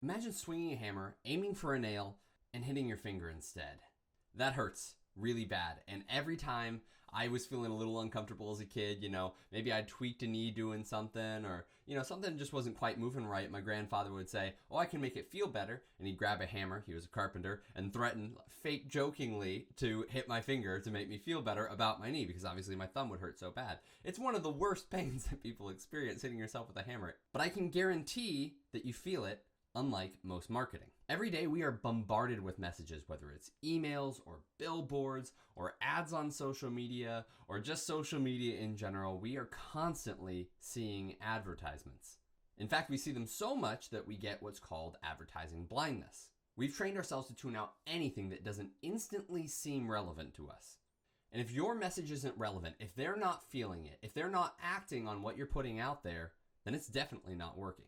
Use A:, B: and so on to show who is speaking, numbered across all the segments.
A: Imagine swinging a hammer, aiming for a nail, and hitting your finger instead. That hurts really bad. And every time I was feeling a little uncomfortable as a kid, maybe I'd tweaked a knee doing something, or, something just wasn't quite moving right, my grandfather would say, oh, I can make it feel better. And he'd grab a hammer, he was a carpenter, and threaten, fake jokingly, to hit my finger to make me feel better about my knee, because obviously my thumb would hurt so bad. It's one of the worst pains that people experience, hitting yourself with a hammer. But I can guarantee that you feel it, unlike most marketing. Every day we are bombarded with messages, whether it's emails or billboards or ads on social media or just social media in general. We are constantly seeing advertisements. In fact, we see them so much that we get what's called advertising blindness. We've trained ourselves to tune out anything that doesn't instantly seem relevant to us. And if your message isn't relevant, if they're not feeling it, if they're not acting on what you're putting out there, then it's definitely not working.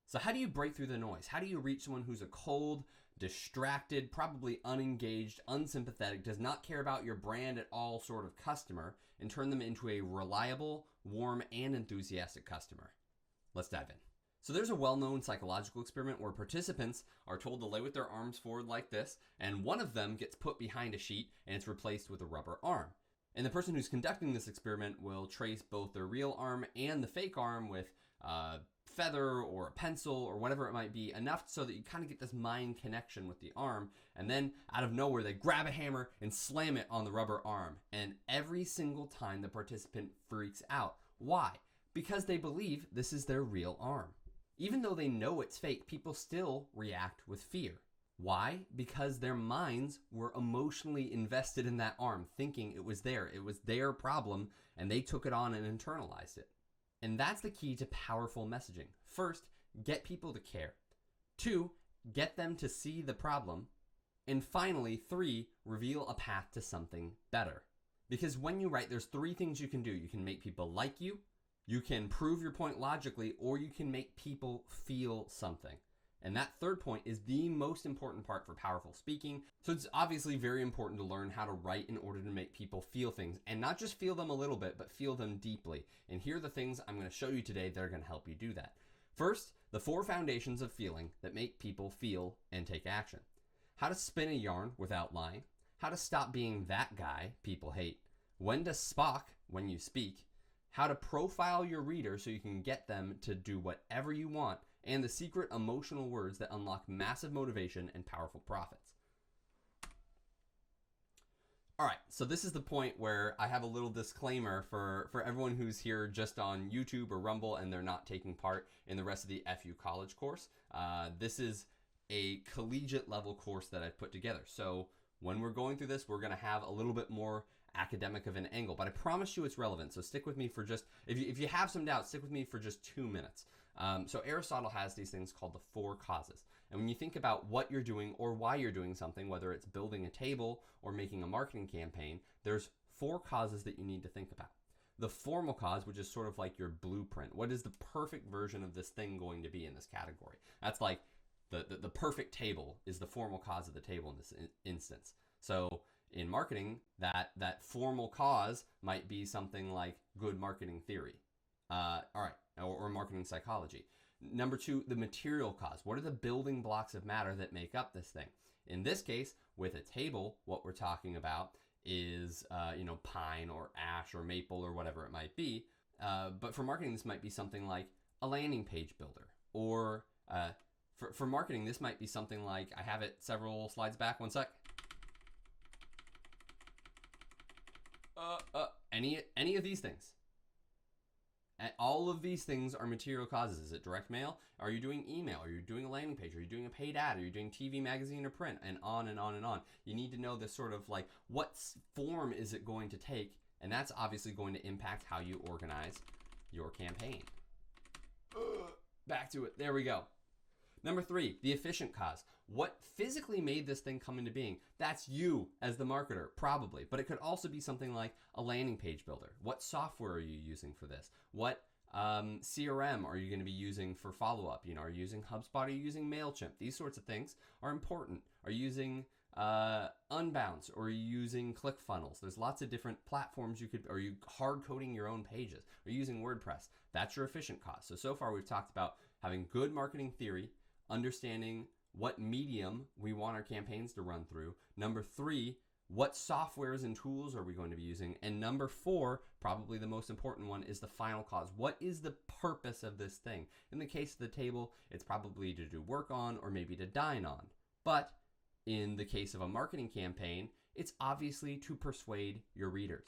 A: So how do you break through the noise? How do you reach someone who's a cold, distracted, probably unengaged, unsympathetic, does not care about your brand at all sort of customer, and turn them into a reliable, warm, and enthusiastic customer? Let's dive in. So there's a well-known psychological experiment where participants are told to lay with their arms forward like this, and one of them gets put behind a sheet and it's replaced with a rubber arm. And the person who's conducting this experiment will trace both their real arm and the fake arm with feather or a pencil or whatever it might be, enough so that you kind of get this mind connection with the arm, and then out of nowhere they grab a hammer and slam it on the rubber arm, and every single time the participant freaks out. Why? Because they believe this is their real arm. Even though they know it's fake, people still react with fear. Why? Because their minds were emotionally invested in that arm, thinking it was their problem, and they took it on and internalized it. And that's the key to powerful messaging. First, get people to care. 2, get them to see the problem. And finally, 3, reveal a path to something better. Because when you write, there's 3 things you can do. You can make people like you can prove your point logically, or you can make people feel something. And that third point is the most important part for powerful speaking. So it's obviously very important to learn how to write in order to make people feel things, and not just feel them a little bit, but feel them deeply. And here are the things I'm going to show you today that are going to help you do that. First, the 4 foundations of feeling that make people feel and take action. How to spin a yarn without lying. How to stop being that guy people hate. When to Spock when you speak. How to profile your reader so you can get them to do whatever you want, and the secret emotional words that unlock massive motivation and powerful profits. All right, so this is the point where I have a little disclaimer for everyone who's here just on YouTube or Rumble and they're not taking part in the rest of the FU College course. This is a collegiate level course that I've put together. So when we're going through this, we're going to have a little bit more academic of an angle, but I promise you it's relevant. So stick with me for just, if you have some doubts, stick with me for just 2 minutes. So Aristotle has these things called the 4 causes. And when you think about what you're doing or why you're doing something, whether it's building a table or making a marketing campaign, there's 4 causes that you need to think about. The formal cause, which is sort of like your blueprint. What is the perfect version of this thing going to be in this category? That's like the perfect table is the formal cause of the table in this instance. So in marketing, that formal cause might be something like good marketing theory. All right, or marketing psychology. Number 2, the material cause. What are the building blocks of matter that make up this thing? In this case, with a table, what we're talking about is pine or ash or maple or whatever it might be. But for marketing, this might be something like a landing page builder. Or for marketing, this might be something like, I have it several slides back, one sec. Any of these things. All of these things are material causes. Is it direct mail? Are you doing email? Are you doing a landing page? Are you doing a paid ad? Are you doing TV, magazine, or print? And on and on and on. You need to know this sort of like, what form is it going to take? And that's obviously going to impact how you organize your campaign. Back to it. There we go. Number 3, the efficient cause. What physically made this thing come into being? That's you as the marketer, probably. But it could also be something like a landing page builder. What software are you using for this? What CRM are you going to be using for follow-up? Are you using HubSpot? Are you using MailChimp? These sorts of things are important. Are you using Unbounce, or are you using ClickFunnels? There's lots of different platforms are you hard coding your own pages? Are you using WordPress? That's your efficient cause. So far we've talked about having good marketing theory, understanding what medium we want our campaigns to run through. Number 3, what softwares and tools are we going to be using? And number 4, probably the most important one, is the final cause. What is the purpose of this thing? In the case of the table, it's probably to do work on or maybe to dine on. But in the case of a marketing campaign, it's obviously to persuade your readers.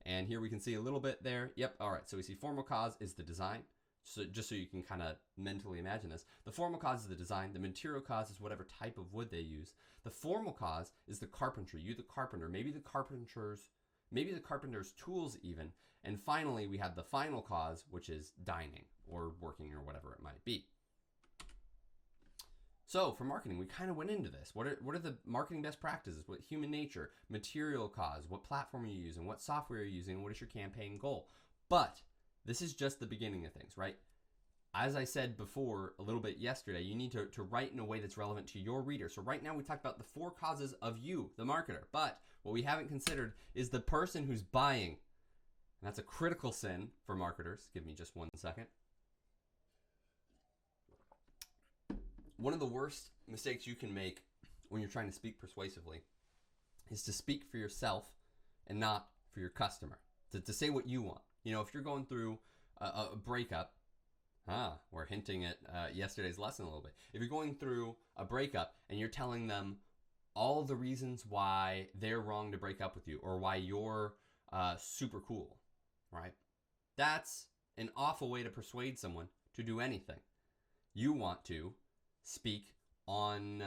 A: And here we can see a little bit there. Yep, all right, so we see formal cause is the design. So just so you can kind of mentally imagine this. The formal cause is the design. The material cause is whatever type of wood they use. The formal cause is the carpentry. You, the carpenter, maybe the carpenter's tools even. And finally, we have the final cause, which is dining or working or whatever it might be. So for marketing, we kind of went into this. What are the marketing best practices? What human nature, material cause, what platform are you using, what software are you using, what is your campaign goal? But this is just the beginning of things, right? As I said before a little bit yesterday, you need to write in a way that's relevant to your reader. So right now we talked about the 4 causes of you, the marketer. But what we haven't considered is the person who's buying. And that's a critical sin for marketers. Give me just 1 second. One of the worst mistakes you can make when you're trying to speak persuasively is to speak for yourself and not for your customer. To say what you want. You know, if you're going through a breakup, we're hinting at yesterday's lesson a little bit. If you're going through a breakup and you're telling them all the reasons why they're wrong to break up with you or why you're super cool, right? That's an awful way to persuade someone to do anything. You want to speak on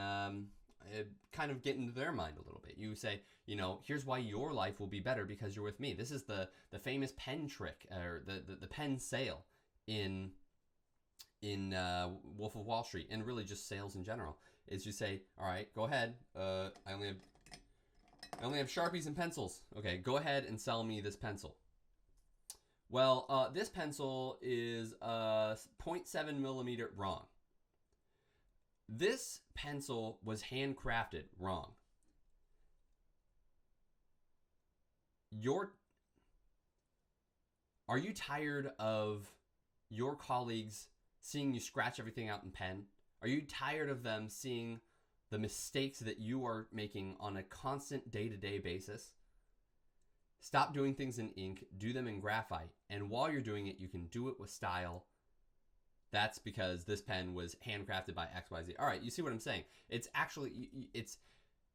A: kind of get into their mind a little bit. You say, you know, here's why your life will be better because you're with me. This is the famous pen trick or the pen sale in Wolf of Wall Street, and really just sales in general, is you say, all right, go ahead. I only have Sharpies and pencils. Okay, go ahead and sell me this pencil. Well, this pencil is 0.7 millimeter wrong. This pencil was handcrafted wrong. Are you tired of your colleagues seeing you scratch everything out in pen? Are you tired of them seeing the mistakes that you are making on a constant day-to-day basis? Stop doing things in ink, do them in graphite, and while you're doing it, you can do it with style. That's because this pen was handcrafted by XYZ. All right, you see what I'm saying? It's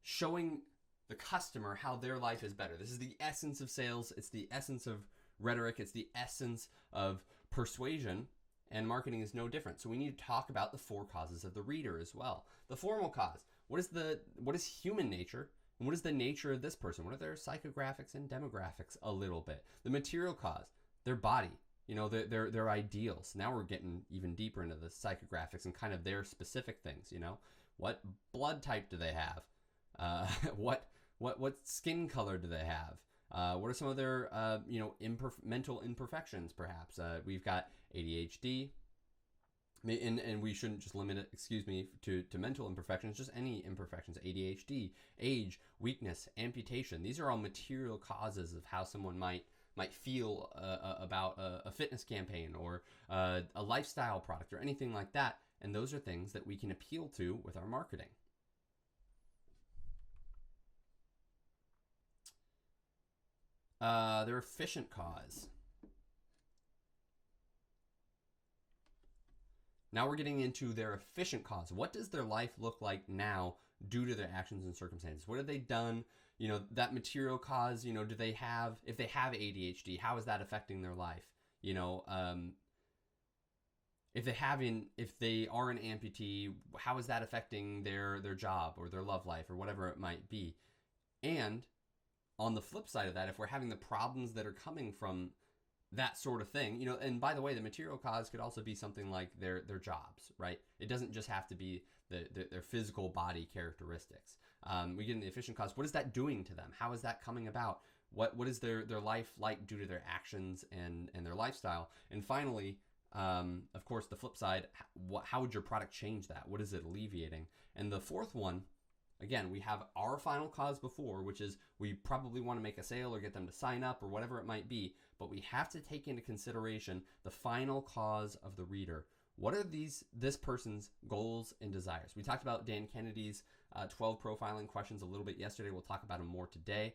A: showing the customer how their life is better. This is the essence of sales. It's the essence of rhetoric. It's the essence of persuasion, and marketing is no different. So we need to talk about the 4 causes of the reader as well. The formal cause. What is human nature? And what is the nature of this person? What are their psychographics and demographics a little bit? The material cause, their body. You know, their ideals. Now we're getting even deeper into the psychographics and kind of their specific things, you know. What blood type do they have? What skin color do they have? What are some of their, mental imperfections, perhaps? We've got ADHD. And we shouldn't just limit it, to mental imperfections, just any imperfections. ADHD, age, weakness, amputation. These are all material causes of how someone might feel about a fitness campaign or a lifestyle product or anything like that. And those are things that we can appeal to with our marketing. Their efficient cause. Now we're getting into their efficient cause. What does their life look like now due to their actions and circumstances? What have they done? You know, that material cause, if they have ADHD, how is that affecting their life? You know, if they are an amputee, how is that affecting their job or their love life or whatever it might be? And on the flip side of that, if we're having the problems that are coming from that sort of thing, and by the way, the material cause could also be something like their jobs, right? It doesn't just have to be their physical body characteristics. We get in the efficient cause. What is that doing to them? How is that coming about? What is their life like due to their actions and their lifestyle? And finally, of course, the flip side, how would your product change that? What is it alleviating? And the fourth one, again, we have our final cause before, which is we probably want to make a sale or get them to sign up or whatever it might be, but we have to take into consideration the final cause of the reader. What are this person's goals and desires? We talked about Dan Kennedy's 12 profiling questions a little bit yesterday. We'll talk about them more today.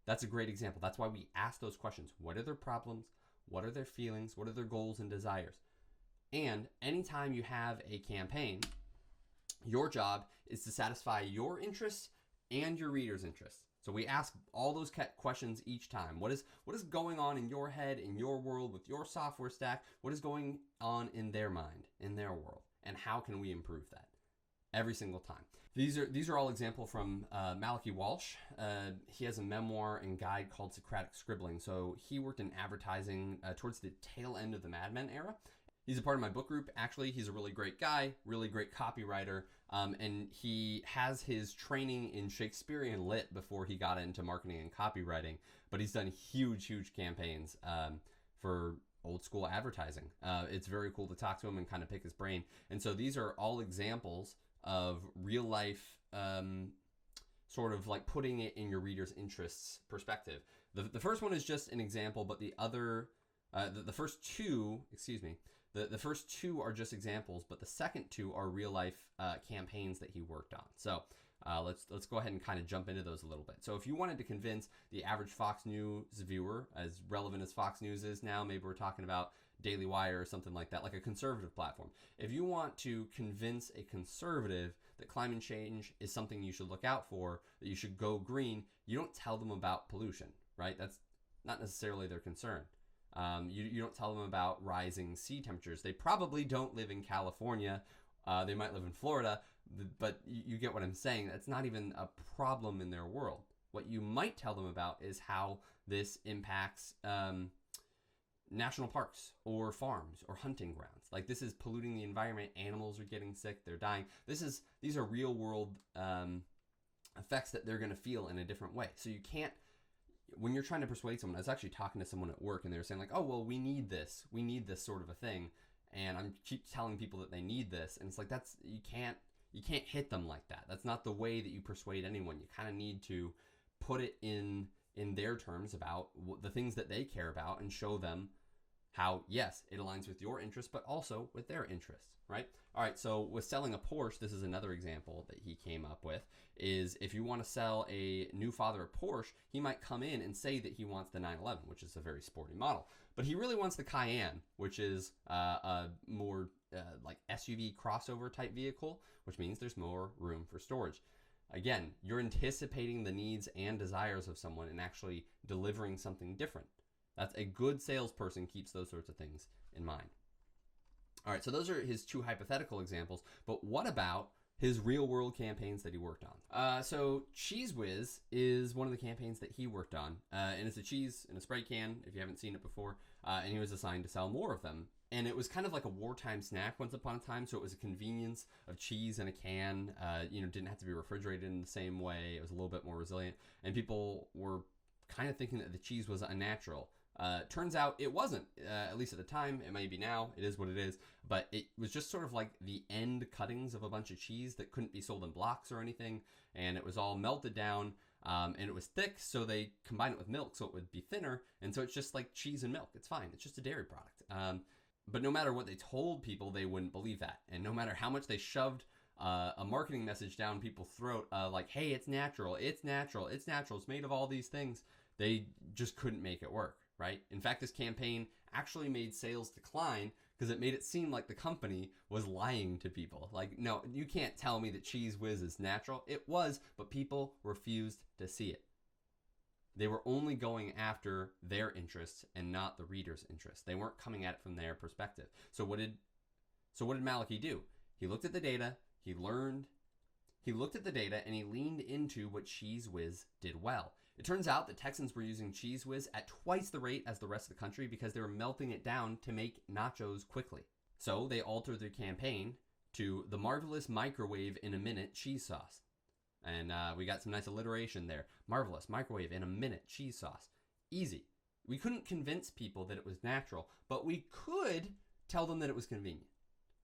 A: That's a great example. That's why we ask those questions. What are their problems? What are their feelings? What are their goals and desires? And anytime you have a campaign, your job is to satisfy your interests and your reader's interests. So we ask all those questions each time. What is going on in your head, in your world, with your software stack? What is going on in their mind, in their world? And how can we improve that? Every single time. These are all examples from Malachi Walsh. He has a memoir and guide called Socratic Scribbling. So he worked in advertising towards the tail end of the Mad Men era. He's a part of my book group. Actually, he's a really great guy, really great copywriter, and he has his training in Shakespearean lit before he got into marketing and copywriting. But he's done huge campaigns for old school advertising. It's very cool to talk to him and kind of pick his brain. And so these are all examples of real life, sort of like putting it in your reader's interests perspective. The first one is just an example, but the first two are just examples, but the second two are real life campaigns that he worked on. So let's go ahead and kind of jump into those a little bit. So if you wanted to convince the average Fox News viewer, as relevant as Fox News is now, maybe we're talking about Daily Wire or something like that, like a conservative platform. If you want to convince a conservative that climate change is something you should look out for, that you should go green, you don't tell them about pollution, right? That's not necessarily their concern. You don't tell them about rising sea temperatures. They probably don't live in California. They might live in Florida, but you get what I'm saying. That's not even a problem in their world. What you might tell them about is how this impacts national parks or farms or hunting grounds. Like, this is polluting the environment. Animals are getting sick. They're dying. These are real world effects that they're going to feel in a different way. So you can't, when you're trying to persuade someone, I was actually talking to someone at work and they were saying like, oh, well, we need this sort of a thing. And I'm keep telling people that they need this. And it's like, you can't hit them like that. That's not the way that you persuade anyone. You kind of need to put it in their terms about the things that they care about and show them how, yes, it aligns with your interests, but also with their interests, right? All right, so with selling a Porsche, this is another example that he came up with, is if you want to sell a new father a Porsche, he might come in and say that he wants the 911, which is a very sporty model, but he really wants the Cayenne, which is a more like SUV crossover type vehicle, which means there's more room for storage. Again, you're anticipating the needs and desires of someone and actually delivering something different. That's a good salesperson keeps those sorts of things in mind. All right, so those are his two hypothetical examples, but what about his real world campaigns that he worked on? So Cheese Whiz is one of the campaigns that he worked on, and it's a cheese in a spray can, if you haven't seen it before, and he was assigned to sell more of them. And it was kind of like a wartime snack once upon a time, so it was a convenience of cheese in a can, didn't have to be refrigerated in the same way. It was a little bit more resilient, and people were kind of thinking that the cheese was unnatural. Turns out it wasn't, at least at the time. It may be now. It is what it is. But it was just sort of like the end cuttings of a bunch of cheese that couldn't be sold in blocks or anything. And it was all melted down, and it was thick, so they combined it with milk so it would be thinner. And so it's just like cheese and milk. It's fine. It's just a dairy product. But no matter what they told people, they wouldn't believe that. And no matter how much they shoved a marketing message down people's throat, like, hey, it's natural, it's natural, it's natural, it's made of all these things, they just couldn't make it work. Right? In fact, this campaign actually made sales decline because it made it seem like the company was lying to people. Like, no, you can't tell me that Cheese Whiz is natural. It was, but people refused to see it. They were only going after their interests and not the reader's interests. They weren't coming at it from their perspective. So what did Malachi do? He looked at the data, he looked at the data, and he leaned into what Cheese Whiz did well. It turns out that Texans were using Cheese Whiz at twice the rate as the rest of the country because they were melting it down to make nachos quickly. So they altered their campaign to the marvelous microwave in a minute cheese sauce. And we got some nice alliteration there. Marvelous microwave in a minute cheese sauce. Easy. We couldn't convince people that it was natural, but we could tell them that it was convenient.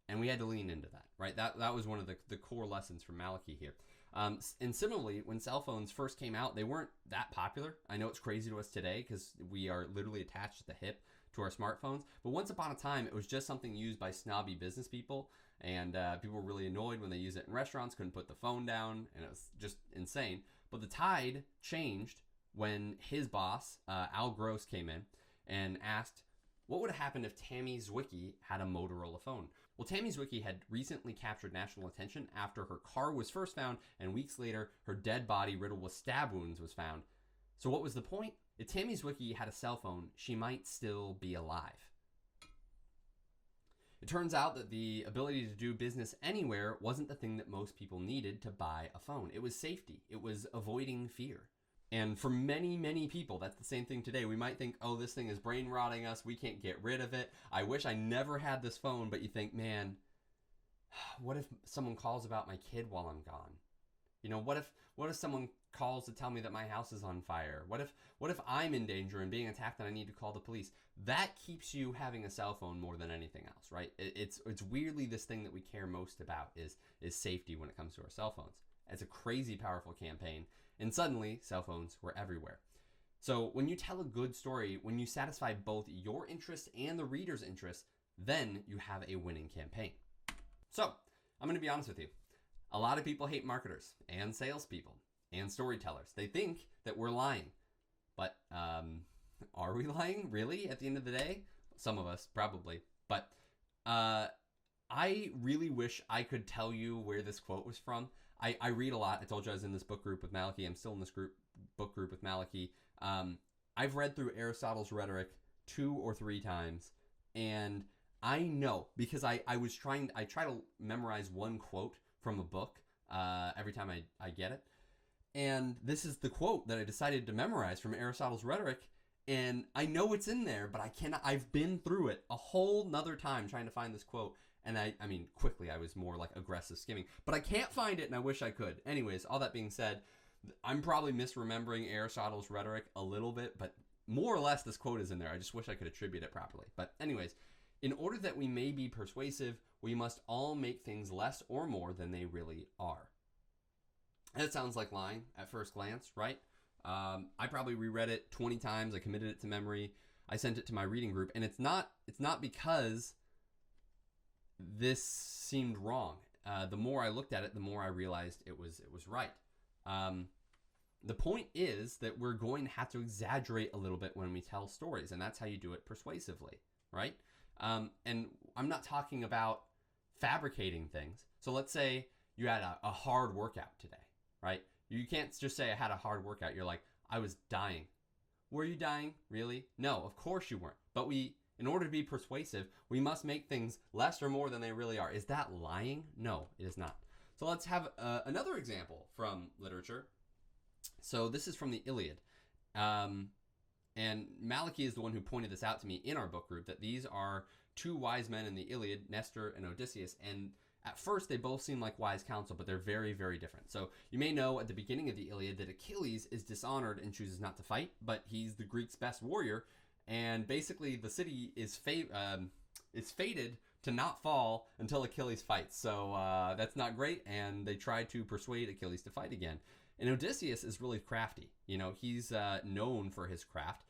A: And we had to lean into that, right? That was one of the core lessons from Malachi here. And similarly, when cell phones first came out, they weren't that popular. I know it's crazy to us today because we are literally attached at the hip to our smartphones. But once upon a time, it was just something used by snobby business people, and people were really annoyed when they used it in restaurants, couldn't put the phone down, and it was just insane. But the tide changed when his boss, Al Gross, came in and asked, what would have happened if Tammy Zwicky had a Motorola phone? Well, Tammy Zwicky had recently captured national attention after her car was first found, and weeks later, her dead body riddled with stab wounds was found. So what was the point? If Tammy Zwicky had a cell phone, she might still be alive. It turns out that the ability to do business anywhere wasn't the thing that most people needed to buy a phone. It was safety. It was avoiding fear. And for many, many people, that's the same thing today. We might think, oh, this thing is brain rotting us. We can't get rid of it. I wish I never had this phone. But you think, man, what if someone calls about my kid while I'm gone? You know, what if someone calls to tell me that my house is on fire? What if I'm in danger and being attacked and I need to call the police? That keeps you having a cell phone more than anything else, right? It's weirdly this thing that we care most about is safety when it comes to our cell phones. It's a crazy powerful campaign. And suddenly, cell phones were everywhere. So when you tell a good story, when you satisfy both your interest and the reader's interest, then you have a winning campaign. So I'm going to be honest with you. A lot of people hate marketers and salespeople and storytellers. They think that we're lying. But are we lying, really, at the end of the day? Some of us, probably. But I really wish I could tell you where this quote was from. I read a lot. I told you I was in this book group with Malachi. I'm still in this book group with Malachi. I've read through Aristotle's Rhetoric 2 or 3 times, and I know because I try to memorize one quote from a book every time I get it. And this is the quote that I decided to memorize from Aristotle's Rhetoric, and I know it's in there, but I've been through it a whole nother time trying to find this quote. And I mean, quickly, I was more like aggressive skimming. But I can't find it, and I wish I could. Anyways, all that being said, I'm probably misremembering Aristotle's Rhetoric a little bit, but more or less this quote is in there. I just wish I could attribute it properly. But anyways, in order that we may be persuasive, we must all make things less or more than they really are. That sounds like lying at first glance, right? I probably reread it 20 times. I committed it to memory. I sent it to my reading group, and it's not because this seemed wrong. The more I looked at it, the more I realized it was right. The point is that we're going to have to exaggerate a little bit when we tell stories, and that's how you do it persuasively, right? And I'm not talking about fabricating things. So let's say you had a hard workout today, right? You can't just say I had a hard workout. You're like, I was dying. Were you dying? Really? No, of course you weren't. But in order to be persuasive, we must make things less or more than they really are. Is that lying? No, it is not. So let's have another example from literature. So this is from the Iliad. And Malachi is the one who pointed this out to me in our book group, that these are 2 wise men in the Iliad, Nestor and Odysseus. And at first, they both seem like wise counsel, but they're very, very different. So you may know at the beginning of the Iliad that Achilles is dishonored and chooses not to fight, but he's the Greeks' best warrior. And basically, the city is fated to not fall until Achilles fights. So that's not great, and they try to persuade Achilles to fight again. And Odysseus is really crafty. You know, he's known for his craft.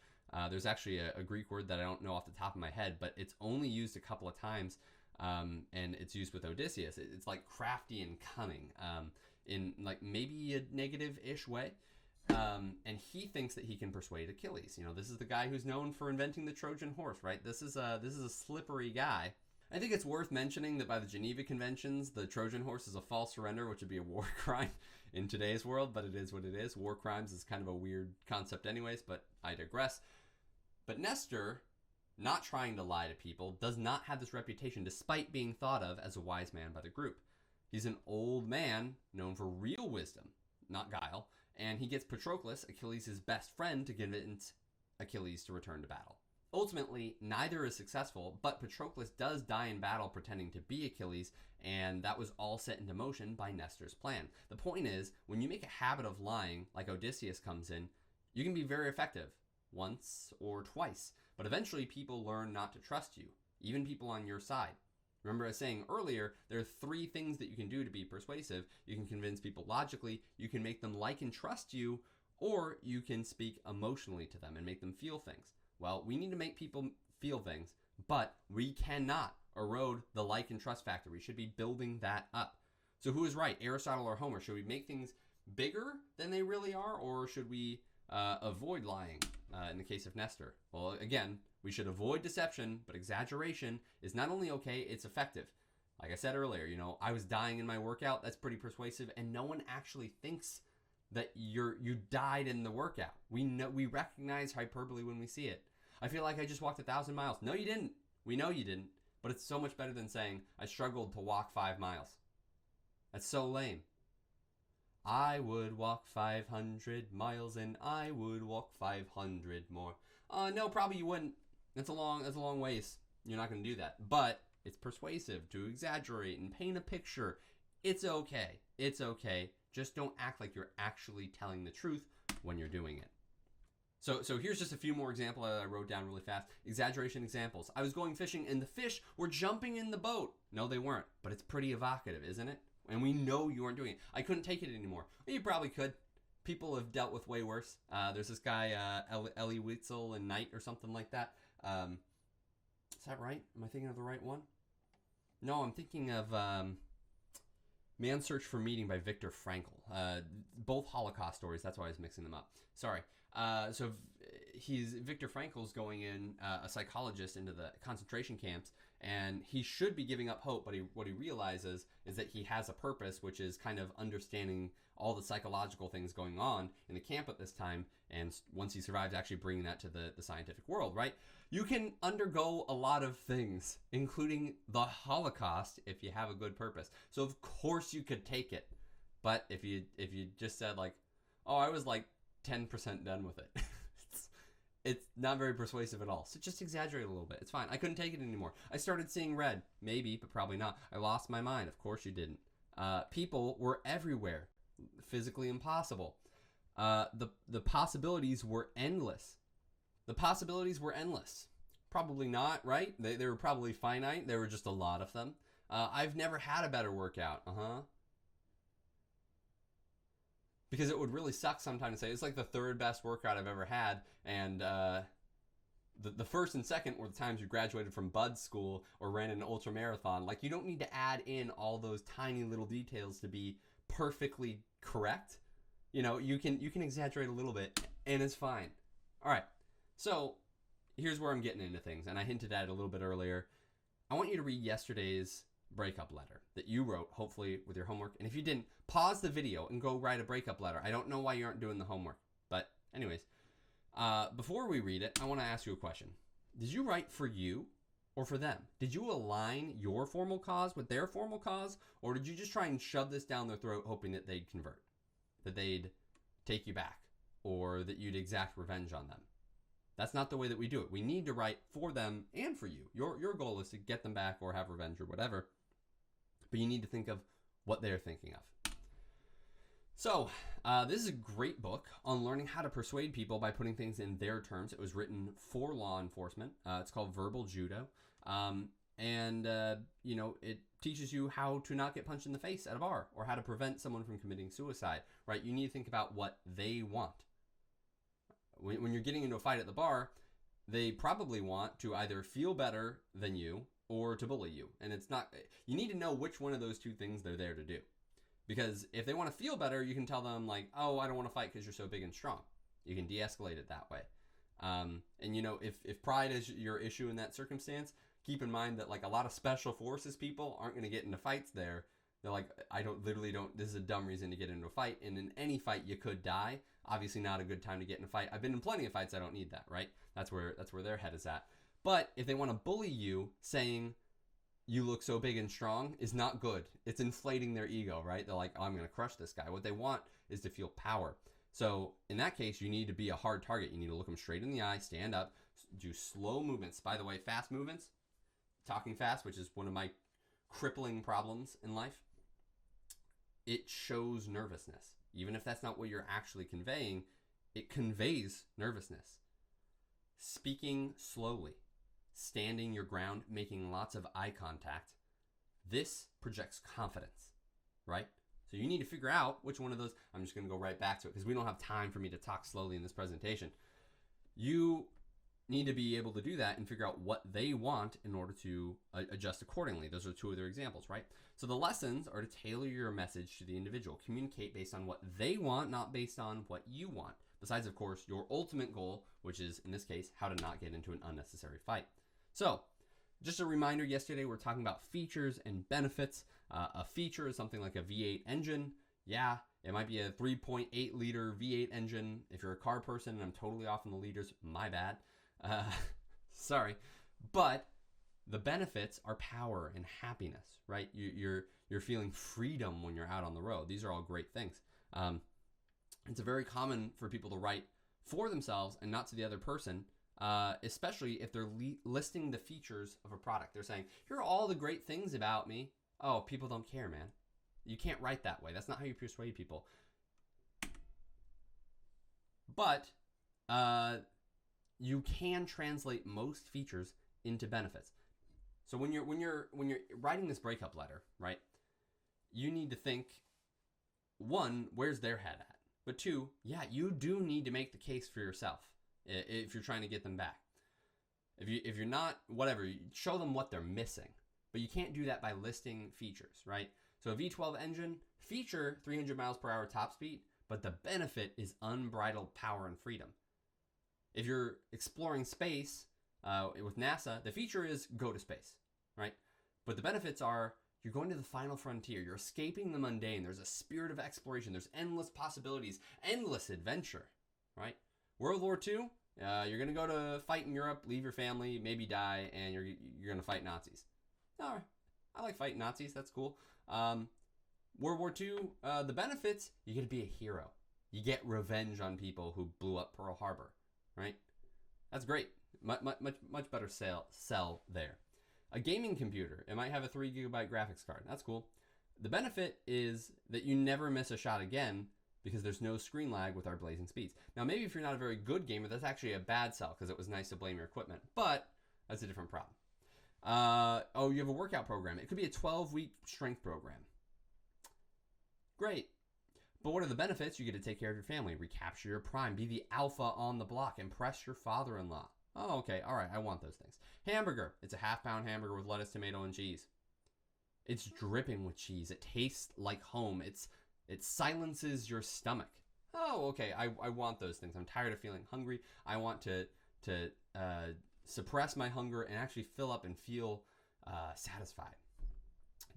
A: There's actually a Greek word that I don't know off the top of my head, but it's only used a couple of times, and it's used with Odysseus. It's like crafty and cunning in like maybe a negative-ish way. And he thinks that he can persuade Achilles. You know, this is the guy who's known for inventing the Trojan horse, right? This is a slippery guy. I think it's worth mentioning that by the Geneva Conventions, the Trojan horse is a false surrender, which would be a war crime in today's world, but it is what it is. War crimes is kind of a weird concept anyways, but I digress. But Nestor, not trying to lie to people, does not have this reputation despite being thought of as a wise man by the group. He's an old man known for real wisdom, not guile, and he gets Patroclus, Achilles' best friend, to convince Achilles to return to battle. Ultimately, neither is successful, but Patroclus does die in battle pretending to be Achilles, and that was all set into motion by Nestor's plan. The point is, when you make a habit of lying, like Odysseus comes in, you can be very effective, once or twice, but eventually people learn not to trust you, even people on your side. Remember I was saying earlier, there are 3 things that you can do to be persuasive. You can convince people logically, you can make them like and trust you, or you can speak emotionally to them and make them feel things. Well, we need to make people feel things, but we cannot erode the like and trust factor. We should be building that up. So who is right, Aristotle or Homer? Should we make things bigger than they really are, or should we avoid lying in the case of Nestor? Well, again, we should avoid deception, but exaggeration is not only okay, it's effective. Like I said earlier, I was dying in my workout. That's pretty persuasive, and no one actually thinks that you died in the workout. We recognize hyperbole when we see it. I feel like I just walked 1,000 miles. No, you didn't. We know you didn't, but it's so much better than saying I struggled to walk 5 miles. That's so lame. I would walk 500 miles and I would walk 500 more. No, probably you wouldn't. That's a long ways. You're not going to do that. But it's persuasive to exaggerate and paint a picture. It's okay. It's okay. Just don't act like you're actually telling the truth when you're doing it. So here's just a few more examples I wrote down really fast. Exaggeration examples. I was going fishing and the fish were jumping in the boat. No, they weren't. But it's pretty evocative, isn't it? And we know you weren't doing it. I couldn't take it anymore. Well, you probably could. People have dealt with way worse. There's this guy, Elie Wiesel and Knight or something like that. Is that right? Am I thinking of the right one? No, I'm thinking of Man's Search for Meaning by Viktor Frankl. Both Holocaust stories. That's why I was mixing them up. Sorry. So Viktor Frankl's going in, a psychologist, into the concentration camps, and he should be giving up hope, but what he realizes is that he has a purpose, which is kind of understanding all the psychological things going on in the camp at this time, and once he survives, actually bringing that to the scientific world, right? You can undergo a lot of things, including the Holocaust, if you have a good purpose. So of course you could take it, but if you just said like, oh, I was like 10% done with it, it's not very persuasive at all. So just exaggerate a little bit. It's fine. I couldn't take it anymore. I started seeing red. Maybe, but probably not. I lost my mind. Of course you didn't. People were everywhere. Physically impossible. The possibilities were endless. The possibilities were endless. Probably not, right? They were probably finite. There were just a lot of them. I've never had a better workout. Because it would really suck sometimes to say it's like the third best workout I've ever had, and the first and second were the times you graduated from Bud School or ran an ultra marathon. Like, you don't need to add in all those tiny little details to be perfectly correct. You can exaggerate a little bit, and it's fine. All right, so here's where I'm getting into things, and I hinted at it a little bit earlier. I want you to read yesterday's breakup letter that you wrote, hopefully with your homework. And if you didn't, pause the video and go write a breakup letter. I don't know why you aren't doing the homework, but anyways, before we read it, I want to ask you a question. Did you write for you or for them? Did you align your formal cause with their formal cause, or did you just try and shove this down their throat hoping that they'd convert, that they'd take you back, or that you'd exact revenge on them? That's not the way that we do it. We need to write for them and for you. Your goal is to get them back or have revenge or whatever. But you need to think of what they're thinking of. So, this is a great book on learning how to persuade people by putting things in their terms. It was written for law enforcement. It's called Verbal Judo. It teaches you how to not get punched in the face at a bar, or how to prevent someone from committing suicide, right? You need to think about what they want. When you're getting into a fight at the bar, they probably want to either feel better than you or to bully you. And you need to know which one of those two things they're there to do. Because if they want to feel better, you can tell them like, oh, I don't want to fight because you're so big and strong. You can de-escalate it that way. If pride is your issue in that circumstance, keep in mind that like a lot of special forces people aren't going to get into fights there. They're like, this is a dumb reason to get into a fight. And in any fight, you could die. Obviously not a good time to get in a fight. I've been in plenty of fights. I don't need that, right? That's where their head is at. But if they want to bully you, saying you look so big and strong is not good. It's inflating their ego, right? They're like, oh, I'm going to crush this guy. What they want is to feel power. So in that case, you need to be a hard target. You need to look them straight in the eye, stand up, do slow movements. By the way, fast movements, talking fast, which is one of my crippling problems in life, it shows nervousness. Even if that's not what you're actually conveying, it conveys nervousness. Speaking slowly, standing your ground, making lots of eye contact, this projects confidence, right? So you need to figure out which one of those. I'm just going to go right back to it because we don't have time for me to talk slowly in this presentation. You need to be able to do that and figure out what they want in order to adjust accordingly. Those are two of their examples, right? So the lessons are to tailor your message to the individual. Communicate based on what they want, not based on what you want. Besides, of course, your ultimate goal, which is, in this case, how to not get into an unnecessary fight. So, just a reminder, yesterday we were talking about features and benefits. A feature is something like a V8 engine. Yeah, it might be a 3.8 liter V8 engine. If you're a car person and I'm totally off on the liters, my bad. Sorry. But the benefits are power and happiness, right? You're feeling freedom when you're out on the road. These are all great things. It's very common for people to write for themselves and not to the other person, especially if they're listing the features of a product. They're saying, here are all the great things about me. Oh, people don't care, man. You can't write that way. That's not how you persuade people. But you can translate most features into benefits. So when you're writing this breakup letter, right? You need to think, one, where's their head at? But two, yeah, you do need to make the case for yourself if you're trying to get them back. If you're not, whatever, show them what they're missing. But you can't do that by listing features, right? So a V12 engine, feature 300 miles per hour top speed, but the benefit is unbridled power and freedom. If you're exploring space with NASA, the feature is go to space, right? But the benefits are you're going to the final frontier. You're escaping the mundane. There's a spirit of exploration. There's endless possibilities, endless adventure, right? World War II, you're going to go to fight in Europe, leave your family, maybe die, and you're going to fight Nazis. All right. I like fighting Nazis. That's cool. World War II, the benefits, you get to be a hero. You get revenge on people who blew up Pearl Harbor, right? That's great. Much better sell there. A gaming computer, it might have a 3 gigabyte graphics card. That's cool. The benefit is that you never miss a shot again because there's no screen lag with our blazing speeds. Now, maybe if you're not a very good gamer, that's actually a bad sell because it was nice to blame your equipment, but that's a different problem. You have a workout program. It could be a 12-week strength program. Great. But what are the benefits? You get to take care of your family, recapture your prime, be the alpha on the block, impress your father-in-law. Oh, okay. All right. I want those things. Hamburger. It's a half-pound hamburger with lettuce, tomato, and cheese. It's dripping with cheese. It tastes like home. It silences your stomach. Oh, okay. I want those things. I'm tired of feeling hungry. I want to suppress my hunger and actually fill up and feel satisfied.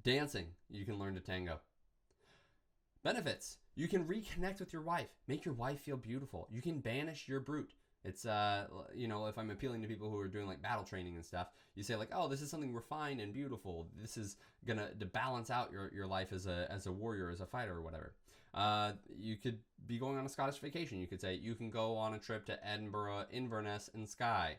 A: Dancing. You can learn to tango. Benefits. You can reconnect with your wife. Make your wife feel beautiful. You can banish your brute. It's, if I'm appealing to people who are doing like battle training and stuff, you say like, oh, this is something refined and beautiful. This is going to balance out your life as a warrior, as a fighter or whatever. You could be going on a Scottish vacation. You could say, you can go on a trip to Edinburgh, Inverness, and Skye.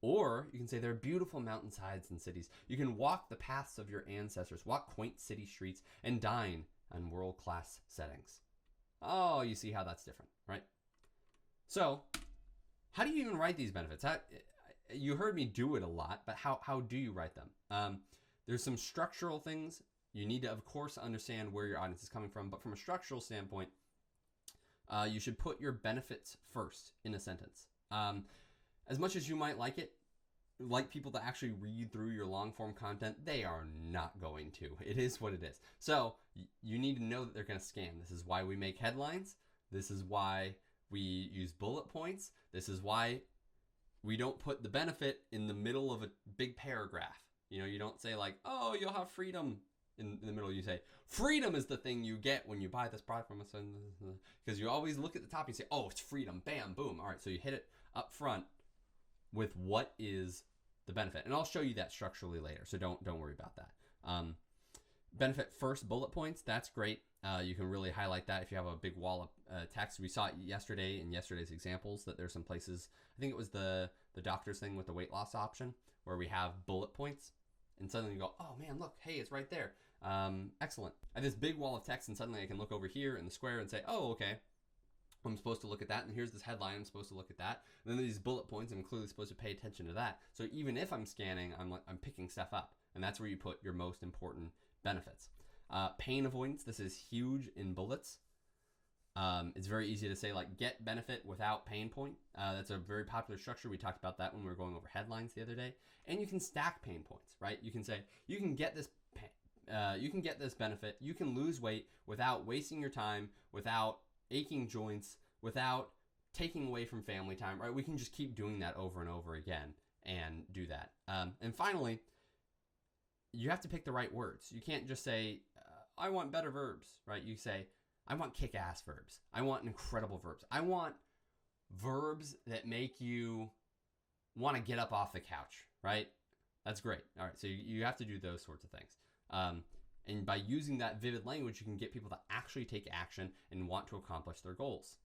A: Or you can say there are beautiful mountainsides and cities. You can walk the paths of your ancestors, walk quaint city streets, and dine on world-class settings. Oh, you see how that's different, right? So, how do you even write these benefits? You heard me do it a lot, but how do you write them? There's some structural things. You need to, of course, understand where your audience is coming from, but from a structural standpoint, you should put your benefits first in a sentence. As much as you might like people to actually read through your long-form content, they are not going to. It is what it is. So you need to know that they're going to scan. This is why we make headlines. This is why we use bullet points. This is why we don't put the benefit in the middle of a big paragraph. You don't say like, oh, you'll have freedom in the middle. You say, freedom is the thing you get when you buy this product from us. Because you always look at the top and you say, oh, it's freedom. Bam, boom. All right, so you hit it up front with what is the benefit. And I'll show you that structurally later, so don't worry about that. Benefit first, bullet points, that's great. You can really highlight that if you have a big wall of text. We saw it yesterday in yesterday's examples that there's some places, I think it was the doctor's thing with the weight loss option, where we have bullet points, and suddenly you go, oh man, look, hey, it's right there. Excellent. I have this big wall of text, and suddenly I can look over here in the square and say, oh, okay, I'm supposed to look at that, and here's this headline, I'm supposed to look at that. And then these bullet points, I'm clearly supposed to pay attention to that. So even if I'm scanning, I'm picking stuff up, and that's where you put your most important benefits. Pain avoidance, this is huge in bullets. It's very easy to say like get benefit without pain point. That's a very popular structure. We talked about that when we were going over headlines the other day. And you can stack pain points, right? You can say you can get this benefit. You can lose weight without wasting your time, without aching joints, without taking away from family time, right? We can just keep doing that over and over again and do that. And finally, you have to pick the right words. You can't just say, I want better verbs, right? You say, I want kick-ass verbs. I want incredible verbs. I want verbs that make you want to get up off the couch, right? That's great. All right, so you have to do those sorts of things. And by using that vivid language, you can get people to actually take action and want to accomplish their goals.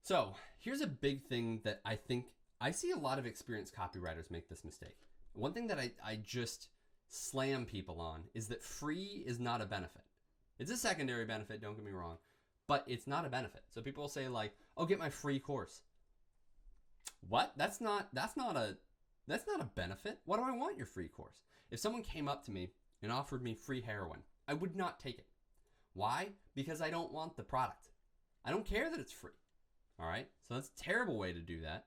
A: So here's a big thing that I think I see a lot of experienced copywriters make this mistake. One thing that I just slam people on is that free is not a benefit. It's a secondary benefit, don't get me wrong, but it's not a benefit. So people will say like, "Oh, get my free course." What? That's not a benefit. Why do I want your free course? If someone came up to me and offered me free heroin, I would not take it. Why? Because I don't want the product. I don't care that it's free. All right? So that's a terrible way to do that.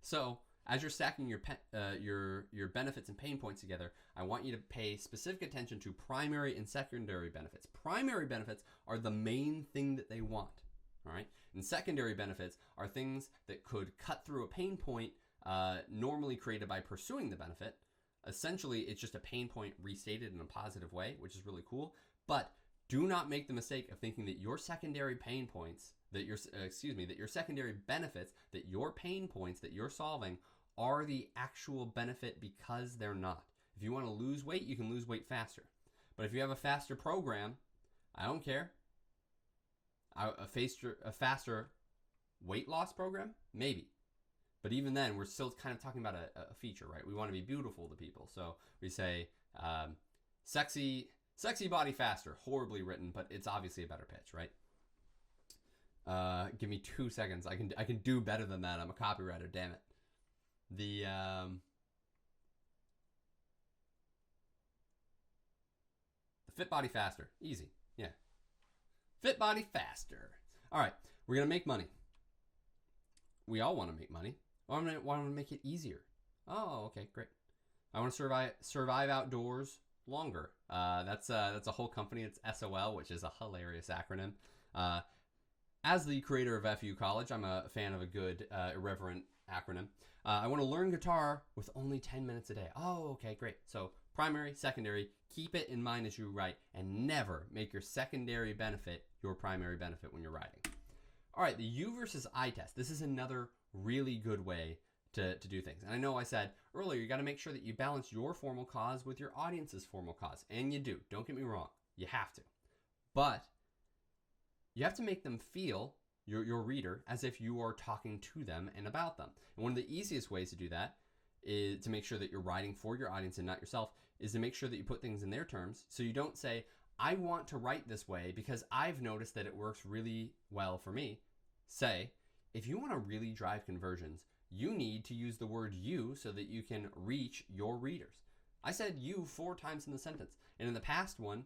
A: So as you're stacking your benefits and pain points together, I want you to pay specific attention to primary and secondary benefits. Primary benefits are the main thing that they want. All right? And secondary benefits are things that could cut through a pain point normally created by pursuing the benefit. Essentially, it's just a pain point restated in a positive way, which is really cool. But do not make the mistake of thinking that your secondary pain points, that your secondary benefits, that your pain points that you're solving are the actual benefit, because they're not. If you want to lose weight, you can lose weight faster. But if you have a faster program, I don't care. A faster weight loss program? Maybe. But even then, we're still kind of talking about a feature, right? We want to be beautiful to people. So we say, sexy body faster. Horribly written, but it's obviously a better pitch, right? Give me 2 seconds. I can do better than that. I'm a copywriter, damn it. The fit body faster. Easy. Yeah. Fit body faster. All right. We're going to make money. We all want to make money. I want to make it easier. Oh, okay, great. I want to survive outdoors longer. That's a whole company. It's SOL, which is a hilarious acronym. As the creator of FU College, I'm a fan of a good irreverent acronym. I want to learn guitar with only 10 minutes a day. Oh, okay, great. So primary, secondary, keep it in mind as you write, and never make your secondary benefit your primary benefit when you're writing. All right, the you versus I test. This is another really good way to do things. And I know I said earlier, you got to make sure that you balance your formal cause with your audience's formal cause. And you do. Don't get me wrong. You have to. But you have to make them feel, your reader, as if you are talking to them and about them. And one of the easiest ways to do that is to make sure that you're writing for your audience and not yourself, is to make sure that you put things in their terms. So you don't say, I want to write this way because I've noticed that it works really well for me. Say, if you want to really drive conversions, you need to use the word you so that you can reach your readers. I said you 4 times in the sentence. And in the past one,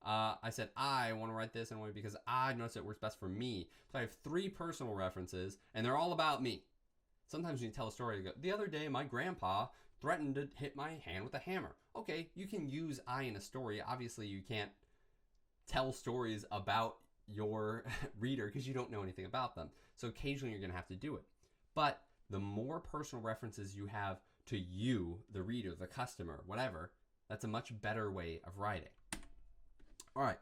A: I said, I want to write this in a way because I noticed it works best for me. So I have 3 personal references, and they're all about me. Sometimes when you tell a story, you go, the other day my grandpa threatened to hit my hand with a hammer. Okay, you can use I in a story. Obviously, you can't tell stories about your reader because you don't know anything about them. So occasionally you're going to have to do it. But the more personal references you have to you, the reader, the customer, whatever, that's a much better way of writing. All right.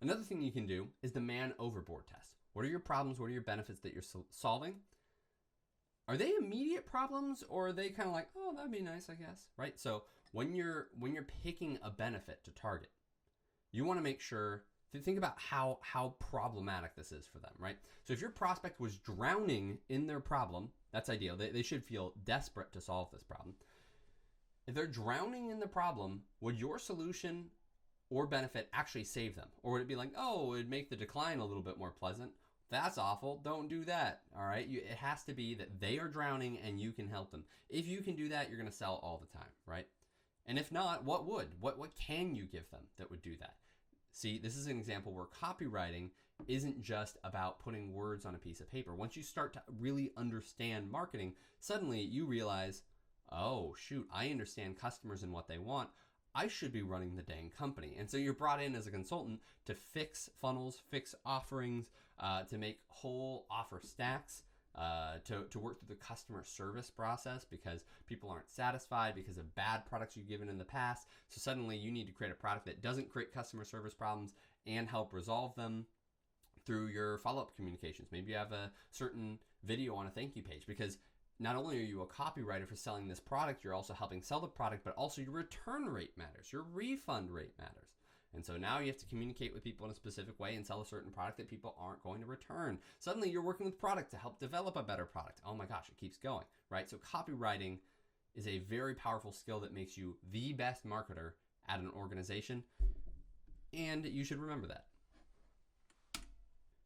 A: Another thing you can do is the man overboard test. What are your problems? What are your benefits that you're solving? Are they immediate problems, or are they kind of like, oh, that'd be nice, I guess, right? So when you're picking a benefit to target, you want to make sure to think about how problematic this is for them, right? So if your prospect was drowning in their problem, that's ideal. They should feel desperate to solve this problem. If they're drowning in the problem, would your solution or benefit actually save them? Or would it be like, oh, it'd make the decline a little bit more pleasant? That's awful. Don't do that. All right. It has to be that they are drowning and you can help them. If you can do that, you're going to sell all the time, right? And if not, what would? What can you give them that would do that? See, this is an example where copywriting isn't just about putting words on a piece of paper. Once you start to really understand marketing, suddenly you realize, oh, shoot, I understand customers and what they want. I should be running the dang company. And so you're brought in as a consultant to fix funnels, fix offerings, to make whole offer stacks, to work through the customer service process because people aren't satisfied because of bad products you've given in the past. So suddenly you need to create a product that doesn't create customer service problems and help resolve them through your follow-up communications. Maybe you have a certain video on a thank you page because not only are you a copywriter for selling this product, you're also helping sell the product, but also your return rate matters, your refund rate matters. And so now you have to communicate with people in a specific way and sell a certain product that people aren't going to return. Suddenly you're working with product to help develop a better product. Oh my gosh, it keeps going, right? So copywriting is a very powerful skill that makes you the best marketer at an organization. And you should remember that.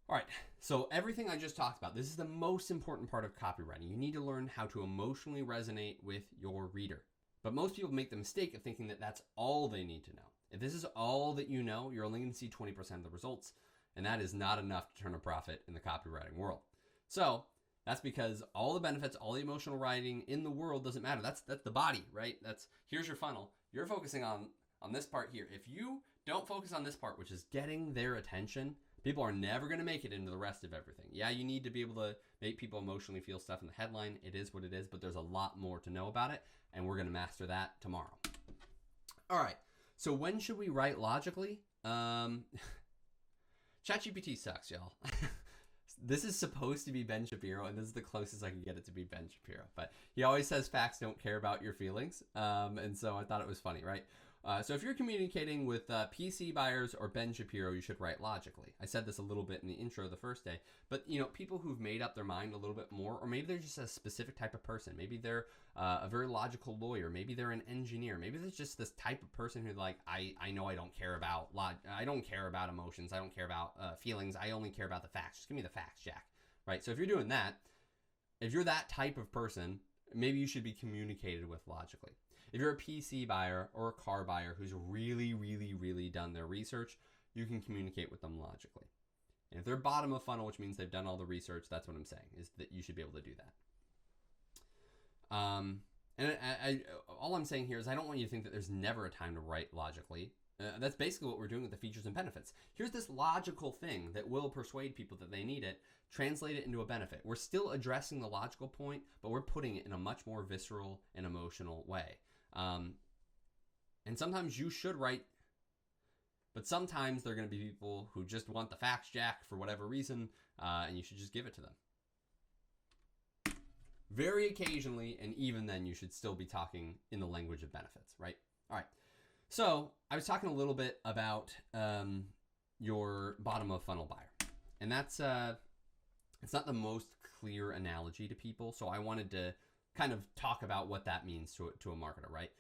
A: All right, so everything I just talked about, this is the most important part of copywriting. You need to learn how to emotionally resonate with your reader. But most people make the mistake of thinking that that's all they need to know. If this is all that you know, you're only going to see 20% of the results, and that is not enough to turn a profit in the copywriting world. So that's because all the benefits, all the emotional writing in the world doesn't matter. That's the body, right? Here's your funnel. You're focusing on this part here. If you don't focus on this part, which is getting their attention, people are never going to make it into the rest of everything. Yeah, you need to be able to make people emotionally feel stuff in the headline. It is what it is, but there's a lot more to know about it, and we're going to master that tomorrow. All right, so when should we write logically? ChatGPT sucks, y'all. This is supposed to be Ben Shapiro, and this is the closest I can get it to be Ben Shapiro. But he always says facts don't care about your feelings, and so I thought it was funny, right? So if you're communicating with PC buyers or Ben Shapiro, you should write logically. I said this a little bit in the intro the first day, but people who've made up their mind a little bit more, or maybe they're just a specific type of person. Maybe they're a very logical lawyer. Maybe they're an engineer. Maybe there's just this type of person who's like, I know I don't care about I don't care about emotions. I don't care about feelings. I only care about the facts. Just give me the facts, Jack. Right? So if you're doing that, if you're that type of person, maybe you should be communicated with logically. If you're a PC buyer or a car buyer who's really, really, really done their research, you can communicate with them logically. And if they're bottom of funnel, which means they've done all the research, that's what I'm saying, is that you should be able to do that. And all I'm saying here is I don't want you to think that there's never a time to write logically. That's basically what we're doing with the features and benefits. Here's this logical thing that will persuade people that they need it, translate it into a benefit. We're still addressing the logical point, but we're putting it in a much more visceral and emotional way. And sometimes you should write, but sometimes there are going to be people who just want the facts, Jack, for whatever reason, and you should just give it to them. Very occasionally, and even then, you should still be talking in the language of benefits, right? All right. So I was talking a little bit about your bottom of funnel buyer, and that's it's not the most clear analogy to people, so I wanted to kind of talk about what that means to a marketer, right?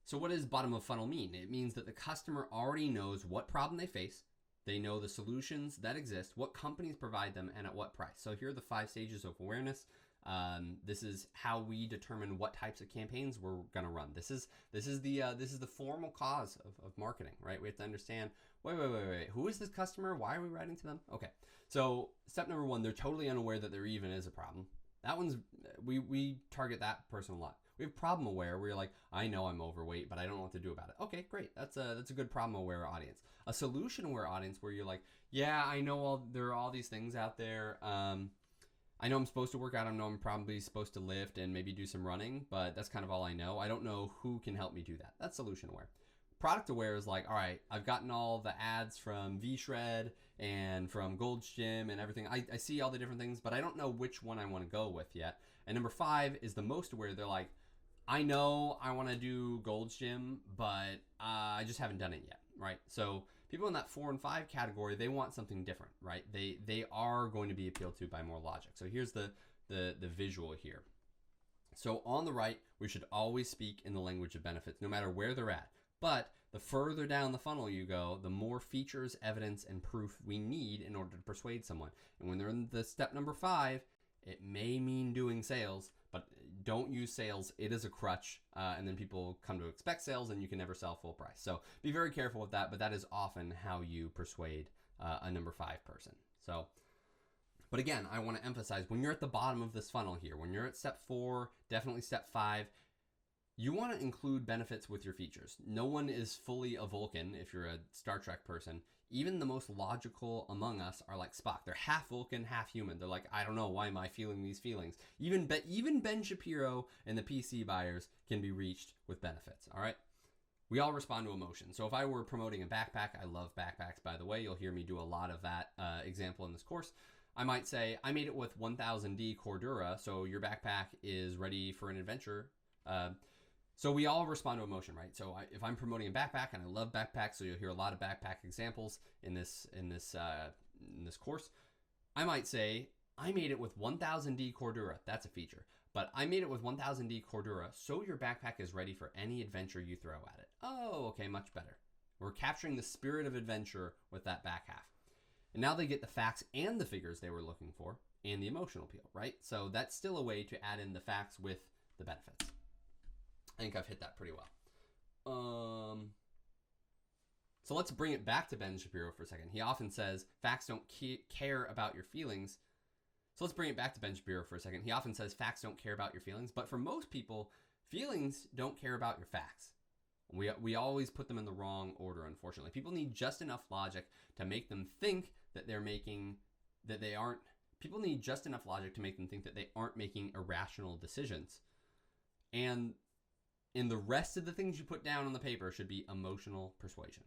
A: So what does bottom of funnel mean? It means that the customer already knows what problem they face. They know the solutions that exist, what companies provide them, and at what price. So here are the 5 stages of awareness. This is how we determine what types of campaigns we're going to run. This is the formal cause of marketing, right? We have to understand, wait. Who is this customer? Why are we writing to them? Okay. So step number 1, they're totally unaware that there even is a problem. That one's, we target that person a lot. We have problem aware where you're like, I know I'm overweight, but I don't know what to do about it. Okay, great. That's a good problem aware audience. A solution aware audience where you're like, yeah, I know there are all these things out there. I know I'm supposed to work out. I know I'm probably supposed to lift and maybe do some running, but that's kind of all I know. I don't know who can help me do that. That's solution aware. Product aware is like, all right, I've gotten all the ads from V-Shred and from Gold's Gym and everything. I see all the different things, but I don't know which one I want to go with yet. And number 5 is the most aware. They're like, I know I want to do Gold's Gym, but I just haven't done it yet, right? So people in that 4 and 5 category, they want something different, right? They are going to be appealed to by more logic. So here's the visual here. So on the right, we should always speak in the language of benefits, no matter where they're at. But the further down the funnel you go, the more features, evidence, and proof we need in order to persuade someone. And when they're in the step number 5, it may mean doing sales, but don't use sales. It is a crutch, and then people come to expect sales, and you can never sell full price. So be very careful with that, but that is often how you persuade a number 5 person. So, but again, I want to emphasize, when you're at the bottom of this funnel here, when you're at step 4, definitely step 5, you want to include benefits with your features. No one is fully a Vulcan if you're a Star Trek person. Even the most logical among us are like Spock. They're half Vulcan, half human. They're like, I don't know, why am I feeling these feelings? Even Ben Shapiro and the PC buyers can be reached with benefits, all right? We all respond to emotion. So if I were promoting a backpack, I love backpacks, by the way. You'll hear me do a lot of that example in this course. I might say, I made it with 1000D Cordura, so your backpack is ready for an adventure. So we all respond to emotion, right? So if I'm promoting a backpack, and I love backpacks, so you'll hear a lot of backpack examples in this course, I might say, I made it with 1000D Cordura. That's a feature. But I made it with 1000D Cordura, so your backpack is ready for any adventure you throw at it. Oh, okay, much better. We're capturing the spirit of adventure with that back half. And now they get the facts and the figures they were looking for, and the emotional appeal, right? So that's still a way to add in the facts with the benefits. I think I've hit that pretty well. So let's bring it back to Ben Shapiro for a second. He often says, facts don't care about your feelings. So let's bring it back to Ben Shapiro for a second. He often says, facts don't care about your feelings. But for most people, feelings don't care about your facts. We always put them in the wrong order, unfortunately. People need just enough logic to make them think that people need just enough logic to make them think that they aren't making irrational decisions. And the rest of the things you put down on the paper should be emotional persuasion.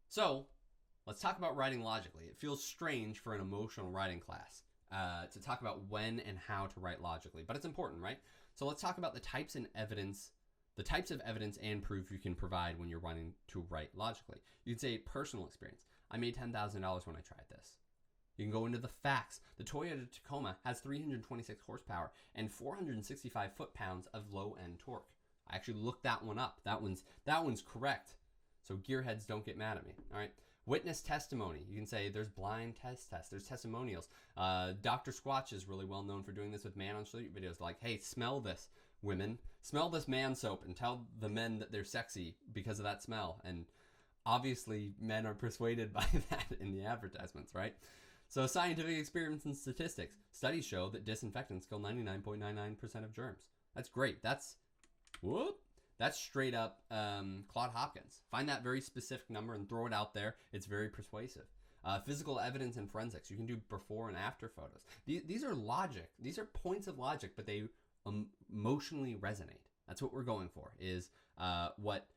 A: So let's talk about writing logically. It feels strange for an emotional writing class to talk about when and how to write logically, but it's important, right? So let's talk about the types of evidence and proof you can provide when you're wanting to write logically. You can say personal experience. I made $10,000 when I tried this. You can go into the facts. The Toyota Tacoma has 326 horsepower and 465 foot-pounds of low-end torque. I actually looked that one up. That one's correct. So gearheads, don't get mad at me. All right. Witness testimony. You can say there's blind tests. There's testimonials. Dr. Squatch is really well known for doing this with man on street videos. Like, hey, smell this, women. Smell this man soap and tell the men that they're sexy because of that smell. And obviously, men are persuaded by that in the advertisements, right? So scientific experiments and statistics. Studies show that disinfectants kill 99.99% of germs. That's great. That's straight up Claude Hopkins. Find that very specific number and throw it out there. It's very persuasive. Physical evidence and forensics. You can do before and after photos. These are logic. These are points of logic, but they emotionally resonate. That's what we're going for, is what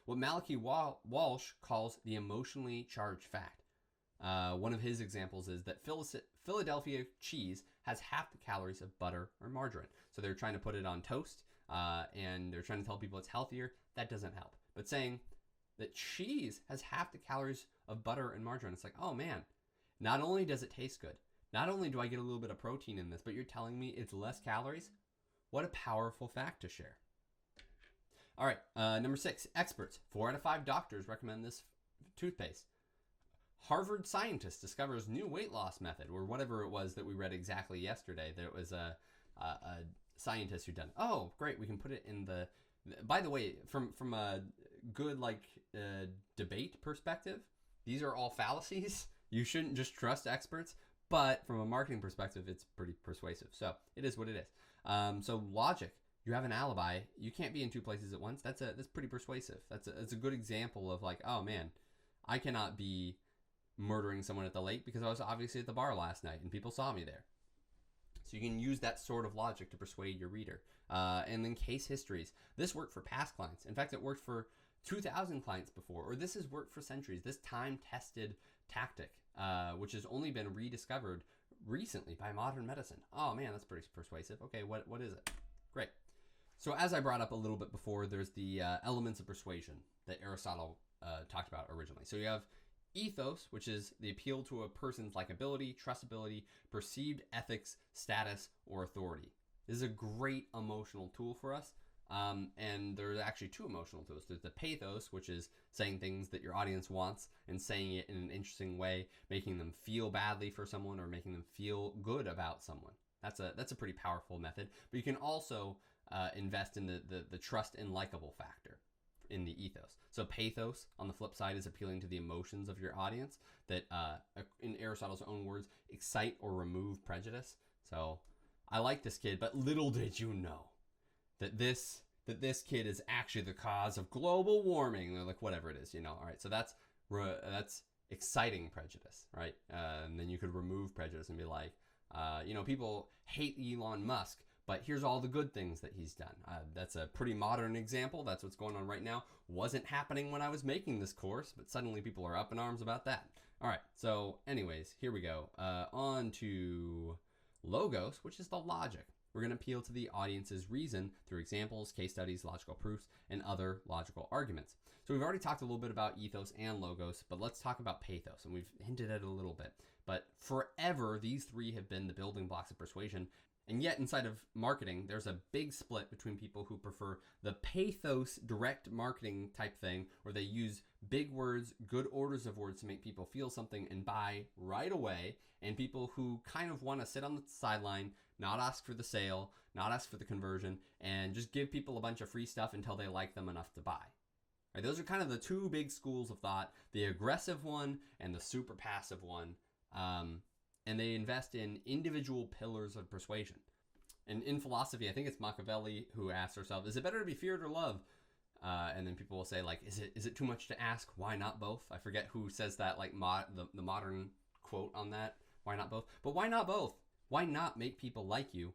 A: Malachi Walsh calls the emotionally charged fact. One of his examples is that Philadelphia cheese has half the calories of butter or margarine. So they're trying to put it on toast, and they're trying to tell people it's healthier. That doesn't help. But saying that cheese has half the calories of butter and margarine, it's like, oh man, not only does it taste good, not only do I get a little bit of protein in this, but you're telling me it's less calories? What a powerful fact to share. All right, number 6, experts. 4 out of 5 doctors recommend this toothpaste. Harvard scientist discovers new weight loss method, or whatever it was that we read exactly yesterday. There was a scientist who done. Oh, great! We can put it in the. By the way, from a good debate perspective, these are all fallacies. You shouldn't just trust experts. But from a marketing perspective, it's pretty persuasive. So it is what it is. So logic. You have an alibi. You can't be in 2 places at once. That's pretty persuasive. That's a good example of like, oh man, I cannot be murdering someone at the lake because I was obviously at the bar last night and people saw me there. So you can use that sort of logic to persuade your reader. And then case histories. This worked for past clients. In fact, it worked for 2,000 clients before, or this has worked for centuries. This time-tested tactic, which has only been rediscovered recently by modern medicine. Oh man, that's pretty persuasive. Okay, what is it? Great. So as I brought up a little bit before, there's the elements of persuasion that Aristotle talked about originally. So you have ethos, which is the appeal to a person's likability, trustability, perceived ethics, status, or authority. This is a great emotional tool for us. And there's actually 2 emotional tools. There's the pathos, which is saying things that your audience wants and saying it in an interesting way, making them feel badly for someone or making them feel good about someone. That's a pretty powerful method. But you can also invest in the trust and likable factor in the ethos. So pathos, on the flip side, is appealing to the emotions of your audience that, in Aristotle's own words, excite or remove prejudice. So I like this kid, but little did you know that this kid is actually the cause of global warming, or like whatever it is, All right, so that's exciting prejudice, right? And then you could remove prejudice and be like, people hate Elon Musk, but here's all the good things that he's done. That's a pretty modern example. That's what's going on right now. Wasn't happening when I was making this course, but suddenly people are up in arms about that. All right, so anyways, here we go. On to logos, which is the logic. We're going to appeal to the audience's reason through examples, case studies, logical proofs, and other logical arguments. So we've already talked a little bit about ethos and logos, but let's talk about pathos, and we've hinted at it a little bit. But forever, these three have been the building blocks of persuasion. And yet, inside of marketing, there's a big split between people who prefer the pathos direct marketing type thing, where they use big words, good orders of words to make people feel something and buy right away, and people who kind of want to sit on the sideline, not ask for the sale, not ask for the conversion, and just give people a bunch of free stuff until they like them enough to buy. Right, those are kind of the two big schools of thought, the aggressive one and the super passive one. And they invest in individual pillars of persuasion. And in philosophy, I think it's Machiavelli who asks herself, is it better to be feared or loved? And then people will say, like, is it too much to ask? Why not both? I forget who says that, like the modern quote on that. Why not both? But why not both? Why not make people like you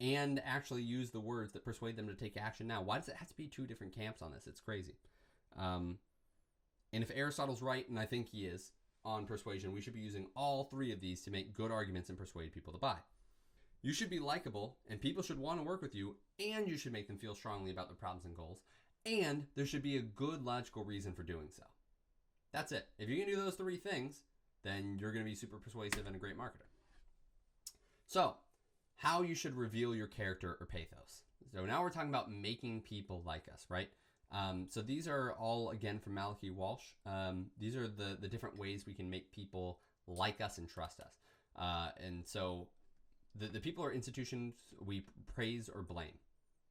A: and actually use the words that persuade them to take action now? Why does it have to be two different camps on this? It's crazy. And if Aristotle's right, and I think he is, on persuasion, we should be using all three of these to make good arguments and persuade people to buy. You should be likable, and people should want to work with you, and you should make them feel strongly about their problems and goals, and there should be a good logical reason for doing so. That's it. If you can do those three things, then you're going to be super persuasive and a great marketer. So, how you should reveal your character or pathos. So now we're talking about making people like us, right? So these are all, again, from Malachi Walsh. These are the different ways we can make people like us and trust us. And so the people or institutions we praise or blame,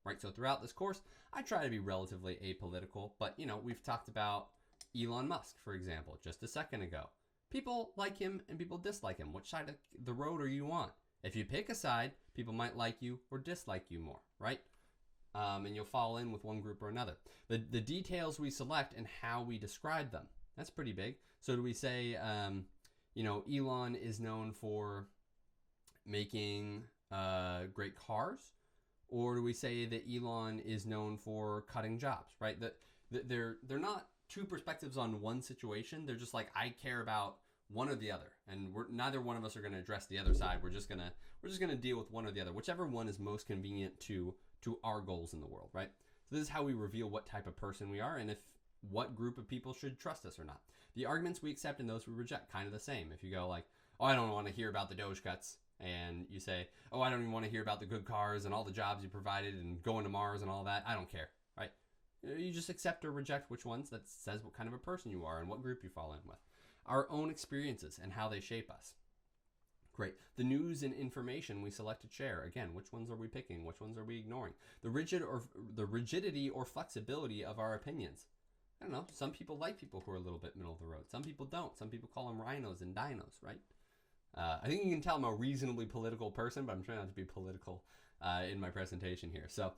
A: right? So throughout this course, I try to be relatively apolitical, but, we've talked about Elon Musk, for example, just a second ago. People like him and people dislike him. Which side of the road are you on? If you pick a side, people might like you or dislike you more, right? And you'll fall in with one group or another. The details we select and how we describe them, that's pretty big. So do we say, Elon is known for making great cars? Or do we say that Elon is known for cutting jobs, right? They're not two perspectives on one situation. They're just like, I care about one or the other, and neither one of us are going to address the other side. We're just gonna deal with one or the other, whichever one is most convenient to our goals in the world, right? So this is how we reveal what type of person we are, and what group of people should trust us or not. The arguments we accept and those we reject, kind of the same. If you go like, oh, I don't want to hear about the Doge cuts, and you say, oh, I don't even want to hear about the good cars and all the jobs you provided and going to Mars and all that, I don't care, right? You just accept or reject which ones. That says what kind of a person you are and what group you fall in with. Our own experiences and how they shape us. Great. The news and information we select to share. Again, which ones are we picking? Which ones are we ignoring? The rigidity or flexibility of our opinions. I don't know. Some people like people who are a little bit middle of the road. Some people don't. Some people call them rhinos and dinos, right? I think you can tell I'm a reasonably political person, but I'm trying not to be political in my presentation here. So,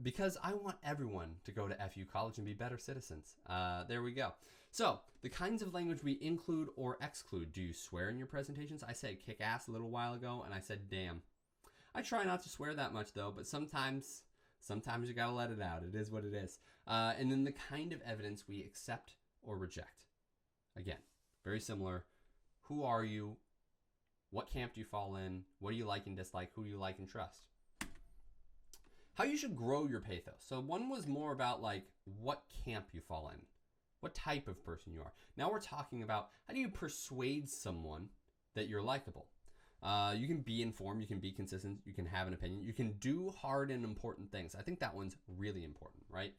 A: because I want everyone to go to FU college and be better citizens. There we go. So, the kinds of language we include or exclude. Do you swear in your presentations? I said kick ass a little while ago, and I said damn. I try not to swear that much, though, but sometimes you gotta let it out. It is what it is. And then the kind of evidence we accept or reject. Again, very similar. Who are you? What camp do you fall in? What do you like and dislike? Who do you like and trust? How you should grow your pathos. So one was more about like what camp you fall in. What type of person you are. Now we're talking about how do you persuade someone that you're likable. You can be informed, you can be consistent, you can have an opinion, you can do hard and important things. I think that one's really important, right?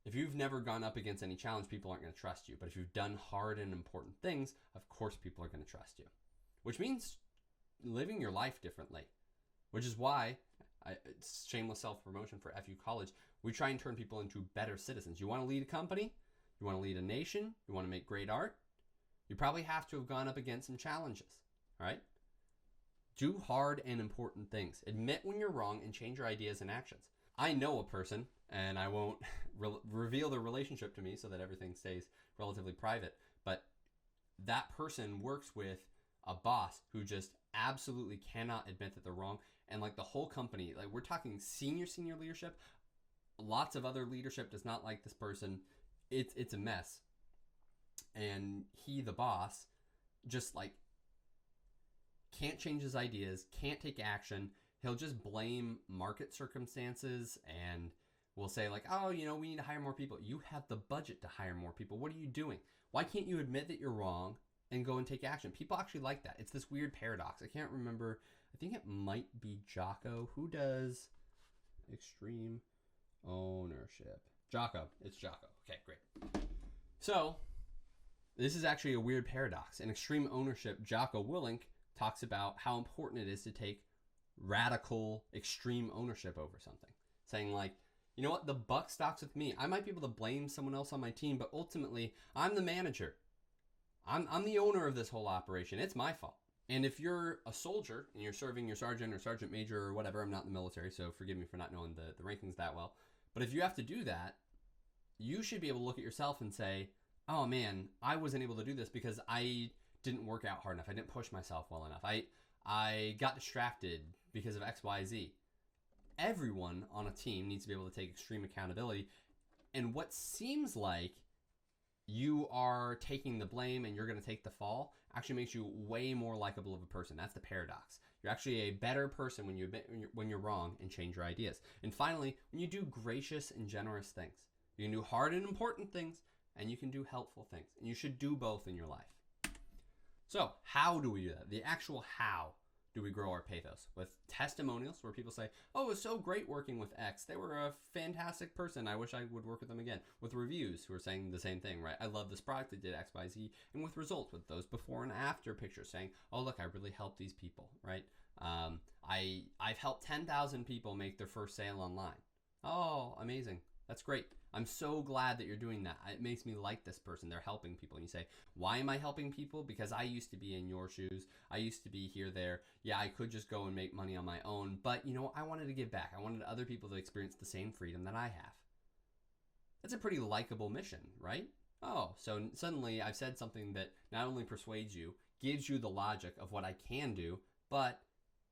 A: If you've never gone up against any challenge, people aren't going to trust you. But if you've done hard and important things, of course people are going to trust you. Which means living your life differently, which is why it's shameless self-promotion for FU College. We try and turn people into better citizens. You want to lead a company? You want to lead a nation? You want to make great art? You probably have to have gone up against some challenges, right? Do hard and important things. Admit when you're wrong and change your ideas and actions. I know a person, and I won't reveal their relationship to me so that everything stays relatively private, but that person works with a boss who just absolutely cannot admit that they're wrong. And like the whole company, like we're talking senior leadership, lots of other leadership does not like this person. It's a mess. And he, the boss, just like can't change his ideas, can't take action. He'll just blame market circumstances and will say like, oh, we need to hire more people. You have the budget to hire more people. What are you doing? Why can't you admit that you're wrong and go and take action? People actually like that. It's this weird paradox. I can't remember. I think it might be Jocko. Who does extreme ownership? Jocko. It's Jocko. Okay, great. So this is actually a weird paradox. In extreme ownership, Jocko Willink talks about how important it is to take radical, extreme ownership over something. Saying like, you know what, the buck stops with me. I might be able to blame someone else on my team, but ultimately, I'm the manager. I'm the owner of this whole operation. It's my fault. And if you're a soldier and you're serving your sergeant or sergeant major or whatever, I'm not in the military, so forgive me for not knowing the rankings that well. But if you have to do that, you should be able to look at yourself and say, oh man, I wasn't able to do this because I didn't work out hard enough. I didn't push myself well enough. I got distracted because of X, Y, Z. Everyone on a team needs to be able to take extreme accountability. And what seems like you are taking the blame and you're going to take the fall actually makes you way more likable of a person. That's the paradox. You're actually a better person when you admit when you're wrong and change your ideas. And finally, when you do gracious and generous things. You can do hard and important things, and you can do helpful things. And you should do both in your life. So how do we do that? The actual how do we grow our pathos? With testimonials where people say, oh, it was so great working with X. They were a fantastic person. I wish I would work with them again. With reviews who are saying the same thing, right? I love this product. They did X, Y, Z. And with results, with those before and after pictures saying, oh, look, I really helped these people, right? I've helped 10,000 people make their first sale online. Oh, amazing. That's great. I'm so glad that you're doing that. It makes me like this person. They're helping people. And you say, why am I helping people? Because I used to be in your shoes. I used to be here, there. Yeah, I could just go and make money on my own. But, I wanted to give back. I wanted other people to experience the same freedom that I have. That's a pretty likable mission, right? Oh, so suddenly I've said something that not only persuades you, gives you the logic of what I can do, but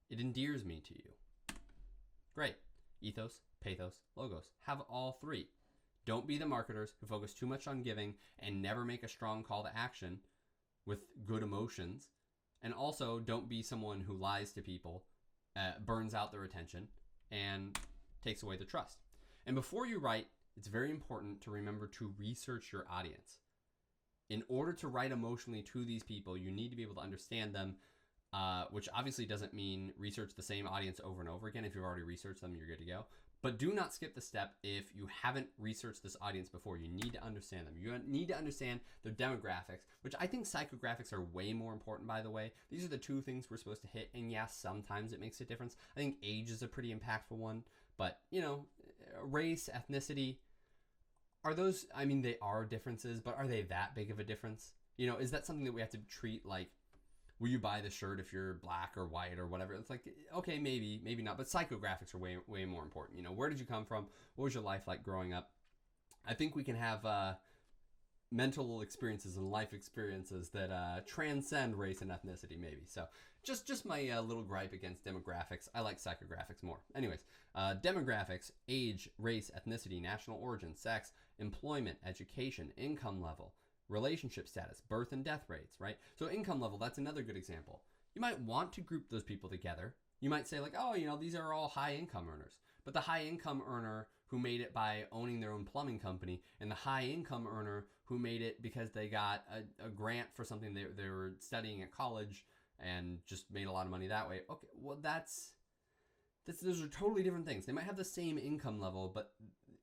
A: it endears me to you. Great. Ethos, pathos, logos. Have all three. Don't be the marketers who focus too much on giving and never make a strong call to action with good emotions. And also don't be someone who lies to people, burns out their attention, and takes away the trust. And before you write, it's very important to remember to research your audience. In order to write emotionally to these people, you need to be able to understand them, which obviously doesn't mean research the same audience over and over again. If you've already researched them, you're good to go. But do not skip the step if you haven't researched this audience before. You need to understand them. You need to understand their demographics, which I think psychographics are way more important, by the way. These are the two things we're supposed to hit. And yes, sometimes it makes a difference. I think age is a pretty impactful one. But, race, ethnicity, are those, they are differences, but are they that big of a difference? Is that something that we have to treat like, will you buy the shirt if you're black or white or whatever? It's like, okay, maybe not. But psychographics are way more important. Where did you come from? What was your life like growing up? I think we can have mental experiences and life experiences that transcend race and ethnicity, maybe. So just my little gripe against demographics. I like psychographics more. Anyways, demographics, age, race, ethnicity, national origin, sex, employment, education, income level, relationship status, birth and death rates, right? So income level, that's another good example. You might want to group those people together. You might say like, oh, these are all high income earners. But the high income earner who made it by owning their own plumbing company and the high income earner who made it because they got a grant for something they were studying at college and just made a lot of money that way. Okay, well, those are totally different things. They might have the same income level, but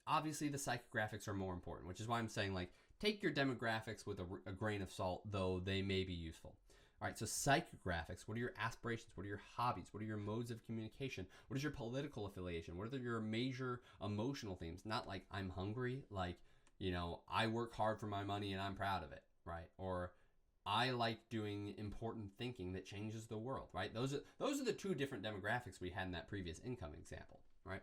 A: obviously the psychographics are more important, which is why I'm saying like, take your demographics with a grain of salt, though they may be useful. All right, so psychographics, what are your aspirations? What are your hobbies? What are your modes of communication? What is your political affiliation? What are your major emotional themes? Not like I'm hungry, like, I work hard for my money and I'm proud of it, right? Or I like doing important thinking that changes the world, right? Those are the two different demographics we had in that previous income example, right?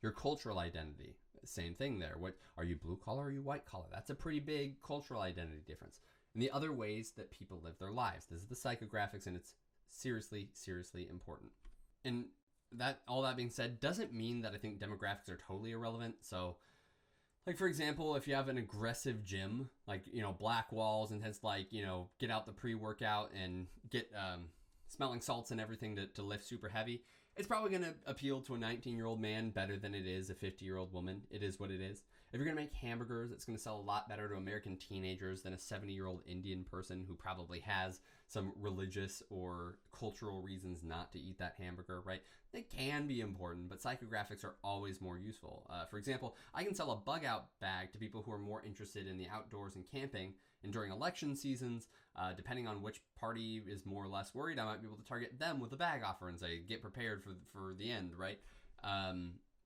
A: Your cultural identity, same thing there. What are you, blue collar or are you white collar? That's a pretty big cultural identity difference. And the other ways that people live their lives. This is the psychographics, and it's seriously, seriously important. And all that being said, doesn't mean that I think demographics are totally irrelevant. So, like, for example, if you have an aggressive gym, like, black walls and has like, get out the pre-workout and get smelling salts and everything to lift super heavy, it's probably going to appeal to a 19-year-old man better than it is a 50-year-old woman. It is what it is. If you're going to make hamburgers, it's going to sell a lot better to American teenagers than a 70-year-old Indian person who probably has some religious or cultural reasons not to eat that hamburger, right? They can be important, but psychographics are always more useful. For example, I can sell a bug out bag to people who are more interested in the outdoors and camping. And during election seasons, depending on which party is more or less worried, I might be able to target them with a bag offer and say, get prepared for the end, right?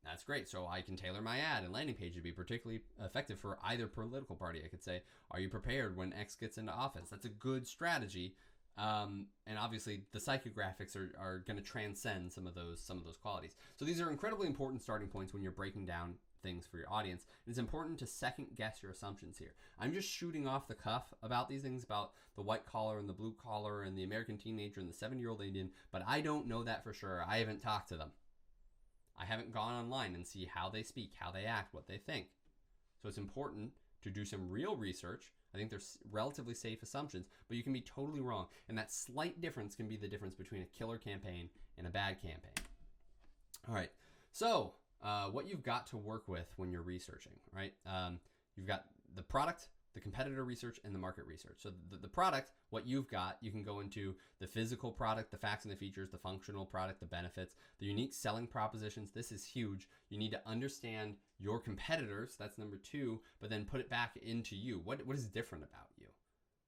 A: That's great. So I can tailor my ad and landing page to be particularly effective for either political party. I could say, are you prepared when X gets into office? That's a good strategy. And obviously the psychographics are going to transcend some of those qualities. So these are incredibly important starting points when you're breaking down things for your audience. It's important to second guess your assumptions here. I'm just shooting off the cuff about these things, about the white collar and the blue collar and the American teenager and the 70-year-old Indian, but I don't know that for sure. I haven't talked to them. I haven't gone online and see how they speak, how they act, what they think. So it's important to do some real research. I think there's relatively safe assumptions, but you can be totally wrong. And that slight difference can be the difference between a killer campaign and a bad campaign. All right, so what you've got to work with when you're researching, right? You've got the product, the competitor research, and the market research. So the product, what you've got, you can go into the physical product, the facts and the features, the functional product, the benefits, the unique selling propositions. This is huge. You need to understand your competitors. That's number 2, but then put it back into you. What is different about you?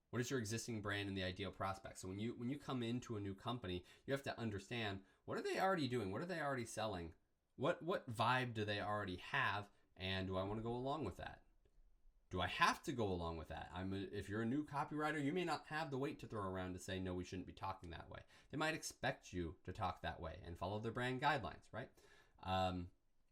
A: What is your existing brand and the ideal prospect? So when you come into a new company, you have to understand, what are they already doing? What are they already selling? What vibe do they already have? And do I want to go along with that? Do I have to go along with that? If you're a new copywriter, you may not have the weight to throw around to say, no, we shouldn't be talking that way. They might expect you to talk that way and follow their brand guidelines, right?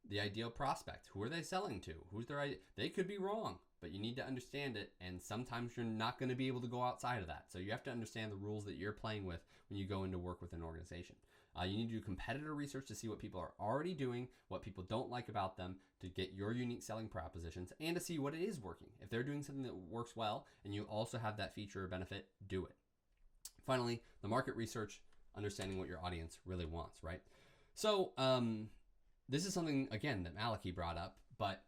A: The ideal prospect, who are they selling to? Who's their idea? They could be wrong, but you need to understand it. And sometimes you're not going to be able to go outside of that. So you have to understand the rules that you're playing with when you go into work with an organization. You need to do competitor research to see what people are already doing, what people don't like about them, to get your unique selling propositions, and to see what it is working. If they're doing something that works well and you also have that feature or benefit, do it. Finally, the market research, understanding what your audience really wants, right? So this is something, again, that Malachi brought up, but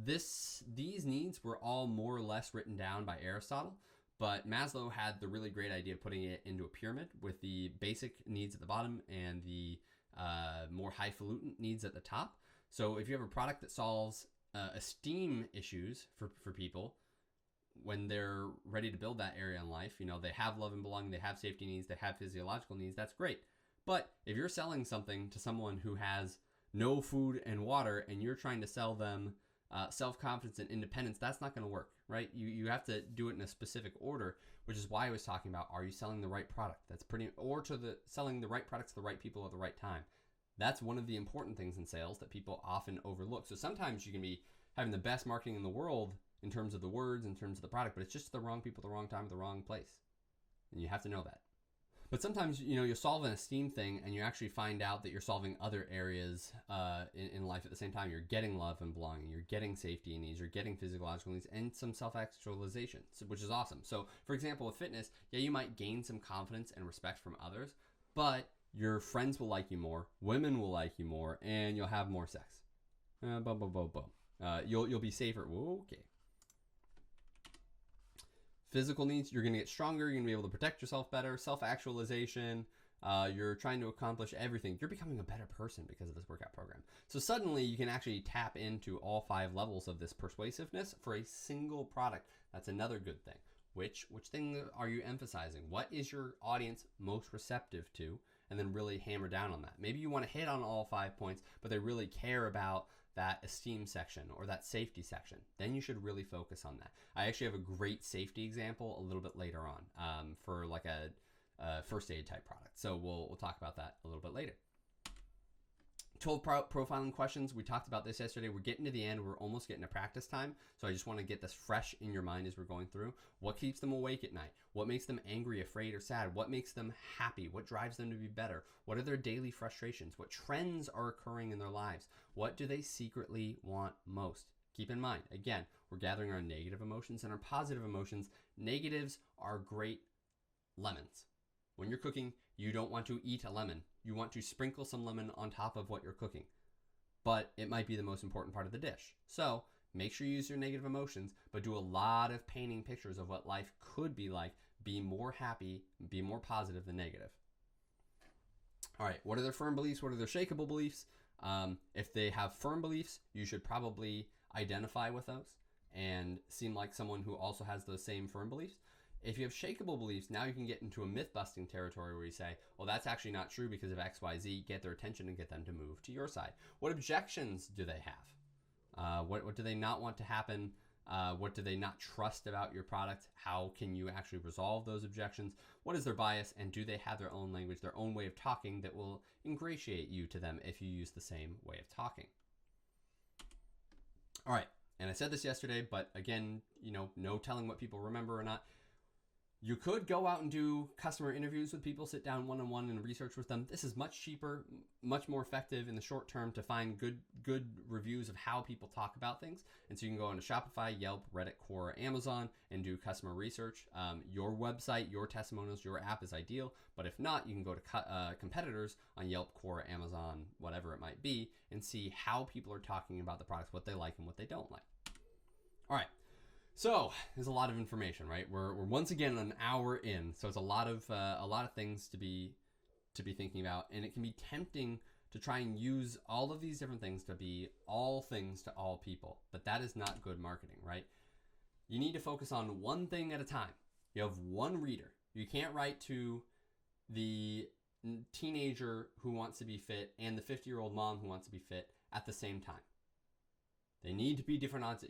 A: these needs were all more or less written down by Aristotle. But Maslow had the really great idea of putting it into a pyramid with the basic needs at the bottom and the more highfalutin needs at the top. So if you have a product that solves esteem issues for people when they're ready to build that area in life, they have love and belonging, they have safety needs, they have physiological needs, that's great. But if you're selling something to someone who has no food and water and you're trying to sell them self-confidence and independence, that's not going to work, right? You have to do it in a specific order, which is why I was talking about, are you selling the right product? Selling the right products to the right people at the right time. That's one of the important things in sales that people often overlook. So sometimes you can be having the best marketing in the world in terms of the words, in terms of the product, but it's just the wrong people, the wrong time, the wrong place. And you have to know that. But sometimes, you solve an esteem thing and you actually find out that you're solving other areas in life at the same time. You're getting love and belonging, you're getting safety needs, you're getting physiological needs, and some self-actualization, which is awesome. So, for example, with fitness, you might gain some confidence and respect from others, but your friends will like you more, women will like you more, and you'll have more sex. You'll be safer. Whoa, okay. Physical needs, you're going to get stronger, you're going to be able to protect yourself better, self-actualization, you're trying to accomplish everything. You're becoming a better person because of this workout program. So suddenly you can actually tap into all 5 levels of this persuasiveness for a single product. That's another good thing. Which thing are you emphasizing? What is your audience most receptive to? And then really hammer down on that. Maybe you want to hit on all 5 points, but they really care about that esteem section or that safety section. Then you should really focus on that. I actually have a great safety example a little bit later on for like a first aid type product. So we'll talk about that a little bit later. 12 profiling questions. We talked about this yesterday. We're getting to the end. We're almost getting to practice time. So I just want to get this fresh in your mind as we're going through. What keeps them awake at night? What makes them angry, afraid, or sad? What makes them happy? What drives them to be better? What are their daily frustrations? What trends are occurring in their lives? What do they secretly want most? Keep in mind, again, we're gathering our negative emotions and our positive emotions. Negatives are great lemons. When you're cooking, you don't want to eat a lemon. You want to sprinkle some lemon on top of what you're cooking. But it might be the most important part of the dish. So make sure you use your negative emotions, but do a lot of painting pictures of what life could be like. Be more happy, be more positive than negative. All right, what are their firm beliefs? What are their shakeable beliefs? If they have firm beliefs, you should probably identify with those and seem like someone who also has those same firm beliefs. If you have shakeable beliefs, now you can get into a myth-busting territory where you say, well, that's actually not true because of X, Y, Z. Get their attention and get them to move to your side. What objections do they have? What do they not want to happen? What do they not trust about your product? How can you actually resolve those objections? What is their bias? And do they have their own language, their own way of talking that will ingratiate you to them if you use the same way of talking? All right. And I said this yesterday, but again, no telling what people remember or not. You could go out and do customer interviews with people, sit down one-on-one and research with them. This is much cheaper, much more effective in the short term to find good reviews of how people talk about things. And so you can go into Shopify, Yelp, Reddit, Quora, Amazon, and do customer research. Your website, your testimonials, your app is ideal. But if not, you can go to competitors on Yelp, Quora, Amazon, whatever it might be, and see how people are talking about the products, what they like and what they don't like. All right. So there's a lot of information, right? We're once again an hour in, so it's a lot of things to be thinking about, and it can be tempting to try and use all of these different things to be all things to all people, but that is not good marketing, right? You need to focus on one thing at a time. You have one reader. You can't write to the teenager who wants to be fit and the 50-year-old mom who wants to be fit at the same time. They need to be different odds.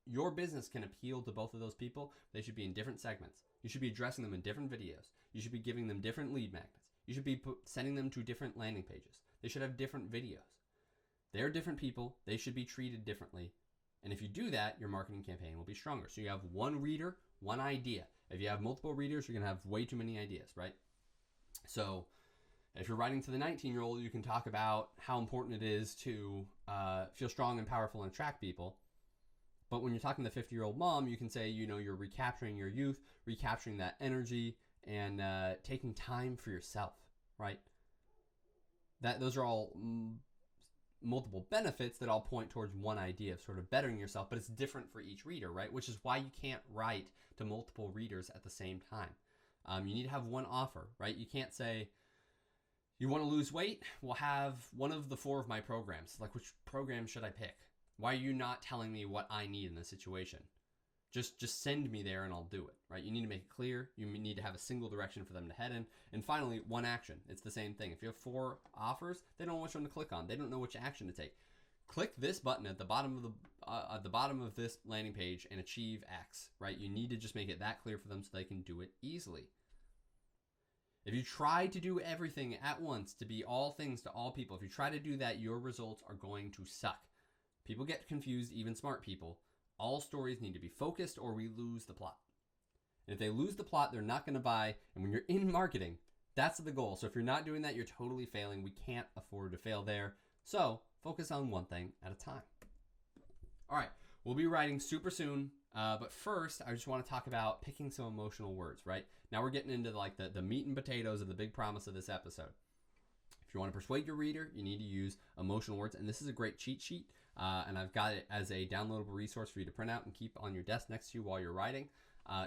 A: Your business can appeal to both of those people. They should be in different segments. You should be addressing them in different videos. You should be giving them different lead magnets. You should be sending them to different landing pages. They should have different videos. They're different people. They should be treated differently. And if you do that, your marketing campaign will be stronger. So you have one reader, one idea. If you have multiple readers, you're going to have way too many ideas, right? So if you're writing to the 19-year-old, you can talk about how important it is to feel strong and powerful and attract people. But when you're talking to the 50-year-old mom, you can say, you're recapturing your youth, recapturing that energy, and taking time for yourself, right? Those are all multiple benefits that all point towards one idea of sort of bettering yourself, but it's different for each reader, right? Which is why you can't write to multiple readers at the same time. You need to have one offer, right? You can't say, you want to lose weight? We'll have one of the 4 of my programs. Like, which program should I pick? Why are you not telling me what I need in this situation? Just send me there and I'll do it, right? You need to make it clear. You need to have a single direction for them to head in. And finally, one action. It's the same thing. If you have 4 offers, they don't know which one to click on. They don't know which action to take. Click this button at the bottom of this landing page and achieve X, right? You need to just make it that clear for them so they can do it easily. If you try to do everything at once to be all things to all people, if you try to do that, your results are going to suck. People get confused, even smart people. All stories need to be focused or we lose the plot. And if they lose the plot, they're not going to buy. And when you're in marketing, that's the goal. So if you're not doing that, you're totally failing. We can't afford to fail there. So focus on one thing at a time. All right, we'll be writing super soon. But first, I just want to talk about picking some emotional words, right? Now we're getting into like the meat and potatoes of the big promise of this episode. If you want to persuade your reader, you need to use emotional words. And this is a great cheat sheet. And I've got it as a downloadable resource for you to print out and keep on your desk next to you while you're writing.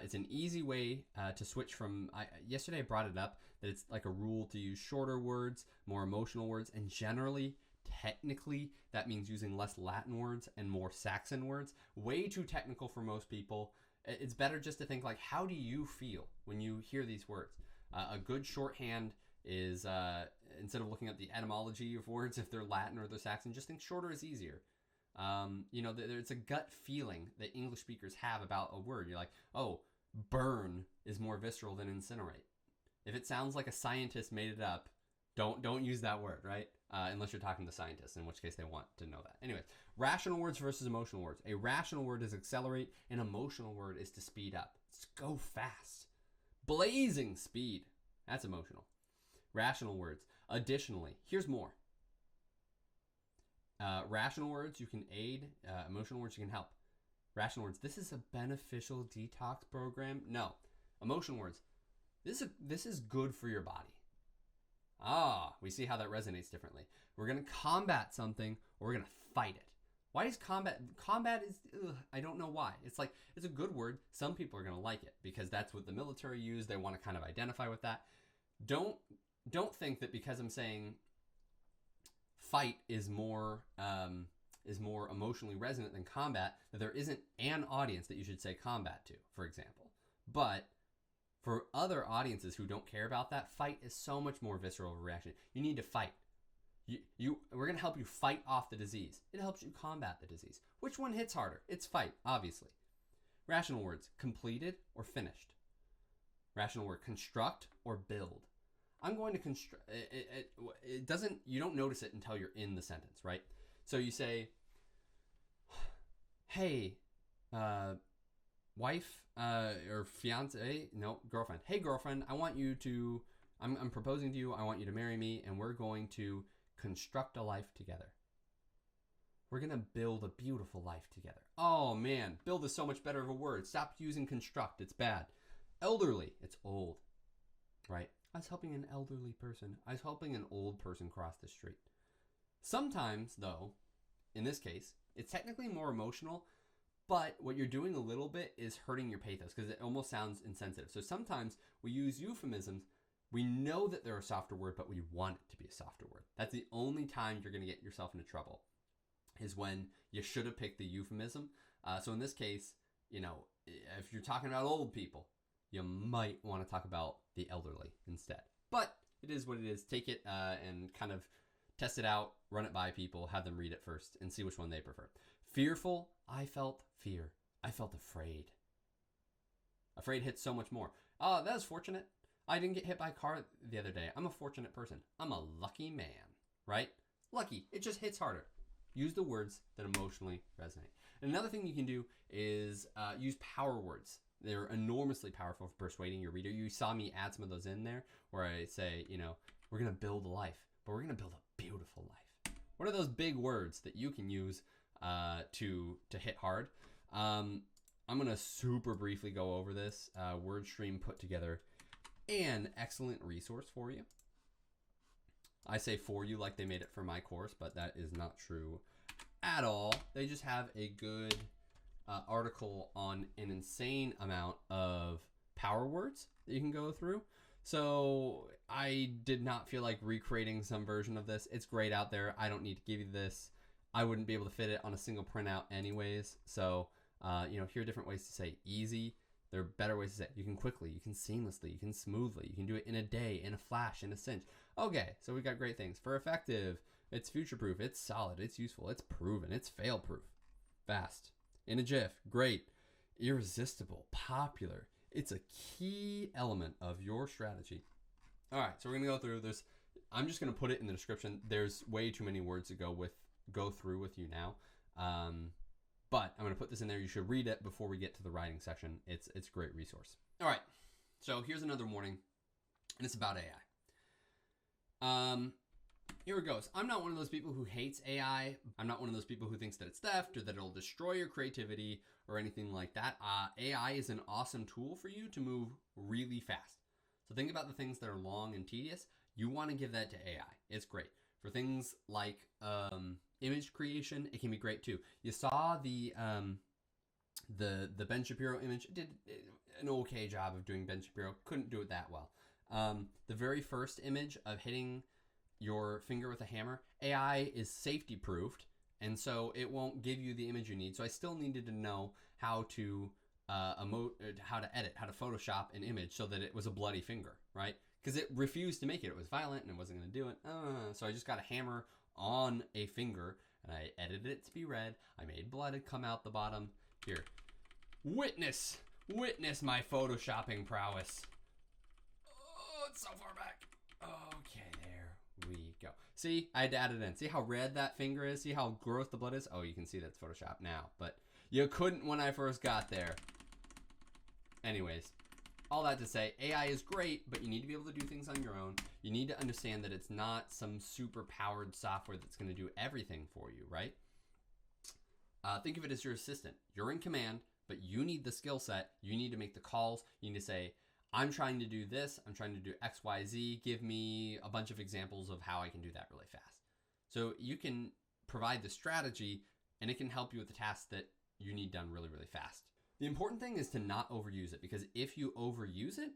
A: It's an easy way to switch from, yesterday I brought it up, that it's like a rule to use shorter words, more emotional words, and generally, technically, that means using less Latin words and more Saxon words. Way too technical for most people. It's better just to think like, how do you feel when you hear these words? A good shorthand is, instead of looking at the etymology of words, if they're Latin or they're Saxon, just think shorter is easier. It's a gut feeling that English speakers have about a word. You're like, oh, burn is more visceral than incinerate. If it sounds like a scientist made it up, don't use that word, right? Unless you're talking to scientists, in which case they want to know that. Anyway, rational words versus emotional words. A rational word is accelerate. An emotional word is to speed up. It's go fast. Blazing speed. That's emotional. Rational words. Additionally, here's more. Rational words, you can aid. Emotional words, you can help. Rational words, this is a beneficial detox program. No. Emotional words, this is good for your body. We see how that resonates differently. We're going to combat something, or we're going to fight it. Why is combat is, I don't know why. It's like, it's a good word. Some people are going to like it because that's what the military use. They want to kind of identify with that. Don't think that because I'm saying fight is more emotionally resonant than combat, that there isn't an audience that you should say combat to, for example. But for other audiences who don't care about that, fight is so much more visceral of a reaction. You need to fight. We're going to help you fight off the disease. It helps you combat the disease. Which one hits harder? It's fight, obviously. Rational words, completed or finished. Rational word, construct or build. I'm going to construct. It doesn't. You don't notice it until you're in the sentence, right? So you say, "Hey, wife or fiance, no, girlfriend. Hey, girlfriend, I want you to. I'm proposing to you. I want you to marry me, and we're going to construct a life together. We're gonna build a beautiful life together." Oh man, build is so much better of a word. Stop using construct. It's bad. Elderly. It's old, right? I was helping an elderly person. I was helping an old person cross the street. Sometimes, though, in this case, it's technically more emotional, but what you're doing a little bit is hurting your pathos because it almost sounds insensitive. So sometimes we use euphemisms. We know that they're a softer word, but we want it to be a softer word. That's the only time you're going to get yourself into trouble, is when you should have picked the euphemism. So in this case, if you're talking about old people, you might want to talk about the elderly instead. But it is what it is. Take it and kind of test it out, run it by people, have them read it first, and see which one they prefer. Fearful, I felt fear. I felt afraid. Afraid hits so much more. Oh, that was fortunate. I didn't get hit by a car the other day. I'm a fortunate person. I'm a lucky man, right? Lucky. It just hits harder. Use the words that emotionally resonate. And another thing you can do is use power words. They're enormously powerful for persuading your reader. You saw me add some of those in there where I say, we're going to build a life, but we're going to build a beautiful life. What are those big words that you can use to hit hard? I'm going to super briefly go over this. WordStream put together an excellent resource for you. I say for you like they made it for my course, but that is not true at all. They just have a good article on an insane amount of power words that you can go through. So I did not feel like recreating some version of this. It's great out there. I don't need to give you this. I wouldn't be able to fit it on a single printout anyways. So, here are different ways to say easy. There are better ways to say it. You can quickly, you can seamlessly, you can smoothly, you can do it in a day, in a flash, in a cinch. Okay, so we got great things. For effective, it's future-proof, it's solid, it's useful, it's proven, it's fail-proof. Fast. In a jiff, great. Irresistible, popular. It's a key element of your strategy. All right, so we're gonna go through this. I'm just gonna put it in the description. There's way too many words to go through with you now. But I'm gonna put this in there. You should read it before we get to the writing section. It's a great resource. All right, so here's another warning, and it's about AI. Here it goes. I'm not one of those people who hates AI. I'm not one of those people who thinks that it's theft or that it'll destroy your creativity or anything like that. AI is an awesome tool for you to move really fast. So think about the things that are long and tedious. You want to give that to AI. It's great. For things like image creation, it can be great too. You saw the Ben Shapiro image. It did an okay job of doing Ben Shapiro. Couldn't do it that well. The very first image of hitting your finger with a hammer, AI is safety proofed, and so it won't give you the image you need. So I still needed to know how to how to edit, how to Photoshop an image so that it was a bloody finger, right? Because it refused to make it. It was violent and it wasn't going to do it. So I just got a hammer on a finger and I edited it to be red. I made blood come out the bottom. Here, witness my Photoshopping prowess. Oh, it's so far back. Okay, there we go. See, I had to add it in. See how red that finger is? See how gross the blood is? Oh, you can see that's Photoshop now, but you couldn't when I first got there. Anyways, all that to say, AI is great, but you need to be able to do things on your own. You need to understand that it's not some super powered software that's going to do everything for you, right? Think of it as your assistant. You're in command, but you need the skill set. You need to make the calls. You need to say, I'm trying to do this. I'm trying to do X, Y, Z. Give me a bunch of examples of how I can do that really fast. So you can provide the strategy and it can help you with the tasks that you need done really, really fast. The important thing is to not overuse it, because if you overuse it,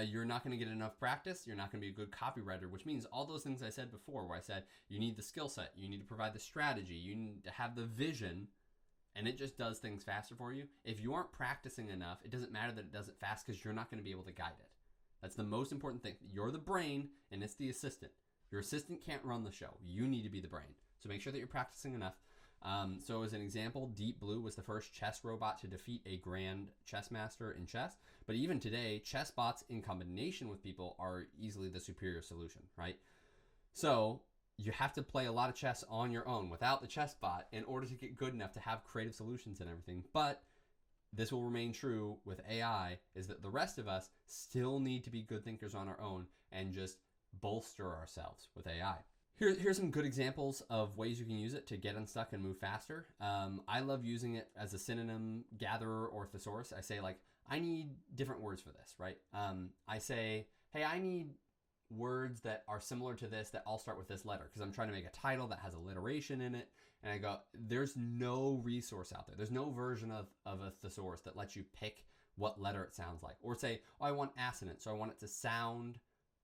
A: you're not going to get enough practice. You're not going to be a good copywriter, which means all those things I said before, where I said you need the skill set, you need to provide the strategy, you need to have the vision, and it just does things faster for you. If you aren't practicing enough, it doesn't matter that it does it fast, because you're not going to be able to guide it. That's the most important thing. You're the brain and it's the assistant. Your assistant can't run the show. You need to be the brain. So make sure that you're practicing enough. So as an example, Deep Blue was the first chess robot to defeat a grand chess master in chess. But even today, chess bots in combination with people are easily the superior solution, right? So you have to play a lot of chess on your own without the chess bot in order to get good enough to have creative solutions and everything. But this will remain true with AI, is that the rest of us still need to be good thinkers on our own and just bolster ourselves with AI. Here's some good examples of ways you can use it to get unstuck and move faster. I love using it as a synonym gatherer or thesaurus. I say, like, I need different words for this, right? I say, hey, I need words that are similar to this that all start with this letter, because I'm trying to make a title that has alliteration in it. And I go, there's no resource out there. There's no version of a thesaurus that lets you pick what letter it sounds like. Or say, oh, I want assonance, so I want it to sound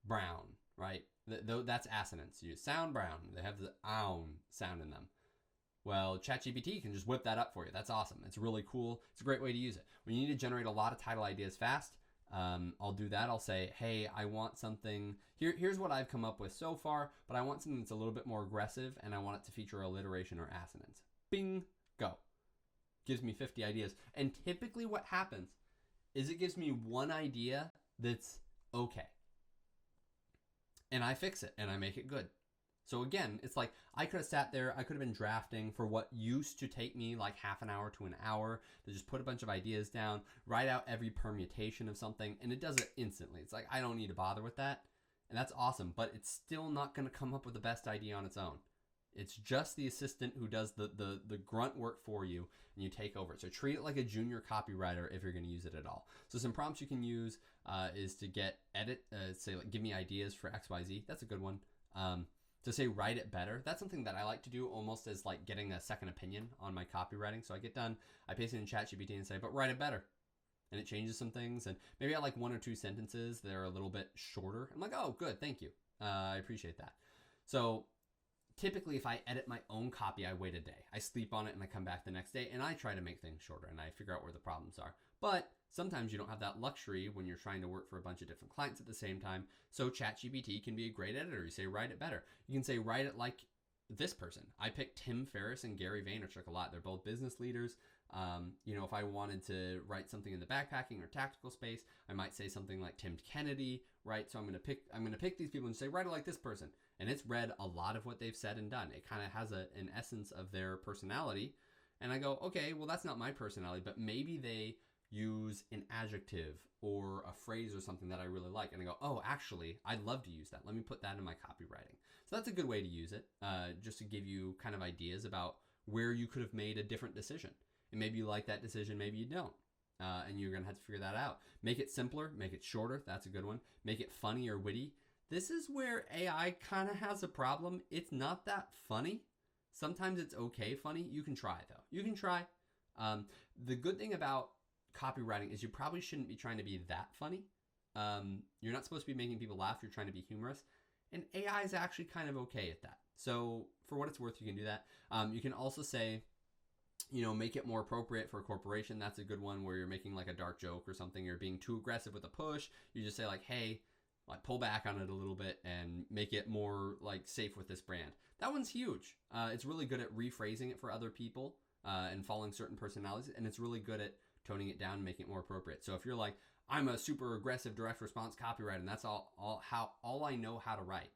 A: brown, right? That's assonance. You sound brown. They have the own sound in them. Well, ChatGPT can just whip that up for you. That's awesome. It's really cool. It's a great way to use it. When you need to generate a lot of title ideas fast, I'll do that. I'll say, hey, I want something. Here's what I've come up with so far, but I want something that's a little bit more aggressive, and I want it to feature alliteration or assonance. Bing, go. Gives me 50 ideas. And typically what happens is it gives me one idea that's okay. And I fix it and I make it good. So again, it's like I could have sat there, I could have been drafting for what used to take me like half an hour to an hour to just put a bunch of ideas down, write out every permutation of something, and it does it instantly. It's like I don't need to bother with that. And that's awesome, but it's still not going to come up with the best idea on its own. It's just the assistant who does the grunt work for you, and you take over it. So treat it like a junior copywriter if you're going to use it at all. So some prompts you can use is to say, like, give me ideas for XYZ. That's a good one. To say, write it better. That's something that I like to do almost as like getting a second opinion on my copywriting. So I get done, I paste it in ChatGPT and say, but write it better. And it changes some things. And maybe I like one or two sentences that are a little bit shorter. I'm like, oh, good, thank you. I appreciate that. So typically, if I edit my own copy, I wait a day. I sleep on it and I come back the next day and I try to make things shorter and I figure out where the problems are. But sometimes you don't have that luxury when you're trying to work for a bunch of different clients at the same time. So ChatGPT can be a great editor. You say, write it better. You can say, write it like this person. I picked Tim Ferriss and Gary Vaynerchuk a lot. They're both business leaders. If I wanted to write something in the backpacking or tactical space, I might say something like Tim Kennedy, right? So I'm going to pick these people and say, write it like this person. And it's read a lot of what they've said and done. It kind of has an essence of their personality. And I go, okay, well, that's not my personality, but maybe they use an adjective or a phrase or something that I really like. And I go, oh, actually, I'd love to use that. Let me put that in my copywriting. So that's a good way to use it, just to give you kind of ideas about where you could have made a different decision. And maybe you like that decision, maybe you don't. And you're going to have to figure that out. Make it simpler, make it shorter. That's a good one. Make it funny or witty. This is where AI kind of has a problem. It's not that funny. Sometimes it's okay funny. You can try, though. You can try. The good thing about copywriting is you probably shouldn't be trying to be that funny. You're not supposed to be making people laugh. You're trying to be humorous. And AI is actually kind of okay at that. So for what it's worth, you can do that. You can also say, make it more appropriate for a corporation. That's a good one where you're making like a dark joke or something. You're being too aggressive with a push. You just say like, hey, like pull back on it a little bit and make it more like safe with this brand. That one's huge. It's really good at rephrasing it for other people and following certain personalities. And it's really good at toning it down and making it more appropriate. So if you're like, I'm a super aggressive direct response copywriter and that's all I know how to write.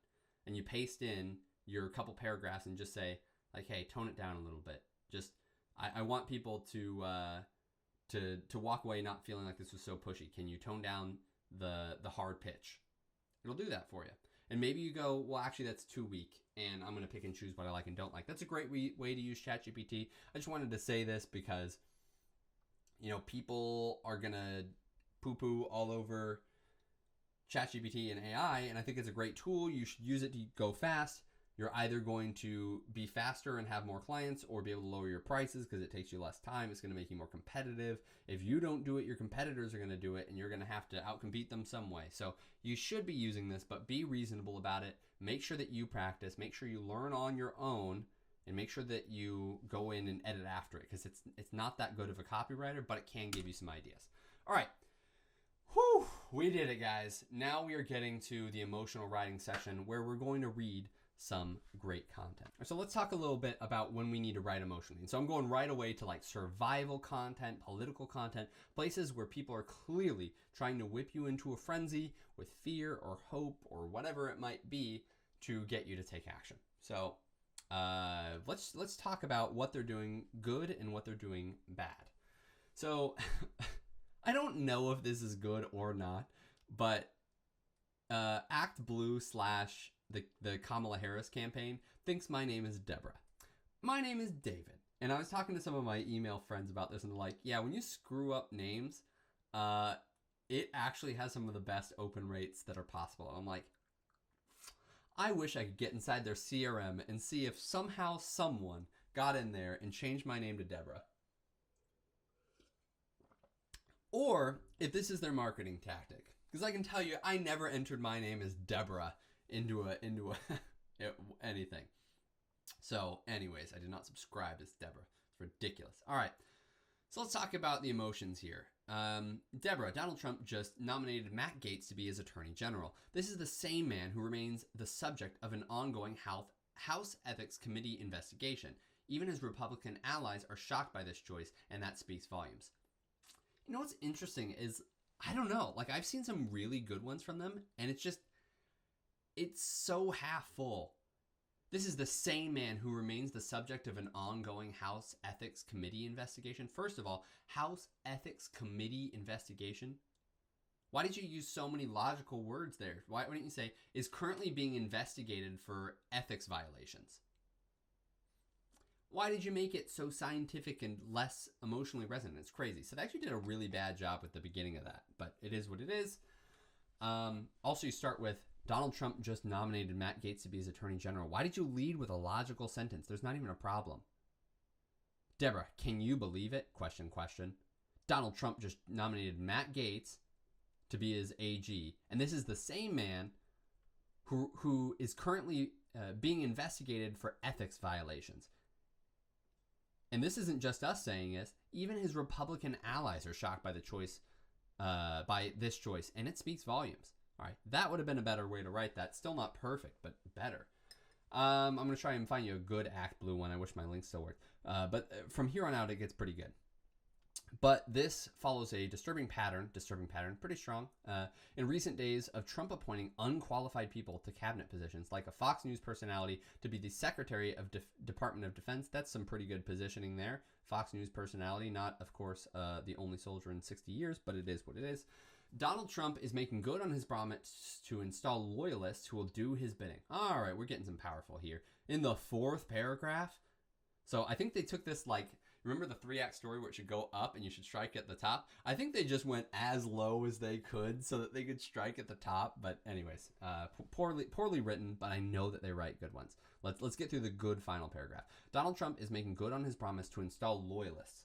A: And you paste in your couple paragraphs and just say like, hey, tone it down a little bit. Just, I want people to walk away not feeling like this was so pushy. Can you tone down the hard pitch? It'll do that for you. And maybe you go, well, actually, that's too weak, and I'm going to pick and choose what I like and don't like. That's a great way to use ChatGPT. I just wanted to say this because, people are going to poo-poo all over ChatGPT and AI, and I think it's a great tool. You should use it to go fast. You're either going to be faster and have more clients or be able to lower your prices because it takes you less time. It's going to make you more competitive. If you don't do it, your competitors are going to do it and you're going to have to outcompete them some way. So you should be using this, but be reasonable about it. Make sure that you practice. Make sure you learn on your own and make sure that you go in and edit after it because it's not that good of a copywriter, but it can give you some ideas. All right. Whew, we did it, guys. Now we are getting to the emotional writing session where we're going to read some great content. So let's talk a little bit about when we need to write emotionally. And so I'm going right away to like survival content, political content, places where people are clearly trying to whip you into a frenzy with fear or hope or whatever it might be to get you to take action. So let's talk about what they're doing good and what they're doing bad. So I don't know if this is good or not, but Act Blue / the Kamala Harris campaign thinks my name is Deborah. My name is David. And I was talking to some of my email friends about this and they're like, yeah, when you screw up names, it actually has some of the best open rates that are possible. I'm like, I wish I could get inside their CRM and see if somehow someone got in there and changed my name to Deborah. Or if this is their marketing tactic. Because I can tell you, I never entered my name as Deborah into anything. So anyways, I did not subscribe as Deborah. It's ridiculous. All right. So let's talk about the emotions here. Deborah, Donald Trump just nominated Matt Gaetz to be his attorney general. This is the same man who remains the subject of an ongoing House Ethics Committee investigation. Even his Republican allies are shocked by this choice, and that speaks volumes. You know what's interesting is, I don't know, like I've seen some really good ones from them, and it's so half full. This is the same man who remains the subject of an ongoing House Ethics Committee investigation. First of all, House Ethics Committee investigation? Why did you use so many logical words there? Why didn't you say, is currently being investigated for ethics violations? Why did you make it so scientific and less emotionally resonant? It's crazy. So they actually did a really bad job at the beginning of that, but it is what it is. Also, you start with, Donald Trump just nominated Matt Gaetz to be his attorney general. Why did you lead with a logical sentence? There's not even a problem. Deborah, can you believe it? Question. Donald Trump just nominated Matt Gaetz to be his AG. And this is the same man who is currently being investigated for ethics violations. And this isn't just us saying this. Even his Republican allies are shocked by the choice, by this choice. And it speaks volumes. All right, that would have been a better way to write that. Still not perfect, but better. I'm going to try and find you a good Act Blue one. I wish my link still worked. But from here on out, it gets pretty good. But this follows a disturbing pattern, pretty strong, in recent days of Trump appointing unqualified people to cabinet positions, like a Fox News personality to be the Secretary of Department of Defense. That's some pretty good positioning there. Fox News personality, not, of course, the only soldier in 60 years, but it is what it is. Donald Trump is making good on his promise to install loyalists who will do his bidding. All right, we're getting some powerful here. In the fourth paragraph, so I think they took this like, remember the 3-act story where it should go up and you should strike at the top? I think they just went as low as they could so that they could strike at the top. But anyways, poorly written, but I know that they write good ones. Let's get through the good final paragraph. Donald Trump is making good on his promise to install loyalists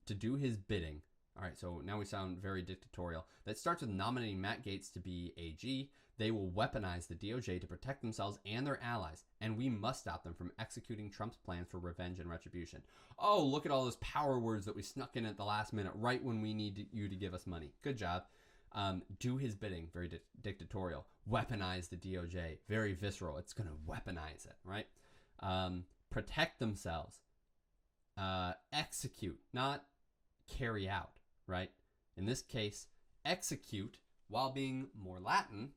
A: to do his bidding. All right, so now we sound very dictatorial. That starts with nominating Matt Gaetz to be AG. They will weaponize the DOJ to protect themselves and their allies, and we must stop them from executing Trump's plans for revenge and retribution. Oh, look at all those power words that we snuck in at the last minute, right when we need you to give us money. Good job. Do his bidding, very dictatorial. Weaponize the DOJ, very visceral. It's going to weaponize it, right? Protect themselves. Execute, not carry out, right? In this case, execute, while being more Latin,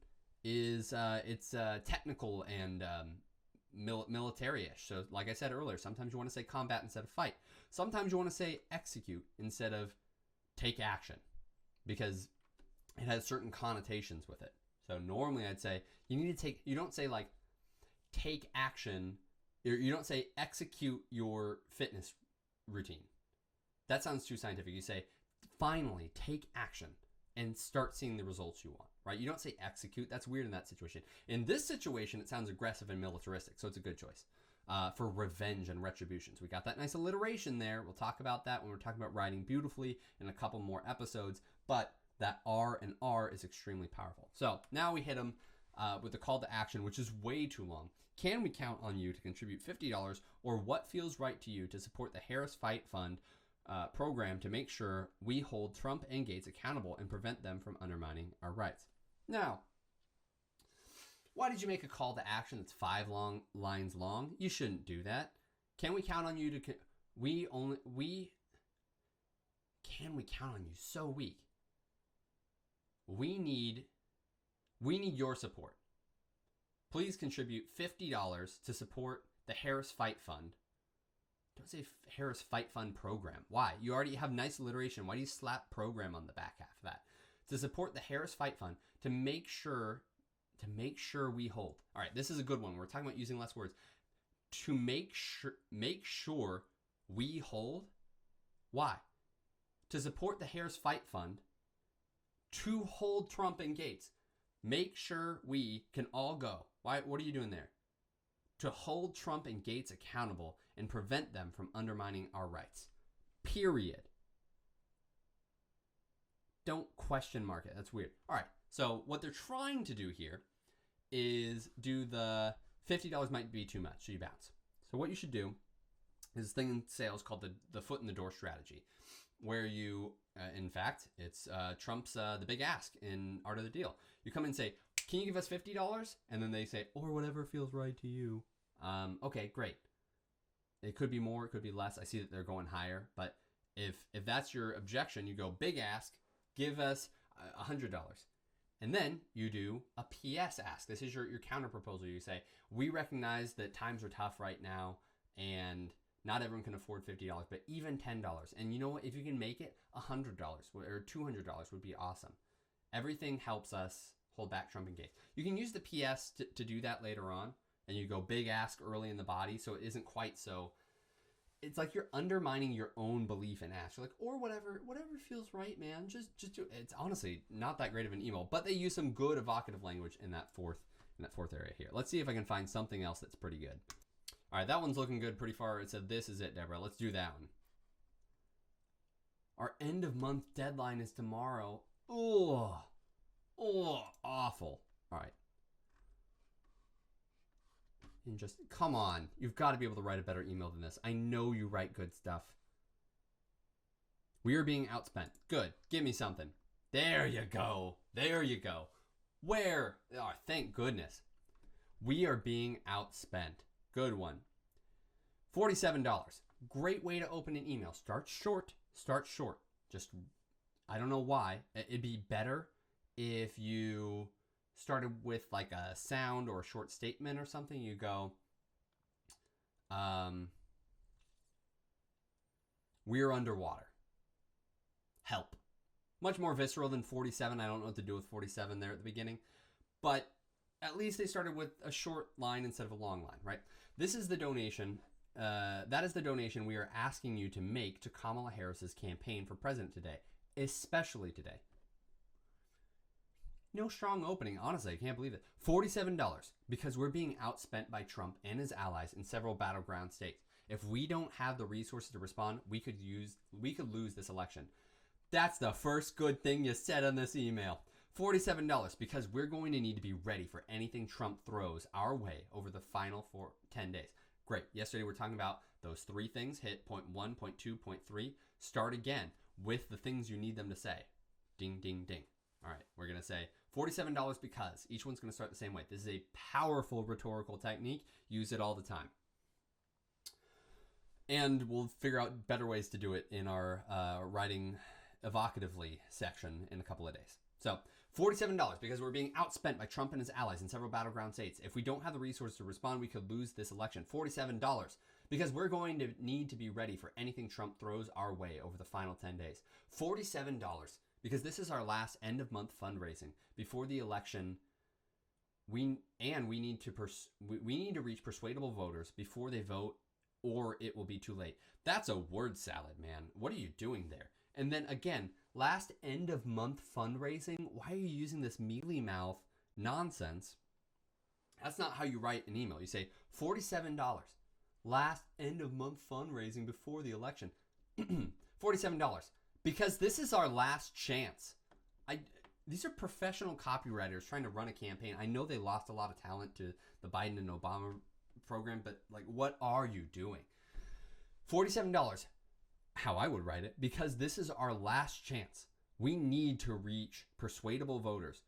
A: is it's technical and military-ish. So like I said earlier, sometimes you want to say combat instead of fight. Sometimes you want to say execute instead of take action, because it has certain connotations with it. So normally I'd say you need to you don't say like take action, you don't say execute your fitness routine. That sounds too scientific. You say finally take action and start seeing the results you want, right? You don't say execute. That's weird in that situation. In this situation, it sounds aggressive and militaristic, so it's a good choice for revenge and retribution. So we got that nice alliteration there. We'll talk about that when we're talking about writing beautifully in a couple more episodes, but that R and R is extremely powerful. So now we hit them with the call to action, which is way too long. Can we count on you to contribute $50 or what feels right to you to support the Harris Fight Fund program to make sure we hold Trump and Gaetz accountable and prevent them from undermining our rights? Now, why did you make a call to action that's 5 lines long? You shouldn't do that. Can we count on you to can we count on you? So weak. We need your support. Please contribute $50 to support the Harris Fight Fund. Don't say Harris Fight Fund program. Why? You already have nice alliteration. Why do you slap program on the back half of that? To support the Harris Fight Fund to make sure we hold. All right, this is a good one. We're talking about using less words. To make sure we hold. Why? To support the Harris Fight Fund to hold Trump and Gaetz. Make sure we can all go. Why? What are you doing there? To hold Trump and Gaetz accountable and prevent them from undermining our rights. Period. Don't question mark it. That's weird. All right. So what they're trying to do here is do the $50 might be too much, so you bounce. So what you should do is this thing in sales called the foot in the door strategy, where you, in fact, it's Trump's the big ask in Art of the Deal. You come in and say, can you give us $50? And then they say, or whatever feels right to you. Okay, great. It could be more, it could be less. I see that they're going higher, but if that's your objection, you go big ask, give us $100. And then you do a PS ask. This is your counter proposal. You say, we recognize that times are tough right now and not everyone can afford $50, but even $10. And you know what? If you can make it $100 or $200 would be awesome. Everything helps us hold back Trump and Gaetz. You can use the PS to do that later on. And you go big ask early in the body, so it isn't quite so. It's like you're undermining your own belief in ask. You're like, or whatever feels right, man. Just do it. It's honestly not that great of an email, but they use some good evocative language in that fourth area here. Let's see if I can find something else that's pretty good. All right, that one's looking good pretty far. It said, this is it, Deborah. Let's do that one. Our end of month deadline is tomorrow. Oh, awful. All right. And just, come on. You've got to be able to write a better email than this. I know you write good stuff. We are being outspent. Good. Give me something. There you go. There you go. Where? Oh, thank goodness. We are being outspent. Good one. $47. Great way to open an email. Start short. Start short. Just, I don't know why. It'd be better if you started with like a sound or a short statement or something. You go, we're underwater. Help. Much more visceral than 47. I don't know what to do with 47 there at the beginning. But at least they started with a short line instead of a long line, right? This is the donation. That is the donation we are asking you to make to Kamala Harris's campaign for president today, especially today. No strong opening. Honestly, I can't believe it. $47 because we're being outspent by Trump and his allies in several battleground states. If we don't have the resources to respond, we could lose this election. That's the first good thing you said on this email. $47 because we're going to need to be ready for anything Trump throws our way over the final 10 days. Great. Yesterday we're talking about those 3 things. Hit point 1, point 2, point 3. Start again with the things you need them to say. Ding, ding, ding. All right. We're going to say $47 because each one's going to start the same way. This is a powerful rhetorical technique. Use it all the time. And we'll figure out better ways to do it in our writing evocatively section in a couple of days. So $47 because we're being outspent by Trump and his allies in several battleground states. If we don't have the resources to respond, we could lose this election. $47 because we're going to need to be ready for anything Trump throws our way over the final 10 days. $47 because this is our last end of month fundraising before the election. We need to reach persuadable voters before they vote, or it will be too late. That's a word salad, man. What are you doing there? And then again, last end of month fundraising. Why are you using this mealy mouth nonsense? That's not how you write an email. You say $47. Last end of month fundraising before the election. $47 because this is our last chance. These are professional copywriters trying to run a campaign. I know they lost a lot of talent to the Biden and Obama program, but like, what are you doing? $47. How I would write it, because this is our last chance. We need to reach persuadable voters.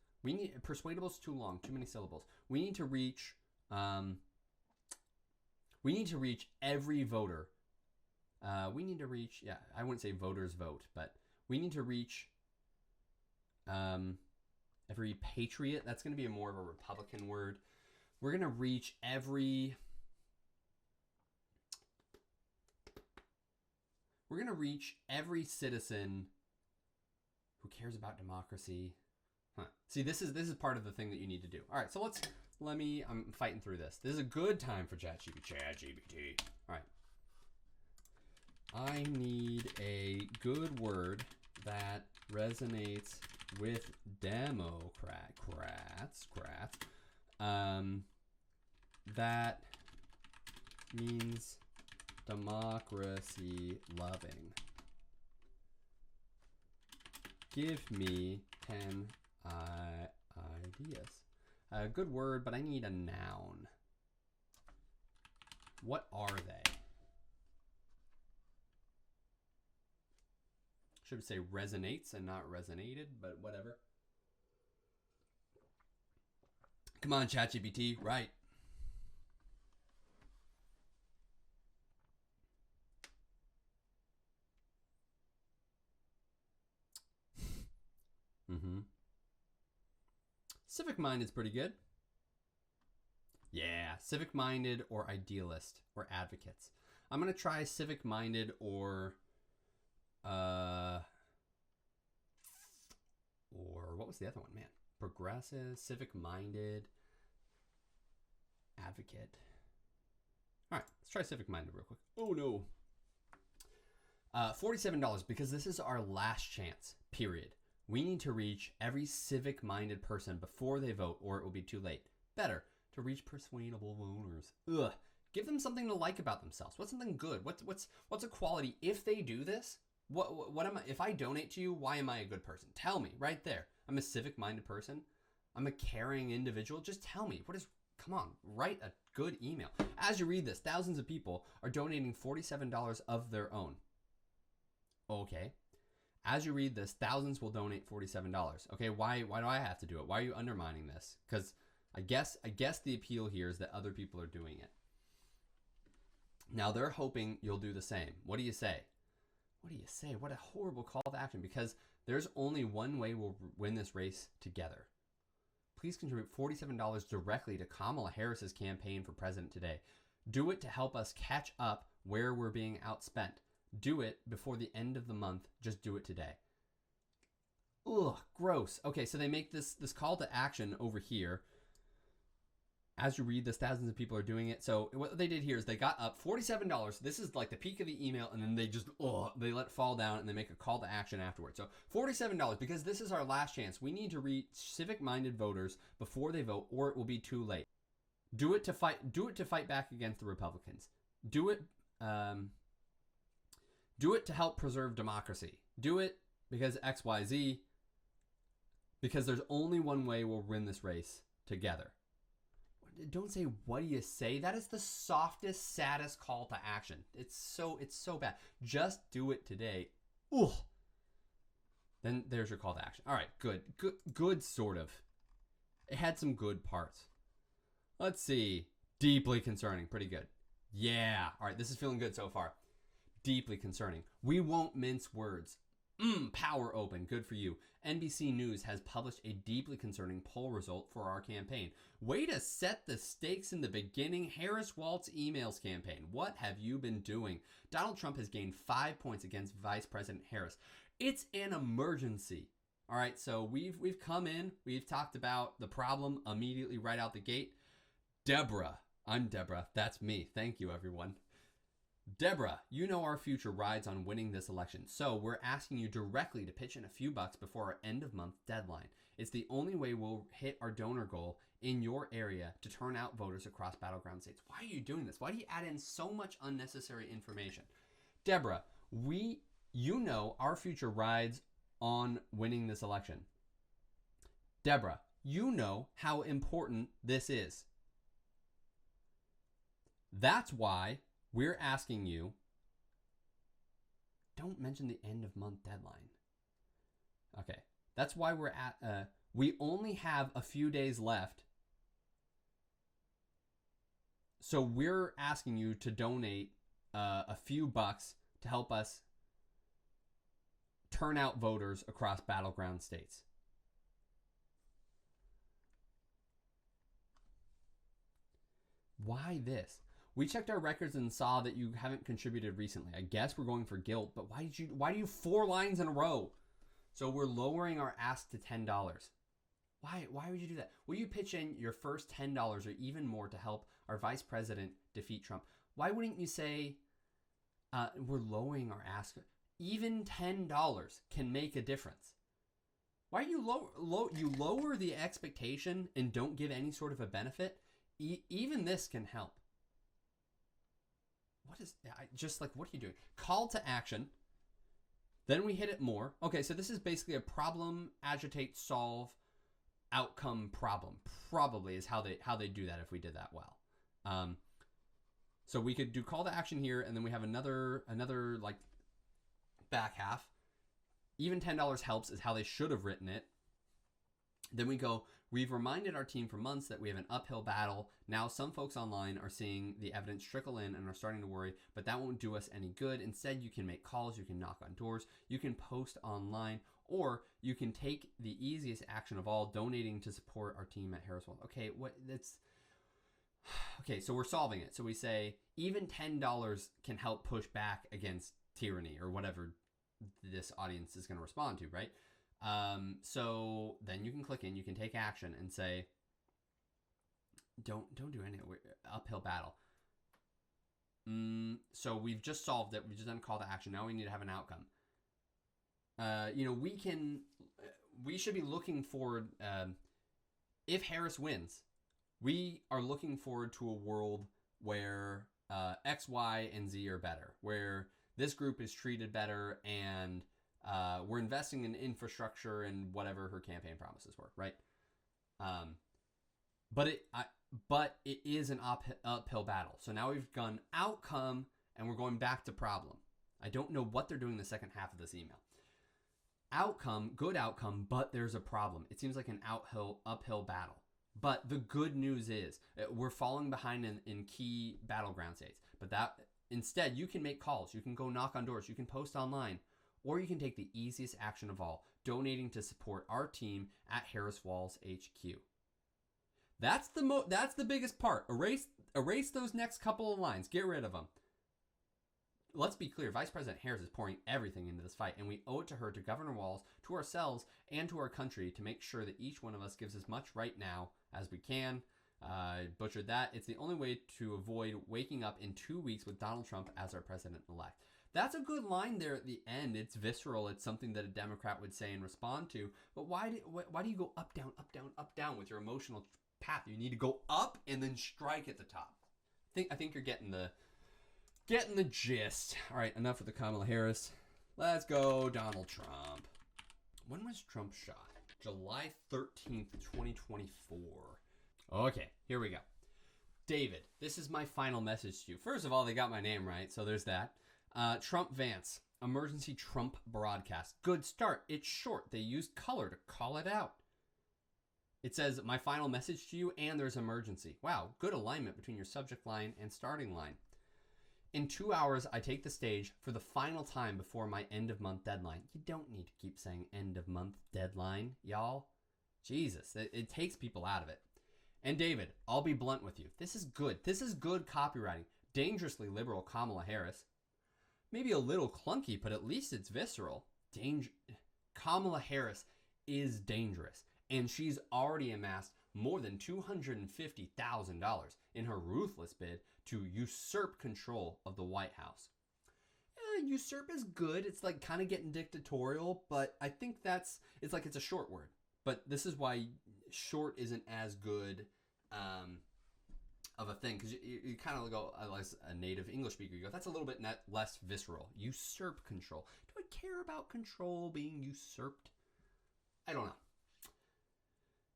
A: Persuadable is too long, too many syllables. We need to reach every voter. I wouldn't say voters vote, but we need to reach every patriot. That's going to be more of a Republican word. We're going to reach every citizen who cares about democracy. See, this is part of the thing that you need to do. All right, so I'm fighting through this. This is a good time for ChatGPT. All right. I need a good word that resonates with Democrats. That means democracy loving. Give me 10 ideas. A good word, but I need a noun. What are they? Should say resonates and not resonated, but whatever. Come on, ChatGPT, right? Civic-minded is pretty good. Yeah, civic-minded or idealist or advocates. I'm going to try civic-minded or what was the other one, man? Progressive, civic-minded, advocate. All right, let's try civic-minded real quick. Oh, no. $47 because this is our last chance, period. We need to reach every civic-minded person before they vote, or it will be too late. Better to reach persuadable voters. Ugh. Give them something to like about themselves. What's something good? What's a quality? If they do this, what am I? If I donate to you, why am I a good person? Tell me right there. I'm a civic-minded person. I'm a caring individual. Just tell me. Come on, write a good email. As you read this, thousands of people are donating $47 of their own. Okay. As you read this, thousands will donate $47. Okay, why do I have to do it? Why are you undermining this? Because I guess the appeal here is that other people are doing it. Now they're hoping you'll do the same. What do you say? What a horrible call to action, because there's only one way we'll win this race together. Please contribute $47 directly to Kamala Harris's campaign for president today. Do it to help us catch up where we're being outspent. Do it before the end of the month. Just do it today. Ugh, gross. Okay, so they make this call to action over here. As you read this, thousands of people are doing it. So what they did here is they got up $47. This is like the peak of the email, and then they just they let it fall down, and they make a call to action afterwards. So $47 because this is our last chance. We need to reach civic-minded voters before they vote, or it will be too late. Do it to fight back against the Republicans. Do it to help preserve democracy. Do it because XYZ, because there's only one way we'll win this race together. Don't say, what do you say? That is the softest, saddest call to action. It's so bad. Just do it today. Ugh. Then there's your call to action. All right, good, sort of. It had some good parts. Let's see. Deeply concerning. Pretty good. Yeah. All right, this is feeling good so far. Deeply concerning. We won't mince words. Power open. Good for you. NBC News has published a deeply concerning poll result for our campaign. Way to set the stakes in the beginning. Harris Waltz emails campaign. What have you been doing? Donald Trump has gained 5 points against Vice President Harris. It's an emergency. All right, so we've come in. We've talked about the problem immediately right out the gate. Deborah. I'm Deborah. That's me. Thank you, everyone. Deborah, you know our future rides on winning this election, so we're asking you directly to pitch in a few bucks before our end-of-month deadline. It's the only way we'll hit our donor goal in your area to turn out voters across battleground states. Why are you doing this? Why do you add in so much unnecessary information? Deborah, you know our future rides on winning this election. Deborah, you know how important this is. That's why we're asking you, don't mention the end of month deadline. Okay, that's why we're at, we only have a few days left. So we're asking you to donate a few bucks to help us turn out voters across battleground states. Why this? We checked our records and saw that you haven't contributed recently. I guess we're going for guilt, but why do you 4 lines in a row? So we're lowering our ask to $10. Why would you do that? Will you pitch in your first $10 or even more to help our vice president defeat Trump? Why wouldn't you say we're lowering our ask? Even $10 can make a difference. Why you lower the expectation and don't give any sort of a benefit? Even this can help. What are you doing? Call to action. Then we hit it more. Okay, so this is basically a problem, agitate, solve, outcome problem. Probably is how they do that if we did that well. So we could do call to action here, and then we have another like back half. Even $10 helps is how they should have written it. Then we go, we've reminded our team for months that we have an uphill battle. Now some folks online are seeing the evidence trickle in and are starting to worry, but that won't do us any good. Instead, you can make calls, you can knock on doors, you can post online, or you can take the easiest action of all, donating to support our team at Harris Waltz. Okay, so we're solving it. So we say even $10 can help push back against tyranny or whatever this audience is going to respond to, right? So then you can click in, you can take action and say, don't do any uphill battle. So we've just solved it. We've just done call to action. Now we need to have an outcome. We should be looking forward, if Harris wins, we are looking forward to a world where, X, Y, and Z are better, where this group is treated better and, we're investing in infrastructure and whatever her campaign promises were, right? But it is an uphill battle. So now we've gone outcome and we're going back to problem. I don't know what they're doing in the second half of this email. Outcome, good outcome, but there's a problem. It seems like an uphill battle. But the good news is we're falling behind in key battleground states. But that instead, you can make calls. You can go knock on doors. You can post online. Or you can take the easiest action of all, donating to support our team at Harris Waltz HQ. That's the biggest part. Erase those next couple of lines. Get rid of them. Let's be clear. Vice President Harris is pouring everything into this fight, and we owe it to her, to Governor Walz, to ourselves, and to our country to make sure that each one of us gives as much right now as we can. Butchered that. It's the only way to avoid waking up in 2 weeks with Donald Trump as our president-elect. That's a good line there at the end. It's visceral. It's something that a Democrat would say and respond to. But why do you go up, down, up, down, up, down with your emotional path? You need to go up and then strike at the top. I think you're getting the gist. All right, enough with the Kamala Harris. Let's go Donald Trump. When was Trump shot? July 13th, 2024. Okay, here we go. David, this is my final message to you. First of all, they got my name right, so there's that. Trump Vance, emergency Trump broadcast. Good start. It's short. They used color to call it out. It says, my final message to you, and there's emergency. Wow, good alignment between your subject line and starting line. In 2 hours, I take the stage for the final time before my end of month deadline. You don't need to keep saying end of month deadline, y'all. Jesus, it takes people out of it. And David, I'll be blunt with you. This is good. This is good copywriting. Dangerously liberal Kamala Harris. Maybe a little clunky, but at least it's visceral. Kamala Harris is dangerous. And she's already amassed more than $250,000 in her ruthless bid to usurp control of the White House. Usurp is good. It's like kind of getting dictatorial, but I think it's like it's a short word. But this is why short isn't as good of a thing, because you kind of go, as a native English speaker, you go, that's a little bit less visceral. Usurp control. Do I care about control being usurped? I don't know.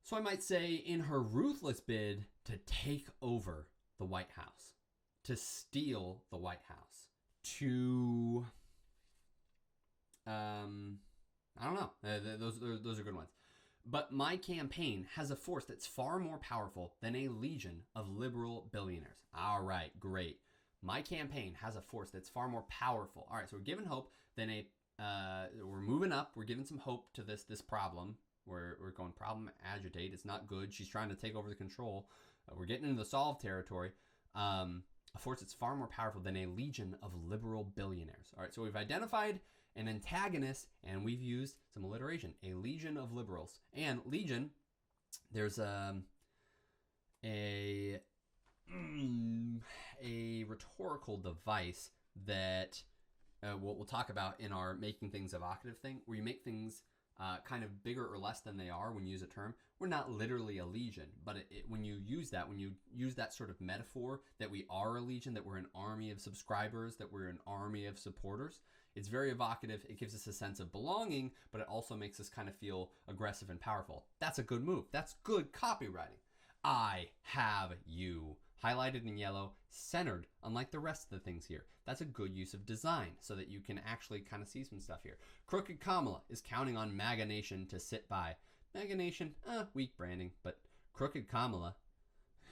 A: So I might say in her ruthless bid to take over the White House, to steal the White House, to, I don't know. Those are good ones. But my campaign has a force that's far more powerful than a legion of liberal billionaires. All right, great. My campaign has a force that's far more powerful. All right, so we're giving hope. We're moving up. We're giving some hope to this problem. We're going problem agitate. It's not good. She's trying to take over the control. We're getting into the solve territory. A force that's far more powerful than a legion of liberal billionaires. All right, so we've identified an antagonist, and we've used some alliteration. A legion of liberals. And legion, there's a rhetorical device that we'll talk about in our making things evocative thing, where you make things kind of bigger or less than they are when you use a term. We're not literally a legion, but when you use that sort of metaphor that we are a legion, that we're an army of subscribers, that we're an army of supporters, it's very evocative. It gives us a sense of belonging, but it also makes us kind of feel aggressive and powerful. That's a good move. That's good copywriting. I have you. Highlighted in yellow, centered, unlike the rest of the things here. That's a good use of design so that you can actually kind of see some stuff here. Crooked Kamala is counting on MAGA Nation to sit by. MAGA Nation, weak branding, but Crooked Kamala,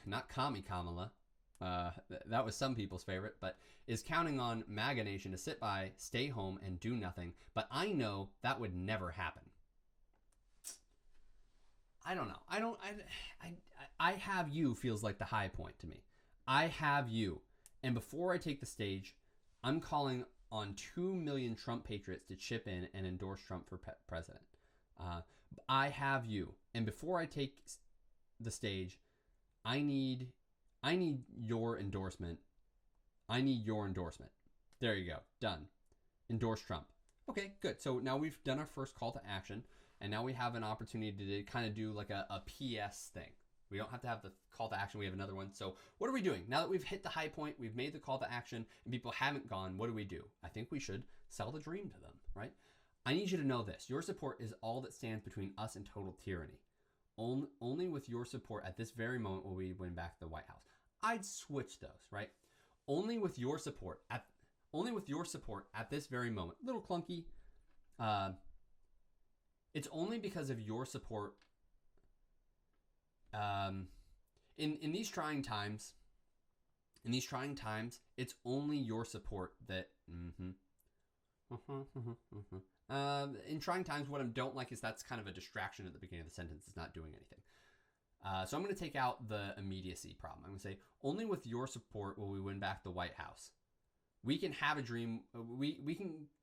A: not Commie Kamala, that was some people's favorite, but is counting on MAGA Nation to sit by, stay home, and do nothing. But I know that would never happen. I don't know. I have you feels like the high point to me. I have you. And before I take the stage, I'm calling on 2 million Trump patriots to chip in and endorse Trump for president. I have you. And before I take the stage, I need your endorsement. I need your endorsement. There you go. Done. Endorse Trump. Okay, good. So now we've done our first call to action. And now we have an opportunity to kind of do like a PS thing. We don't have to have the call to action. We have another one. So what are we doing? Now that we've hit the high point, we've made the call to action, and people haven't gone, what do? I think we should sell the dream to them, right? I need you to know this. Your support is all that stands between us and total tyranny. Only with your support at this very moment will we win back the White House. I'd switch those, right? Only with your support at this very moment. Little clunky. It's only because of your support in these trying times. In these trying times, it's only your support that. In trying times, what I don't like is that's kind of a distraction at the beginning of the sentence. It's not doing anything. So I'm going to take out the immediacy problem. I'm going to say, only with your support will we win back the White House. We can have a dream.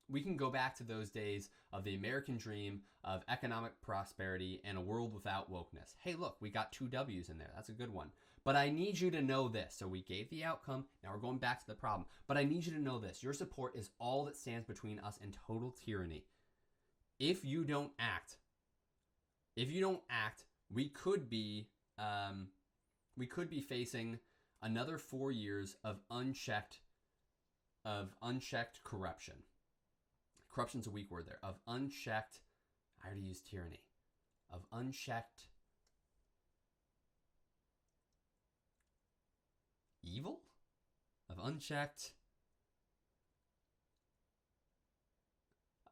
A: We can go back to those days of the American dream of economic prosperity and a world without wokeness. Hey, look, we got 2 W's in there. That's a good one. But I need you to know this. So we gave the outcome. Now we're going back to the problem. But I need you to know this. Your support is all that stands between us and total tyranny. If you don't act, we could be facing another 4 years of unchecked corruption. Corruption's a weak word there. Of unchecked, I already used tyranny. Of unchecked evil? Of unchecked...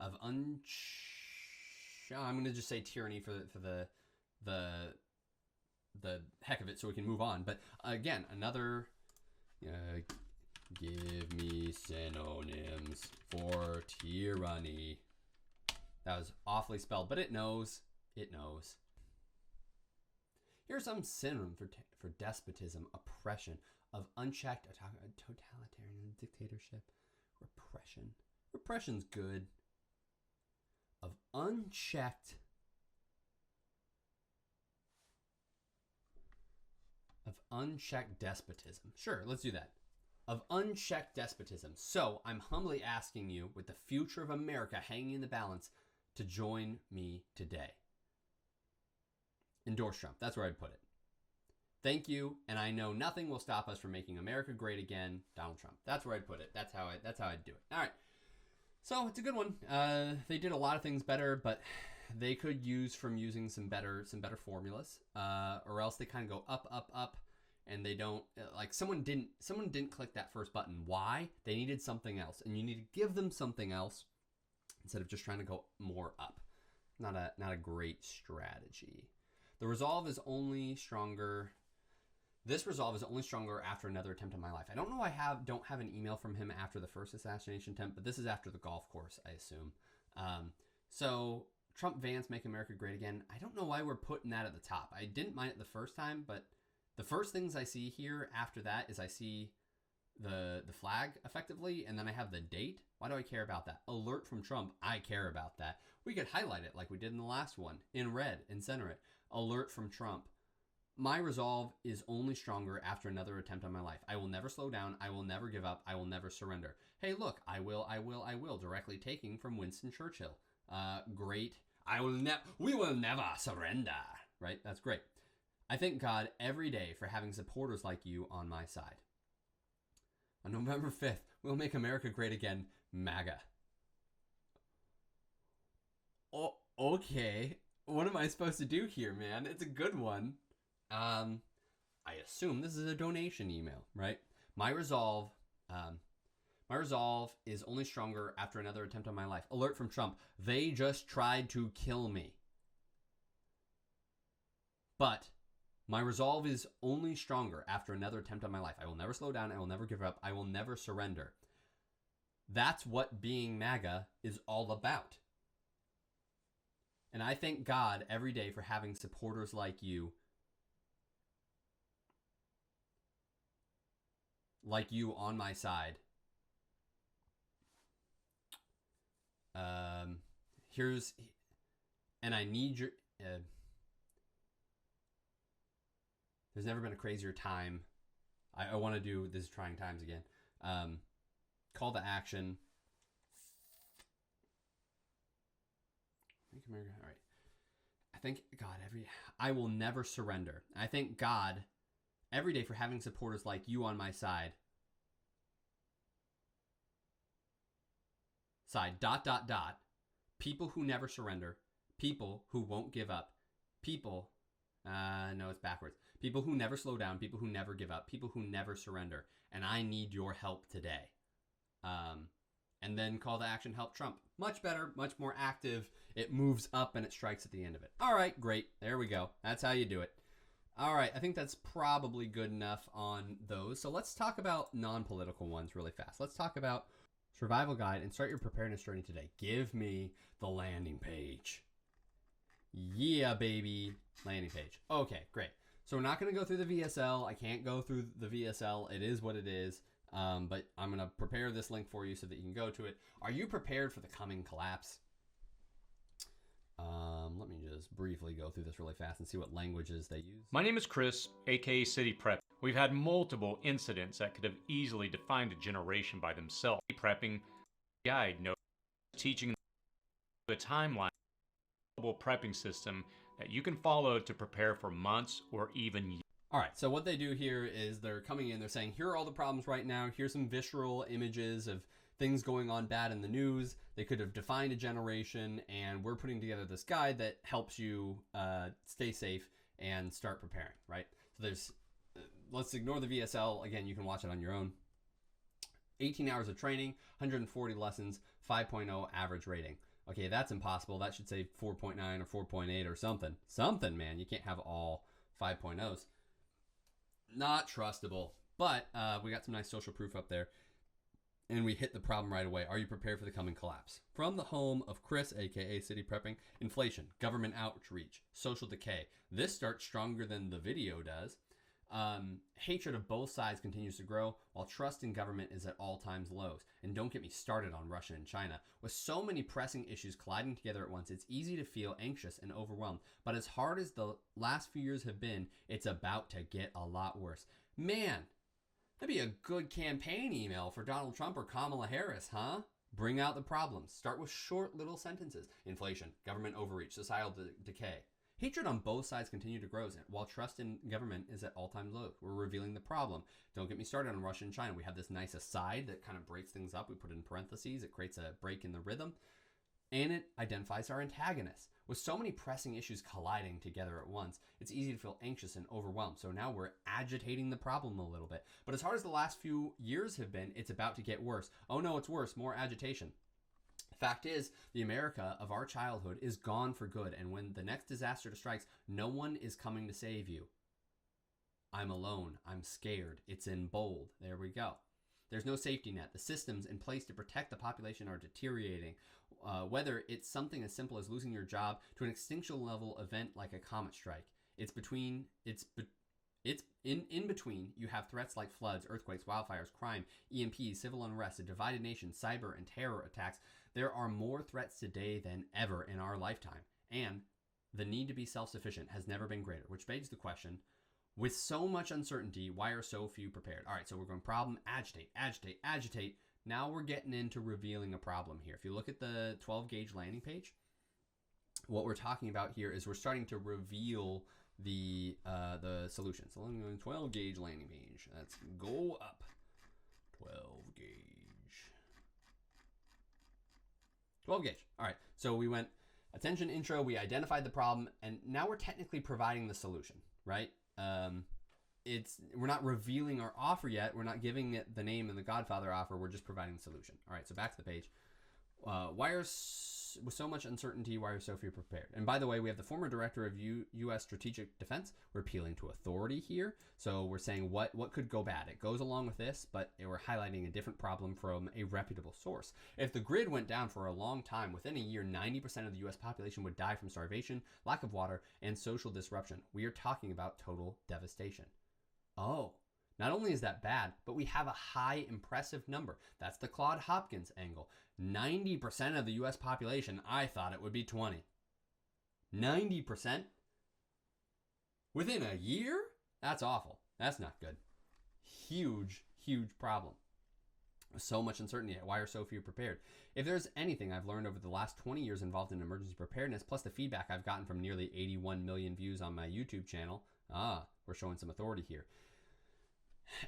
A: I'm going to just say tyranny for the heck of it so we can move on. But again, another... give me synonyms for tyranny. That was awfully spelled, but it knows. It knows. Here's some synonym for despotism, oppression, of unchecked, totalitarian, dictatorship, repression. Repression's good. Of unchecked, despotism. Sure, let's do that. Of unchecked despotism. So I'm humbly asking you, with the future of America hanging in the balance, to join me today. Endorse Trump. That's where I'd put it. Thank you, and I know nothing will stop us from making America great again. Donald Trump. That's where I'd put it. That's how I'd do it. All right. So it's a good one. They did a lot of things better, but they could use some better formulas, or else they kind of go up, and they don't, like, someone didn't click that first button. Why? They needed something else, and you need to give them something else instead of just trying to go more up. Not a great strategy. The resolve is only stronger. This resolve is only stronger after another attempt on my life. I don't know. Don't have an email from him after the first assassination attempt, but this is after the golf course, I assume. So Trump, Vance, make America great again. I don't know why we're putting that at the top. I didn't mind it the first time, but the first things I see here after that is I see the flag effectively, and then I have the date. Why do I care about that? Alert from Trump. I care about that. We could highlight it like we did in the last one in red and center it. Alert from Trump. My resolve is only stronger after another attempt on my life. I will never slow down. I will never give up. I will never surrender. Hey, look, I will. Directly taking from Winston Churchill. Great. We will never surrender. Right? That's great. I thank God every day for having supporters like you on my side. On November 5th, we'll make America great again, MAGA. Oh, okay. What am I supposed to do here, man? It's a good one. I assume this is a donation email, right? My resolve is only stronger after another attempt on my life. Alert from Trump. They just tried to kill me. But my resolve is only stronger after another attempt on my life. I will never slow down. I will never give up. I will never surrender. That's what being MAGA is all about. And I thank God every day for having supporters like you on my side. And I need your, there's never been a crazier time. I want to do this trying times again. Call to action. Make America, all right. I thank God I will never surrender. I thank God every day for having supporters like you on my side. People who never surrender. People who won't give up. People, no, it's backwards. People who never slow down. People who never give up. People who never surrender. And I need your help today. And then call to action, help Trump. Much better, much more active. It moves up and it strikes at the end of it. All right, great. There we go. That's how you do it. All right, I think that's probably good enough on those. So let's talk about non-political ones really fast. Let's talk about survival guide and start your preparedness journey today. Give me the landing page. Yeah, baby. Landing page. Okay, great. So we're not going to go through the VSL. I can't go through the VSL. It is what it is. But I'm going to prepare this link for you so that you can go to it. Are you prepared for the coming collapse? Let me just briefly go through this really fast and see what languages they use.
B: My name is Chris, aka City Prep. We've had multiple incidents that could have easily defined a generation by themselves. Prepping guide, no teaching the timeline, global prepping system that you can follow to prepare for months or even years.
A: All right, so what they do here is they're coming in, they're saying, here are all the problems right now. Here's some visceral images of things going on bad in the news. They could have defined a generation, and we're putting together this guide that helps you stay safe and start preparing, right? So there's, let's ignore the VSL. Again, you can watch it on your own. 18 hours of training, 140 lessons, 5.0 average rating. Okay, that's impossible. That should say 4.9 or 4.8 or something. Something, man. You can't have all 5.0s. Not trustable. But we got some nice social proof up there. And we hit the problem right away. Are you prepared for the coming collapse? From the home of Chris, aka City Prepping, inflation, government outreach, social decay. This starts stronger than the video does. Hatred of both sides continues to grow, while trust in government is at all-time lows. And don't get me started on Russia and China. With so many pressing issues colliding together at once, it's easy to feel anxious and overwhelmed. But as hard as the last few years have been, it's about to get a lot worse. Man, that'd be a good campaign email for Donald Trump or Kamala Harris, huh? Bring out the problems. Start with short little sentences. Inflation, government overreach, societal decay. Hatred on both sides continue to grow, while trust in government is at all-time lows. We're revealing the problem. Don't get me started on Russia and China. We have this nice aside that kind of breaks things up. We put it in parentheses. It creates a break in the rhythm. And it identifies our antagonists. With so many pressing issues colliding together at once, it's easy to feel anxious and overwhelmed. So now we're agitating the problem a little bit. But as hard as the last few years have been, it's about to get worse. Oh no, it's worse. More agitation. Fact is, the America of our childhood is gone for good, and when the next disaster strikes, no one is coming to save you. I'm alone. I'm scared. It's in bold. There we go. There's no safety net. The systems in place to protect the population are deteriorating. Whether it's something as simple as losing your job to an extinction level event like a comet strike. In between, you have threats like floods, earthquakes, wildfires, crime, EMPs, civil unrest, a divided nation, cyber and terror attacks. There are more threats today than ever in our lifetime, and the need to be self-sufficient has never been greater, which begs the question, with so much uncertainty, why are so few prepared? All right, so we're going problem, agitate, agitate, agitate. Now we're getting into revealing a problem here. If you look at the 12-gauge landing page, what we're talking about here is we're starting to reveal the solution. So I'm going 12-gauge landing page. Let's go up. 12-gauge. 12-gauge. All right. So we went attention, intro. We identified the problem, and now we're technically providing the solution, right? We're not revealing our offer yet. We're not giving it the name and the Godfather offer. We're just providing the solution. All right. So back to the page. With so much uncertainty, why are so few prepared? And by the way, we have the former director of U.S. Strategic Defense. We're appealing to authority here. So we're saying what could go bad. It goes along with this, but we're highlighting a different problem from a reputable source. If the grid went down for a long time, within a year, 90% of the U.S. population would die from starvation, lack of water, and social disruption. We are talking about total devastation. Oh, not only is that bad, but we have a high impressive number. That's the Claude Hopkins angle. 90% of the U.S. population, I thought it would be 20. 90%? Within a year? That's awful. That's not good. Huge, huge problem. So much uncertainty. Why are so few prepared? If there's anything I've learned over the last 20 years involved in emergency preparedness, plus the feedback I've gotten from nearly 81 million views on my YouTube channel, we're showing some authority here,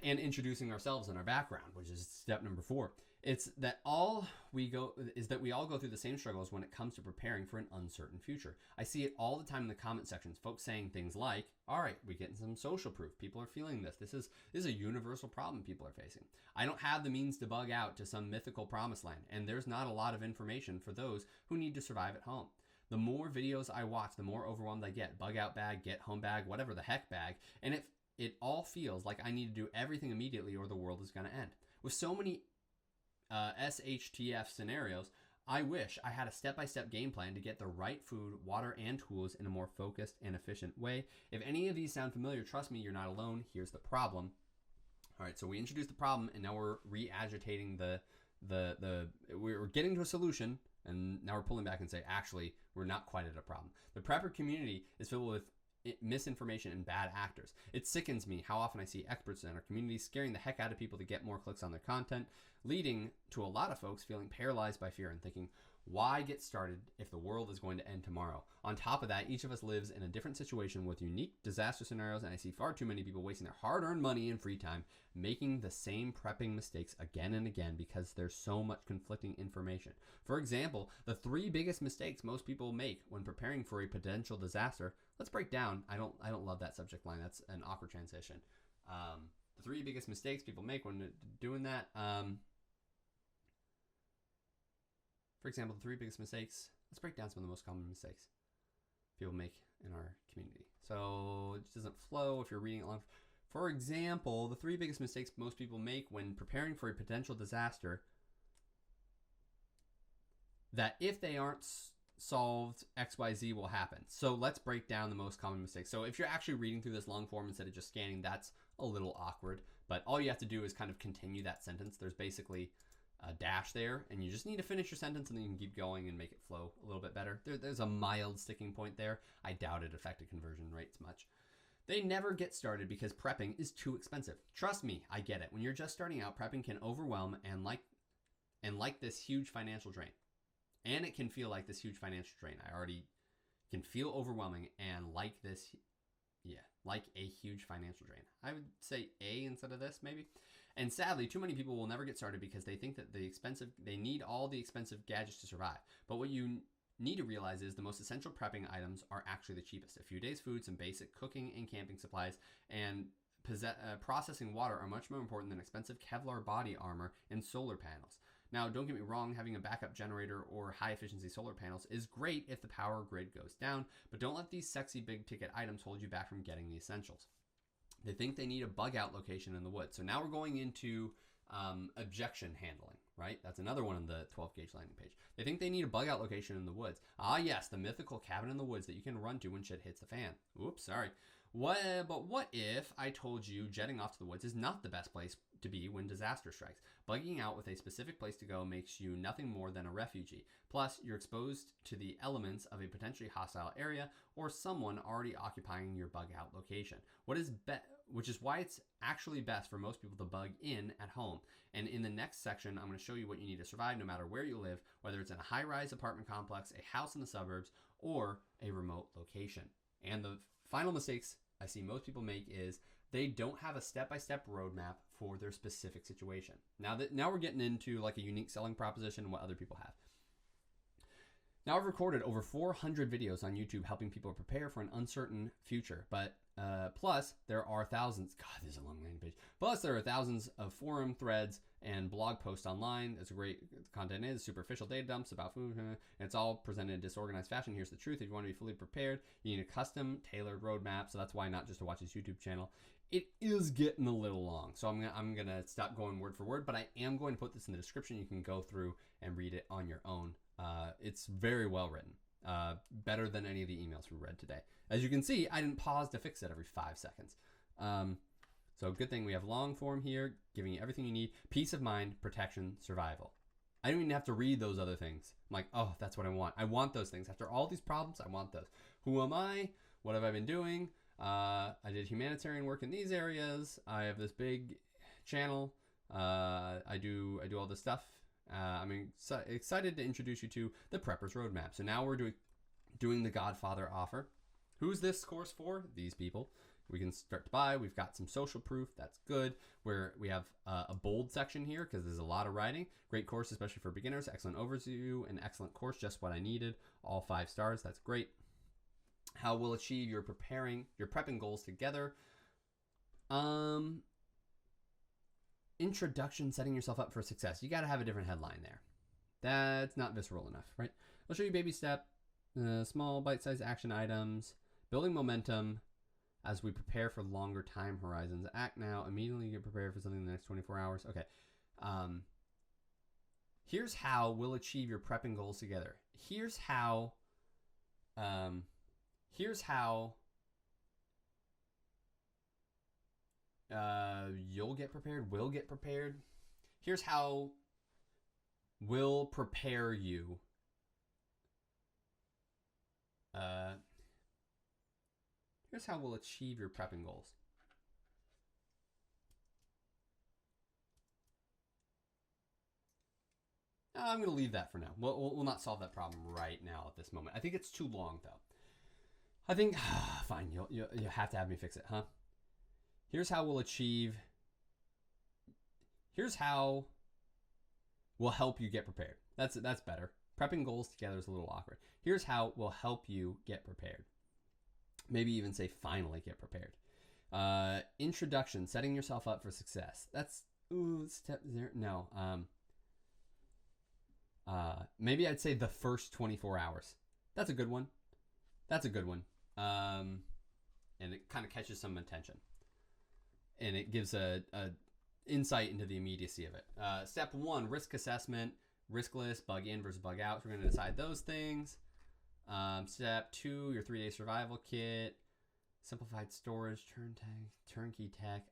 A: and introducing ourselves and our background, which is step number 4. It's that we all go through the same struggles when it comes to preparing for an uncertain future. I see it all the time in the comment sections, folks saying things like, all right, we're getting some social proof. People are feeling this. This is a universal problem people are facing. I don't have the means to bug out to some mythical promised land, and there's not a lot of information for those who need to survive at home. The more videos I watch, the more overwhelmed I get. Bug out bag, get home bag, whatever the heck bag, and it all feels like I need to do everything immediately or the world is going to end. With so many SHTF scenarios, I wish I had a step-by-step game plan to get the right food, water, and tools in a more focused and efficient way. If any of these sound familiar, trust me, you're not alone. Here's the problem. All right, so we introduced the problem, and now we're re-agitating we're getting to a solution, and now we're pulling back and say, actually, we're not quite at a problem. The prepper community is filled with misinformation and bad actors. It sickens me how often I see experts in our community scaring the heck out of people to get more clicks on their content, leading to a lot of folks feeling paralyzed by fear and thinking, Why get started if the world is going to end tomorrow? On top of that, each of us lives in a different situation with unique disaster scenarios, and I see far too many people wasting their hard-earned money and free time making the same prepping mistakes again and again because there's so much conflicting information. For example, the 3 biggest mistakes most people make when preparing for a potential disaster. Let's break down. I don't love that subject line. That's an awkward transition. The 3 biggest mistakes people make when doing that. For example, the 3 biggest mistakes. Let's break down some of the most common mistakes people make in our community. So it just doesn't flow if you're reading it along. For example, the 3 biggest mistakes most people make when preparing for a potential disaster, that if they aren't solved, XYZ will happen. So let's break down the most common mistakes. So if you're actually reading through this long form instead of just scanning, that's a little awkward. But all you have to do is kind of continue that sentence. There's basically a dash there, and you just need to finish your sentence, and then you can keep going and make it flow a little bit better. There's a mild sticking point there. I doubt it affected conversion rates much. They never get started because prepping is too expensive. Trust me, I get it. When you're just starting out, prepping can overwhelm and like this huge financial drain. And it can feel like this huge financial drain. I already can feel overwhelming and like a huge financial drain. I would say A instead of this, maybe. And sadly, too many people will never get started because they think that they need all the expensive gadgets to survive. But what you need to realize is the most essential prepping items are actually the cheapest. A few days' food, some basic cooking and camping supplies, and processing water are much more important than expensive Kevlar body armor and solar panels. Now, don't get me wrong, having a backup generator or high-efficiency solar panels is great if the power grid goes down, but don't let these sexy big-ticket items hold you back from getting the essentials. They think they need a bug-out location in the woods. So now we're going into objection handling, right? That's another one on the 12-gauge landing page. They think they need a bug-out location in the woods. Ah, yes, the mythical cabin in the woods that you can run to when shit hits the fan. Oops, sorry. But what if I told you jetting off to the woods is not the best place to be when disaster strikes? Bugging out with a specific place to go makes you nothing more than a refugee. Plus, you're exposed to the elements of a potentially hostile area or someone already occupying your bug-out location. Which is why it's actually best for most people to bug in at home. And in the next section, I'm going to show you what you need to survive no matter where you live, whether it's in a high-rise apartment complex, a house in the suburbs, or a remote location. And the final mistakes I see most people make is they don't have a step-by-step roadmap for their specific situation. Now we're getting into like a unique selling proposition and what other people have. Now I've recorded over 400 videos on YouTube helping people prepare for an uncertain future, but plus there are thousands, God, this is a long landing page. Plus there are thousands of forum threads and blog posts online. It's great content is superficial data dumps about food, and it's all presented in disorganized fashion. Here's the truth. If you want to be fully prepared, you need a custom tailored roadmap. So that's why not just to watch his YouTube channel. It is getting a little long, so I'm gonna stop going word for word, but I am going to put this in the description. You can go through and read it on your own. It's very well written, better than any of the emails we read today. As you can see, I didn't pause to fix it every 5 seconds. So good thing we have long form here, giving you everything you need. Peace of mind, protection, survival. I don't even have to read those other things. I'm like, oh, that's what I want. I want those things. After all these problems, I want those. Who am I? What have I been doing? I did humanitarian work in these areas. I have this big channel. I do all this stuff. I'm excited to introduce you to the Prepper's Roadmap. So now we're doing the Godfather offer. Who's this course for? These people. We can start to buy. We've got some social proof. That's good. We have a bold section here because there's a lot of writing. Great course, especially for beginners. Excellent overview. An excellent course. Just what I needed. All 5 stars. That's great. How we'll achieve your prepping goals together. Introduction, setting yourself up for success. You got to have a different headline there. That's not visceral enough, right? I'll show you baby step, small bite-sized action items, building momentum as we prepare for longer time horizons. Act now, immediately get prepared for something in the next 24 hours. Okay. Here's how we'll achieve your prepping goals together. Here's how you'll get prepared, we'll get prepared. Here's how we'll prepare you. Here's how we'll achieve your prepping goals. I'm going to leave that for now. We'll not solve that problem right now at this moment. I think it's too long, though. I think, fine, you'll have to have me fix it, huh? Here's how we'll help you get prepared. That's better. Prepping goals together is a little awkward. Here's how we'll help you get prepared. Maybe even say finally get prepared. Introduction, setting yourself up for success. That's step 0. No. Maybe I'd say the first 24 hours. That's a good one. And it kind of catches some attention. And it gives a insight into the immediacy of it. Step 1, risk assessment, risk list, bug in versus bug out. So we're going to decide those things. Step 2, your 3-day survival kit, simplified storage, turnkey tech.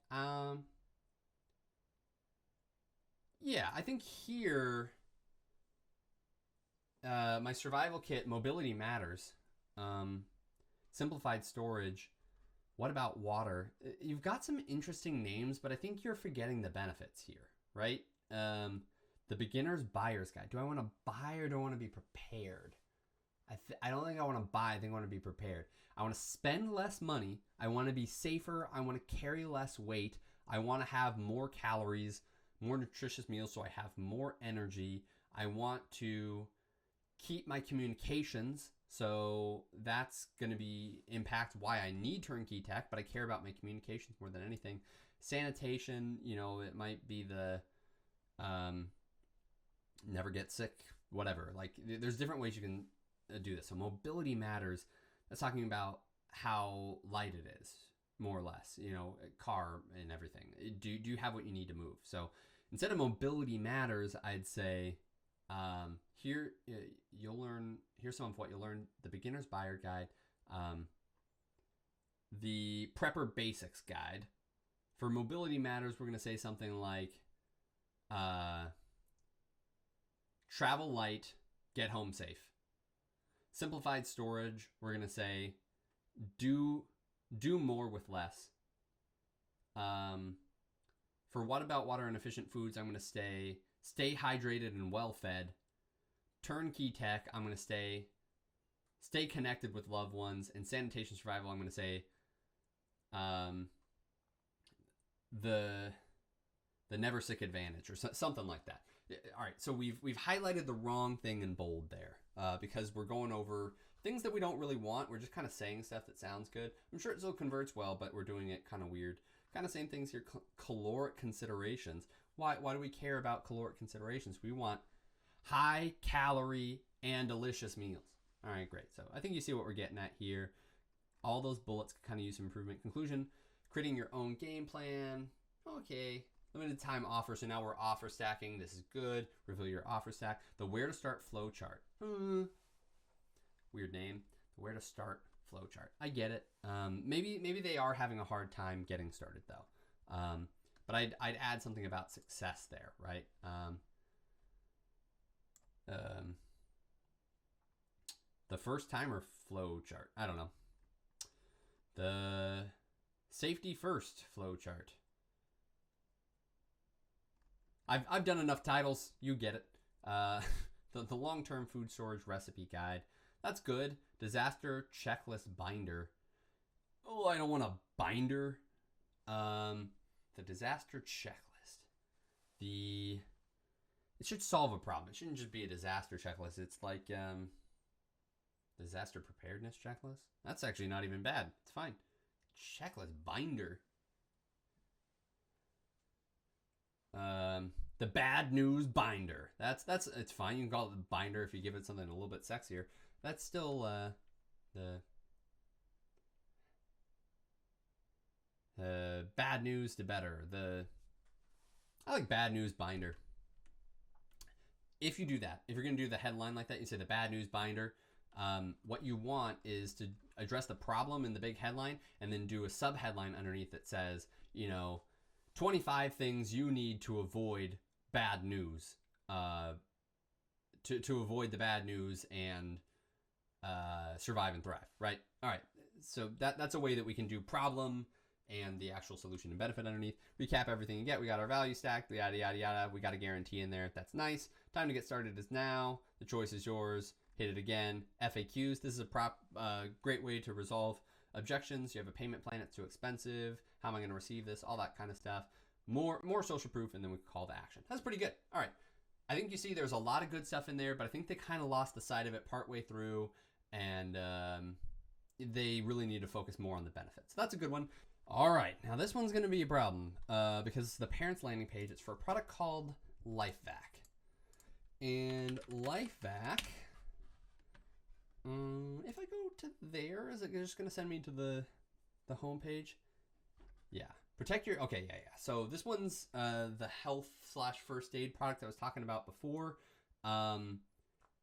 A: Yeah, I think here, my survival kit, mobility matters. Simplified storage. What about water? You've got some interesting names, but I think you're forgetting the benefits here, right? The beginner's buyer's guide. Do I want to buy or do I want to be prepared? I don't think I want to buy. I think I want to be prepared. I want to spend less money. I want to be safer. I want to carry less weight. I want to have more calories, more nutritious meals so I have more energy. I want to keep my communications. So that's going to impact why I need turnkey tech, but I care about my communications more than anything. Sanitation, it might be the never get sick, whatever. Like there's different ways you can do this. So mobility matters. That's talking about how light it is, more or less, a car and everything. Do you have what you need to move? So instead of mobility matters, I'd say, here you'll learn, here's some of what you'll learn: the beginner's buyer guide, the prepper basics guide. For mobility matters, we're going to say something like, travel light, get home safe. Simplified storage, we're going to say, do more with less. For what about water and efficient foods, I'm going to stay hydrated and well fed. Turnkey tech, I'm going to stay connected with loved ones. And sanitation survival, I'm going to say, the never sick advantage, or something like that. All right, so we've highlighted the wrong thing in bold there, because we're going over things that we don't really want. We're just kind of saying stuff that sounds good. I'm sure it still converts well, but we're doing it kind of weird. Kind of same things here. Caloric considerations. Why do we care about caloric considerations? We want high calorie and delicious meals. All right, great. So I think you see what we're getting at here. All those bullets kind of use improvement. Conclusion: creating your own game plan. Okay. Limited time offer. So now we're offer stacking. This is good. Reveal your offer stack. The where to start flow chart. Weird name. The where to start flow chart. I get it. Maybe they are having a hard time getting started though. But I'd add something about success there, right? The first timer flow chart. I don't know. The safety first flow chart. I've done enough titles. You get it. The long-term food storage recipe guide. That's good. Disaster checklist binder. Oh, I don't want a binder. The disaster checklist. It should solve a problem. It shouldn't just be a disaster checklist. It's like disaster preparedness checklist. That's actually not even bad. It's fine. Checklist binder. The bad news binder. That's it's fine. You can call it the binder if you give it something a little bit sexier. That's still the bad news to better. I like bad news binder. If you do that, if you're going to do the headline like that, you say the bad news binder. What you want is to address the problem in the big headline and then do a sub headline underneath that says, 25 things you need to avoid bad news, to avoid the bad news and survive and thrive, right? All right, so that's a way that we can do problem and the actual solution and benefit underneath. Recap everything you get. We got our value stack, yada, yada, yada. We got a guarantee in there. That's nice. Time to get started is now. The choice is yours. Hit it again. FAQs. This is a great way to resolve objections. You have a payment plan, it's too expensive. How am I going to receive this? All that kind of stuff. More social proof, and then we call to action. That's pretty good. All right. I think you see there's a lot of good stuff in there, but I think they kind of lost the sight of it partway through, and they really need to focus more on the benefits. That's a good one. All right. Now this one's going to be a problem because the parents landing page, it's for a product called LifeVac. And LifeVac, if I go to there, is it just going to send me to the home page? Yeah. Protect your, okay, yeah. So this one's the health/first aid product I was talking about before.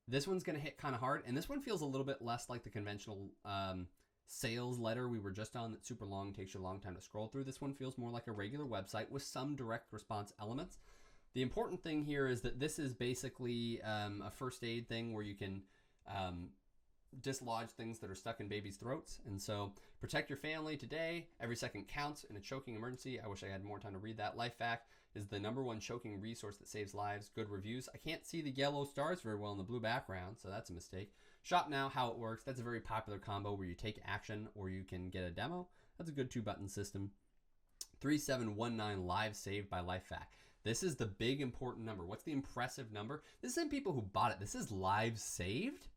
A: This one's going to hit kind of hard, and this one feels a little bit less like the conventional sales letter we were just on that's super long, takes you a long time to scroll through. This one feels more like a regular website with some direct response elements. The important thing here is that this is basically a first aid thing where you can dislodge things that are stuck in babies' throats. And so protect your family today. Every second counts in a choking emergency. I wish I had more time to read that. LifeVac is the #1 choking resource that saves lives. Good reviews. I can't see the yellow stars very well in the blue background, so that's a mistake. Shop now, how it works. That's a very popular combo where you take action or you can get a demo. That's a good 2-button system. 3719 lives saved by LifeVac. This is the big important number. What's the impressive number? This isn't people who bought it. This is lives saved.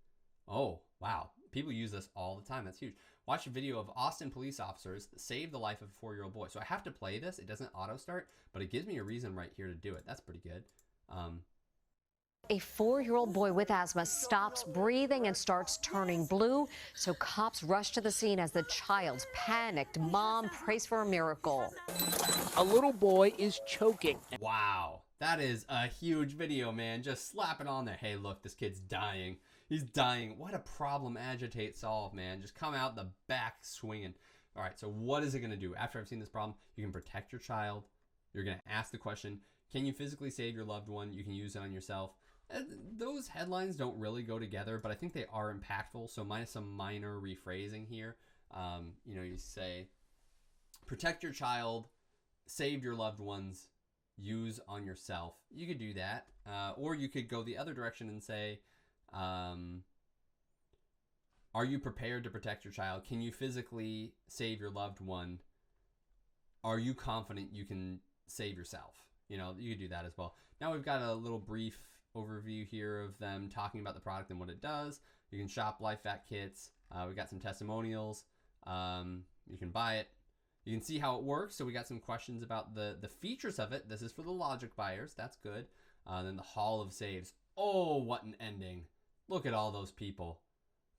A: Oh, wow. People use this all the time. That's huge. Watch a video of Austin police officers that saved the life of a 4-year-old boy. So I have to play this. It doesn't auto start, but it gives me a reason right here to do it. That's pretty good.
C: A 4-year-old boy with asthma stops breathing and starts turning blue. So cops rush to the scene as the child's panicked mom prays for a miracle.
D: A little boy is choking.
A: Wow. That is a huge video, man. Just slap it on there. Hey, look, this kid's dying. He's dying. What a problem agitate solve, man. Just come out the back swinging. All right, so what is it going to do? After I've seen this problem, you can protect your child. You're going to ask the question, can you physically save your loved one? You can use it on yourself. Those headlines don't really go together, but I think they are impactful. So minus some minor rephrasing here. You say, protect your child, save your loved ones, use on yourself. You could do that. Or you could go the other direction and say, are you prepared to protect your child? Can you physically save your loved one? Are you confident you can save yourself? You could do that as well. Now we've got a little brief overview here of them talking about the product and what it does. You can shop LifeVac kits. We got some testimonials. You can buy it. You can see how it works. So we got some questions about the features of it. This is for the logic buyers. That's good. Then the Hall of Saves. Oh, what an ending. Look at all those people.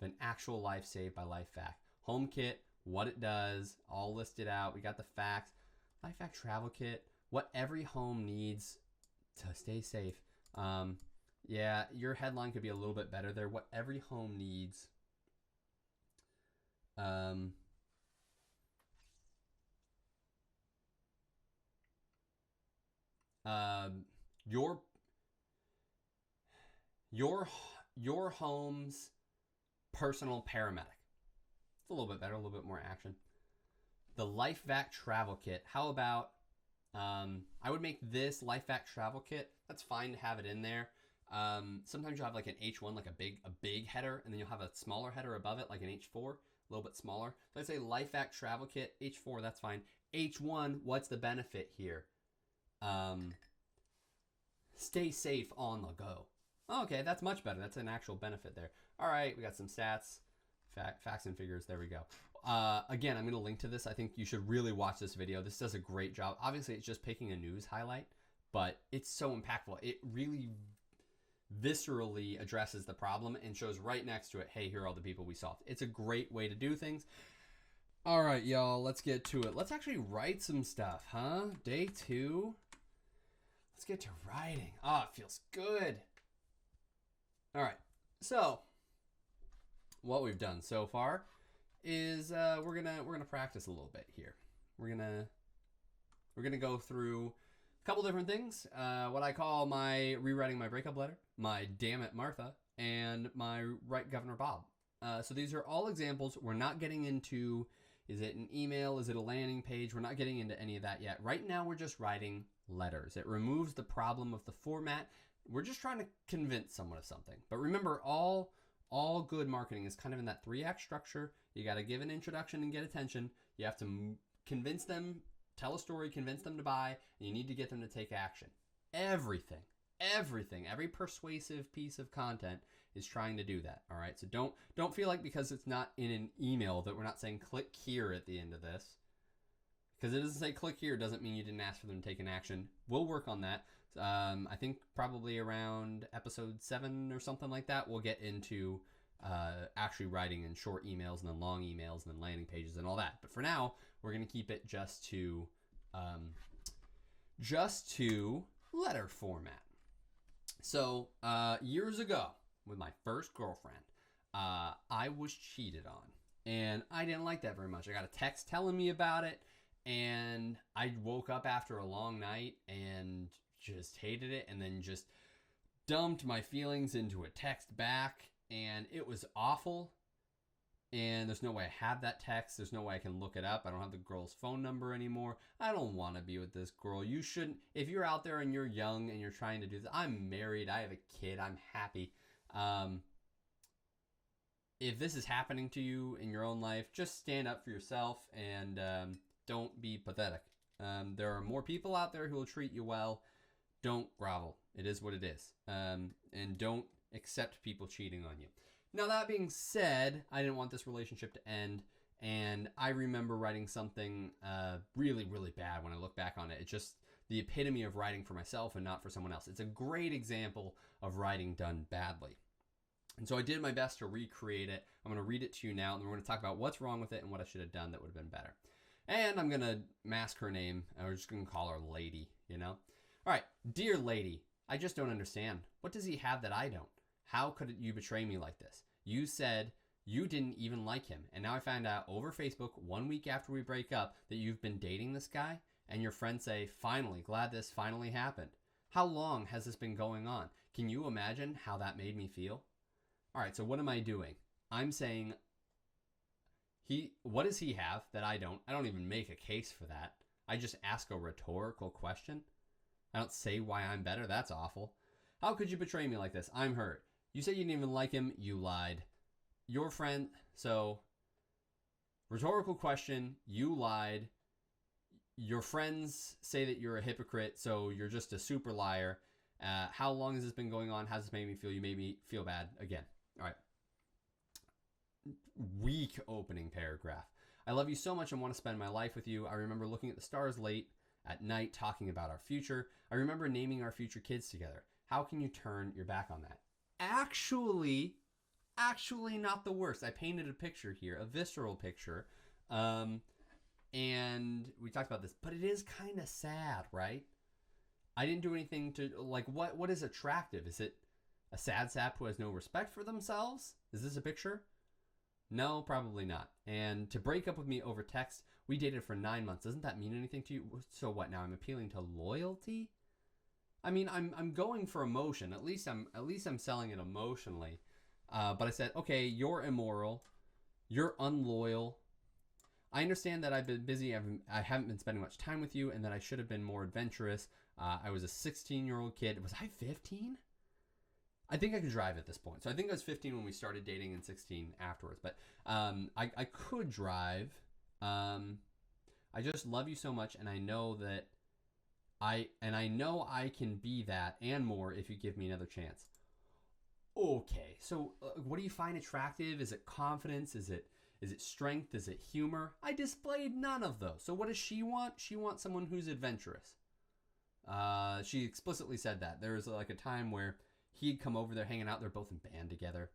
A: An actual life saved by LifeVac. Home kit, what it does, all listed out. We got the facts. LifeVac travel kit, what every home needs to stay safe. Yeah, your headline could be a little bit better there. What every home needs. Your home's personal paramedic. It's a little bit better, a little bit more action. The LifeVac travel kit. How about I would make this LifeVac travel kit. That's fine to have it in there. Sometimes you'll have like an H1, like a big header, and then you'll have a smaller header above it, like an H4, a little bit smaller. So I'd say LifeVac travel kit, H4, that's fine. H1, what's the benefit here? Stay safe on the go. Okay, that's much better. That's an actual benefit there. All right, we got some stats, facts and figures. There we go. Again, I'm going to link to this. I think you should really watch this video. This does a great job. Obviously, it's just picking a news highlight, but it's so impactful. It really viscerally addresses the problem and shows right next to it, hey, here are all the people we solved. It's a great way to do things. All right, y'all, let's get to it. Let's actually write some stuff, huh? Day 2. Let's get to writing. Ah, it feels good. All right, so what we've done so far is we're gonna practice a little bit here. We're gonna go through a couple different things. What I call my rewriting my breakup letter, my damn it Martha, and my write Governor Bob. So these are all examples. We're not getting into is it an email, is it a landing page? We're not getting into any of that yet. Right now we're just writing letters. It removes the problem of the format. We're just trying to convince someone of something. But remember, all good marketing is kind of in that 3-act structure. You got to give an introduction and get attention. You have to convince them, tell a story, convince them to buy, and you need to get them to take action. Everything, every persuasive piece of content is trying to do that. All right. So don't feel like because it's not in an email that we're not saying click here at the end of this. Because it doesn't say click here doesn't mean you didn't ask for them to take an action. We'll work on that. I think probably around episode 7 or something like that, we'll get into actually writing in short emails and then long emails and then landing pages and all that. But for now, we're going to keep it just to letter format. So years ago with my first girlfriend, I was cheated on. And I didn't like that very much. I got a text telling me about it. And I woke up after a long night and just hated it, and then just dumped my feelings into a text back, and it was awful. And there's no way I have that text. There's no way I can look it up. I don't have the girl's phone number anymore. I don't want to be with this girl. You shouldn't. If you're out there and you're young and you're trying to do this, I'm married. I have a kid. I'm happy. If this is happening to you in your own life, just stand up for yourself and don't be pathetic. There are more people out there who will treat you well. Don't grovel. It is what it is. And don't accept people cheating on you. Now, that being said, I didn't want this relationship to end. And I remember writing something really, really bad when I look back on it. It's just the epitome of writing for myself and not for someone else. It's a great example of writing done badly. And so I did my best to recreate it. I'm going to read it to you now, and we're going to talk about what's wrong with it and what I should have done that would have been better. And I'm going to mask her name, and we're just going to call her Lady, you know? All right, dear Lady, I just don't understand. What does he have that I don't? How could you betray me like this? You said you didn't even like him, and now I found out over Facebook 1 week after we break up that you've been dating this guy, and your friends say, finally, glad this finally happened. How long has this been going on? Can you imagine how that made me feel? All right, so what am I doing? I'm saying, what does he have that I don't? I don't even make a case for that. I just ask a rhetorical question. I don't say why I'm better. That's awful. How could you betray me like this? I'm hurt. You said you didn't even like him. You lied. Your friend, so rhetorical question. You lied. Your friends say that you're a hypocrite, so you're just a super liar. How long has this been going on? How has this made me feel? You made me feel bad again. All right. Weak opening paragraph. I love you so much and want to spend my life with you. I remember looking at the stars late at night, talking about our future. I remember naming our future kids together. How can you turn your back on that? Actually not the worst. I painted a picture here, a visceral picture. And we talked about this, but it is kind of sad, right? I didn't do anything to, like, what is attractive? Is it a sad sap who has no respect for themselves? Is this a picture? No, probably not. And to break up with me over text, we dated for 9 months. Doesn't that mean anything to you? So what now? I'm appealing to loyalty? I mean, I'm going for emotion. At least I'm selling it emotionally. But I said, okay, you're immoral. You're unloyal. I understand that I've been busy. I haven't been spending much time with you, and that I should have been more adventurous. I was a 16-year-old kid. Was I 15? I think I could drive at this point. So I think I was 15 when we started dating and 16 afterwards. But I could drive. I just love you so much, and I know that I can be that and more if you give me another chance. Okay, so what do you find attractive? Is it confidence? Is it strength? Is it humor? I displayed none of those. So what does she want? She wants someone who's adventurous. She explicitly said that. There was like a time where he'd come over, they're hanging out, they're both in band together.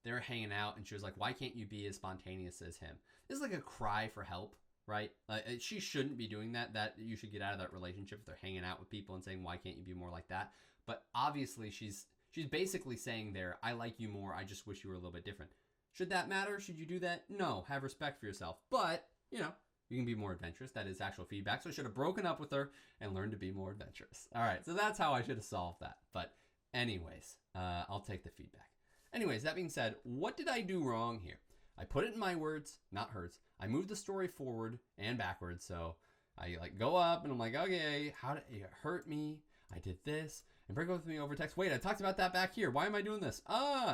A: They're hanging out, and she was like, why can't you be as spontaneous as him? This is like a cry for help, right? She shouldn't be doing that. That you should get out of that relationship if they're hanging out with people and saying, why can't you be more like that? But obviously she's basically saying there, I like you more, I just wish you were a little bit different. Should that matter? Should you do that? No, have respect for yourself. But, you can be more adventurous. That is actual feedback. So I should have broken up with her and learned to be more adventurous. All right, so that's how I should have solved that. But anyways, I'll take the feedback. Anyways, that being said, what did I do wrong here? I put it in my words, not hers. I moved the story forward and backwards. So I go up and I'm like, okay, how did it hurt me? I did this, and break up with me over text. Wait, I talked about that back here. Why am I doing this?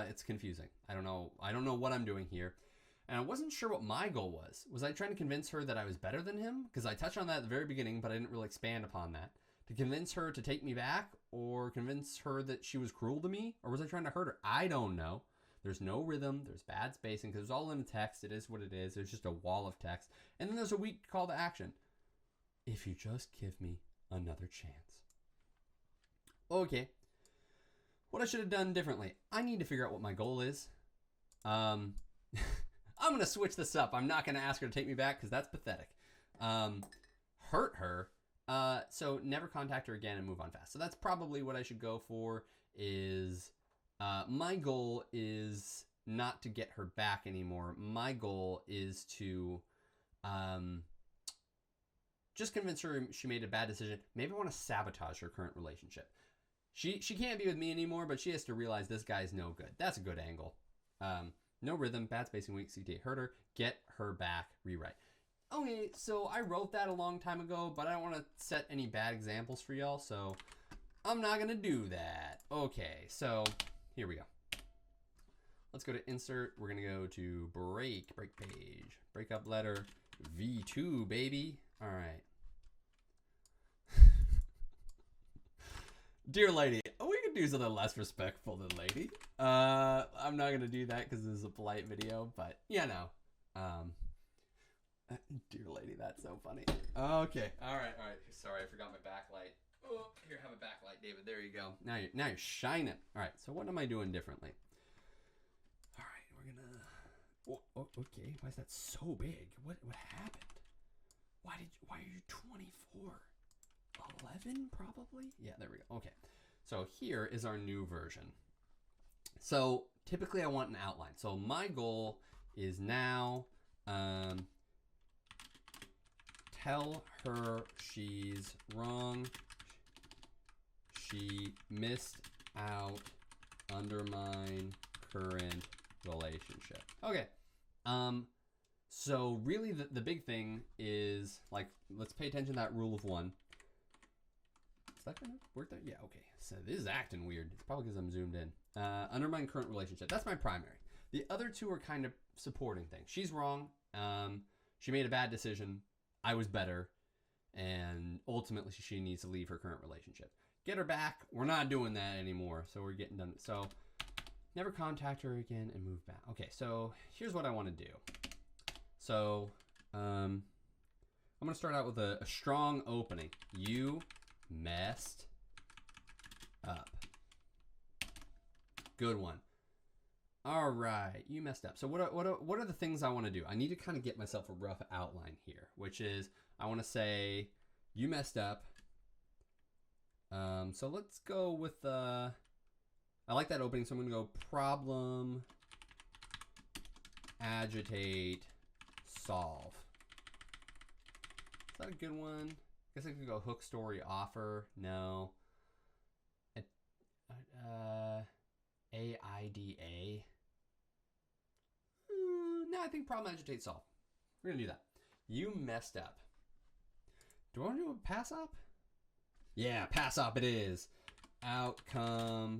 A: It's confusing. I don't know what I'm doing here. And I wasn't sure what my goal was. Was I trying to convince her that I was better than him? Because I touched on that at the very beginning, but I didn't really expand upon that. To convince her to take me back, or convince her that she was cruel to me? Or was I trying to hurt her? I don't know. There's no rhythm. There's bad spacing because it's all in a text. It is what it is. There's just a wall of text. And then there's a weak call to action. If you just give me another chance. Okay. What I should have done differently. I need to figure out what my goal is. I'm going to switch this up. I'm not going to ask her to take me back because that's pathetic. Hurt her. So never contact her again and move on fast. So that's probably what I should go for is my goal is not to get her back anymore. My goal is to just convince her she made a bad decision. Maybe I want to sabotage her current relationship. She can't be with me anymore, but she has to realize this guy's no good. That's a good angle. No rhythm, bad spacing, weak CTA, hurt her, get her back, rewrite. Okay, so I wrote that a long time ago, but I don't want to set any bad examples for y'all, so I'm not going to do that. Okay, so here we go. Let's go to insert. We're going to go to break page, breakup letter, V2, baby. All right. Dear lady, we could do something less respectful than lady. I'm not going to do that because this is a polite video, but you know. Dear lady, that's so funny. Okay. All right. Sorry, I forgot my backlight. Oh, here, have a backlight, David. There you go. Now you're shining. All right. So what am I doing differently? All right, we're gonna. Oh, okay. Why is that so big? What happened? Why are you 24? 11 probably? Yeah, there we go. Okay. So here is our new version. So typically I want an outline. So my goal is now tell her she's wrong. She missed out. Undermine current relationship. Okay. So really the big thing is, like, let's pay attention to that rule of one. Is that gonna work there? Yeah, okay. So this is acting weird. It's probably because I'm zoomed in. Undermine current relationship. That's my primary. The other two are kind of supporting things. She's wrong. She made a bad decision. I was better. And ultimately, she needs to leave her current relationship. Get her back. We're not doing that anymore. So we're getting done. So never contact her again and move back. Okay, so here's what I want to do. So I'm going to start out with a strong opening. You messed up. Good one. All right, you messed up. So what are the things I want to do? I need to kind of get myself a rough outline here, which is I want to say you messed up. So let's go with I like that opening, so I'm going to go problem, agitate, solve. Is that a good one? I guess I could go hook, story, offer. No. AIDA. No, I think problem, agitate, solve. We're going to do that. You messed up. Do I want to do a pass up? Yeah, pass up it is. Outcome,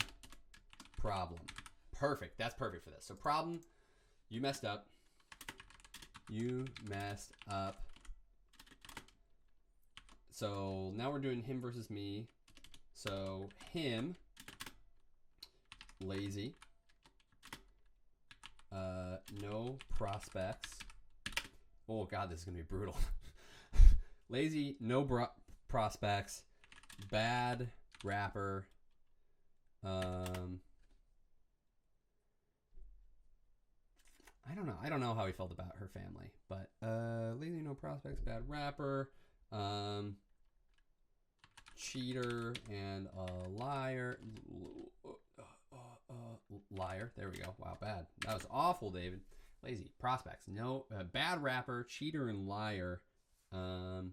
A: problem. Perfect. That's perfect for this. So problem, you messed up. You messed up. So now we're doing him versus me. So him, lazy, no prospects. Oh God, this is gonna be brutal. Lazy, no prospects, bad rapper. I don't know how he felt about her family, but lazy, no prospects, bad rapper, cheater, and a liar. Liar. There we go. Wow, bad. That was awful, David. Lazy, prospects, no, bad rapper, cheater, and liar. Really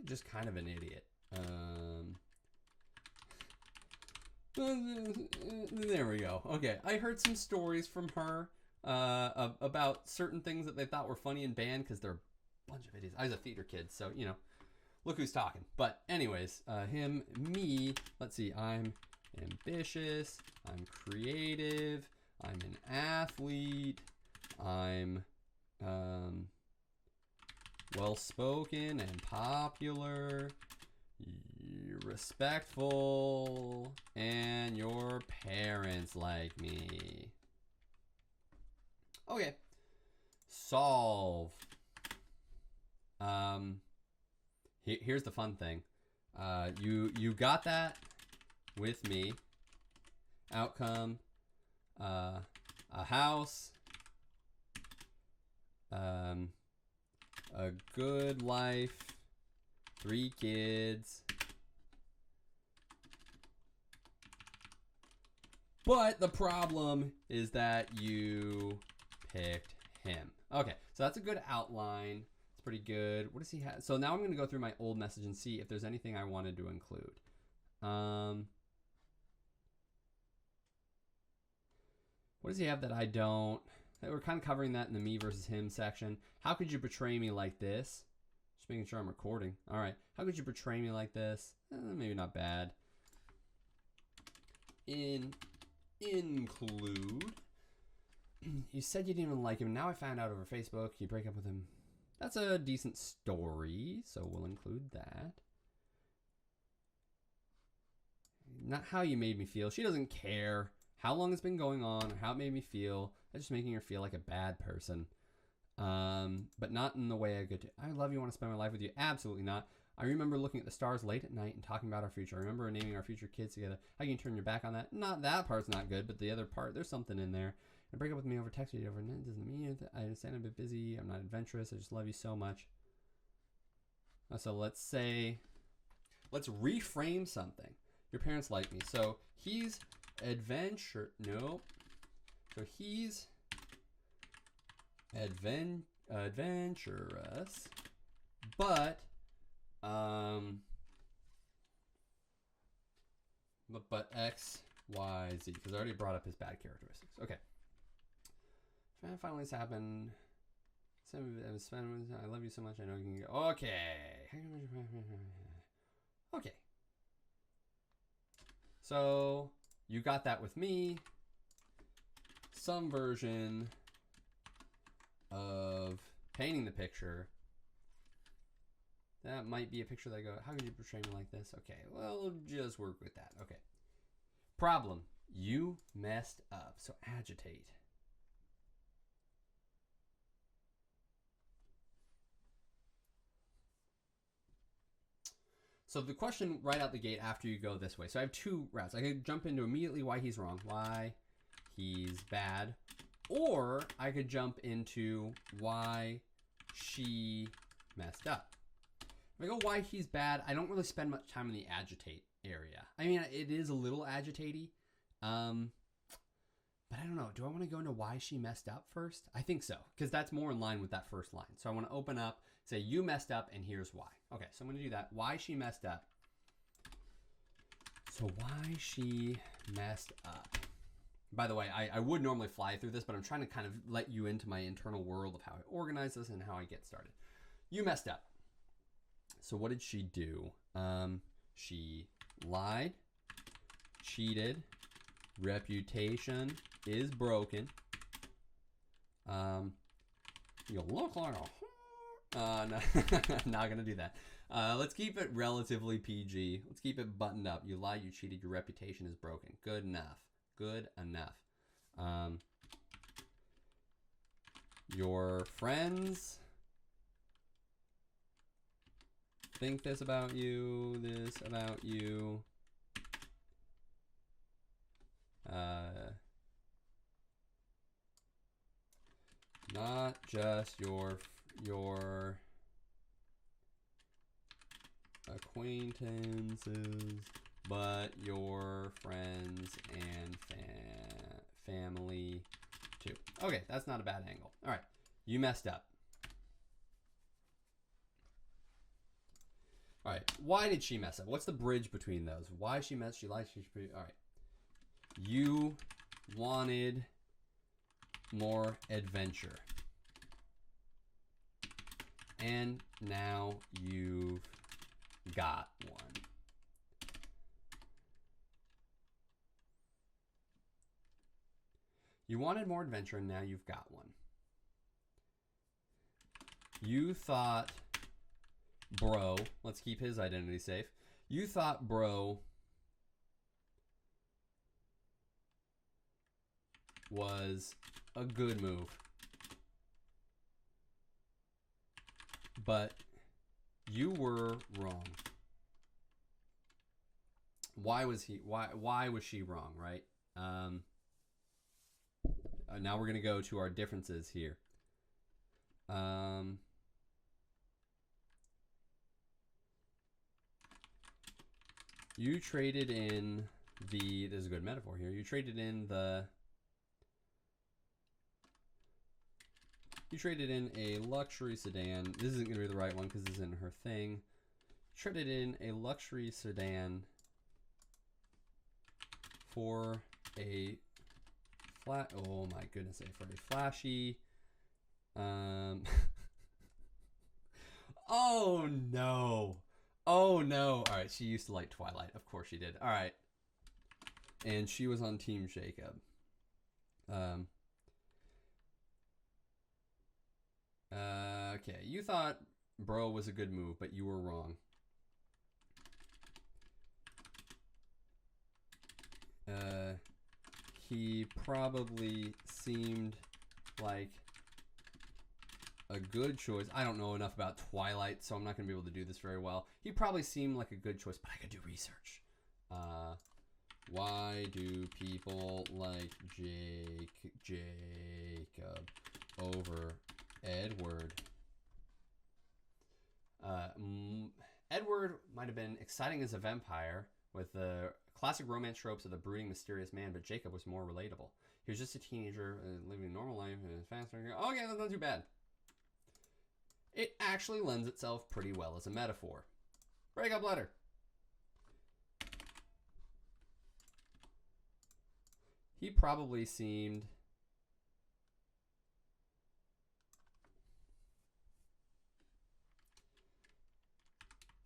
A: just kind of an idiot. There we go. Okay, I heard some stories from her about certain things that they thought were funny in band because they're a bunch of idiots. I was a theater kid, so, you know, look who's talking. But anyways, him, me, let's see, I'm ambitious, I'm creative, I'm an athlete, I'm well-spoken and popular, you're respectful, and your parents like me. Okay. Solve. Here's the fun thing. You got that with me. Outcome. A house. A good life. 3 kids. But the problem is that you picked him. Okay, so that's a good outline. It's pretty good. What does he have? So now I'm going to go through my old message and see if there's anything I wanted to include. What does he have that I don't? We're kind of covering that in the me versus him section. How could you betray me like this? Just making sure I'm recording. All right. How could you betray me like this? Maybe not bad. Include. You said you didn't even like him. Now I found out over Facebook you break up with him. That's a decent story, so we'll include that. Not how you made me feel. She doesn't care how long it's been going on or how it made me feel. That's just making her feel like a bad person. But not in the way I could. I love you, want to spend my life with you. Absolutely not. I remember looking at the stars late at night and talking about our future. I remember naming our future kids together. How can you turn your back on that? Not that part's not good, but the other part, there's something in there. And break up with me over text you overnight doesn't mean anything. I understand I'm a bit busy. I'm not adventurous. I just love you so much. So let's reframe something. Your parents like me. So he's nope. So he's adventurous, but X, Y, Z, because I already brought up his bad characteristics. Okay. Finally, it's happened. I love you so much. I know you can go. Okay. Okay. So you got that with me. Some version of painting the picture. That might be a picture that I go, how could you portray me like this? Okay, well, just work with that. Okay. Problem. You messed up. So agitate. So the question right out the gate after you go this way. So I have 2 routes. I could jump into immediately why he's wrong, why he's bad, or I could jump into why she messed up. If I go why he's bad, I don't really spend much time in the agitate area. I mean, it is a little agitatey, but I don't know. Do I want to go into why she messed up first? I think so, because that's more in line with that first line. So I want to open up, say you messed up, and here's why. Okay, so I'm going to do that. Why she messed up. So why she messed up. By the way, I would normally fly through this, but I'm trying to kind of let you into my internal world of how I organize this and how I get started. You messed up. So what did she do? She lied, cheated, reputation is broken. You look like a no, not gonna do that. Let's keep it relatively PG. Let's keep it buttoned up. You lied, you cheated, your reputation is broken. Good enough. Good enough. Your friends think this about you, not just your acquaintances, but your friends and family too. Okay, that's not a bad angle. All right, you messed up. All right, why did she mess up? What's the bridge between those? Why she messed? She liked. All right, you wanted more adventure, and now you've got one. You wanted more adventure, and now you've got one. You thought bro, let's keep his identity safe. You thought bro was a good move, but you were wrong. Why was she wrong, right? Now we're going to go to our differences here. You traded in the, this is a good metaphor here. You traded in a luxury sedan. This isn't going to be the right one because this isn't her thing. You traded in a luxury sedan for a oh my goodness, for a flashy, oh no. Oh no. All right, she used to like Twilight. Of course she did. All right. And she was on Team Jacob. Okay, you thought bro was a good move, but you were wrong. He probably seemed like a good choice. I don't know enough about Twilight, so I'm not going to be able to do this very well. He probably seemed like a good choice, but I could do research. Why do people like Jacob over Edward? Edward might have been exciting as a vampire with the classic romance tropes of the brooding, mysterious man, but Jacob was more relatable. He was just a teenager living a normal life and faster. Okay, that's not too bad. It actually lends itself pretty well as a metaphor. Breakup letter. He probably seemed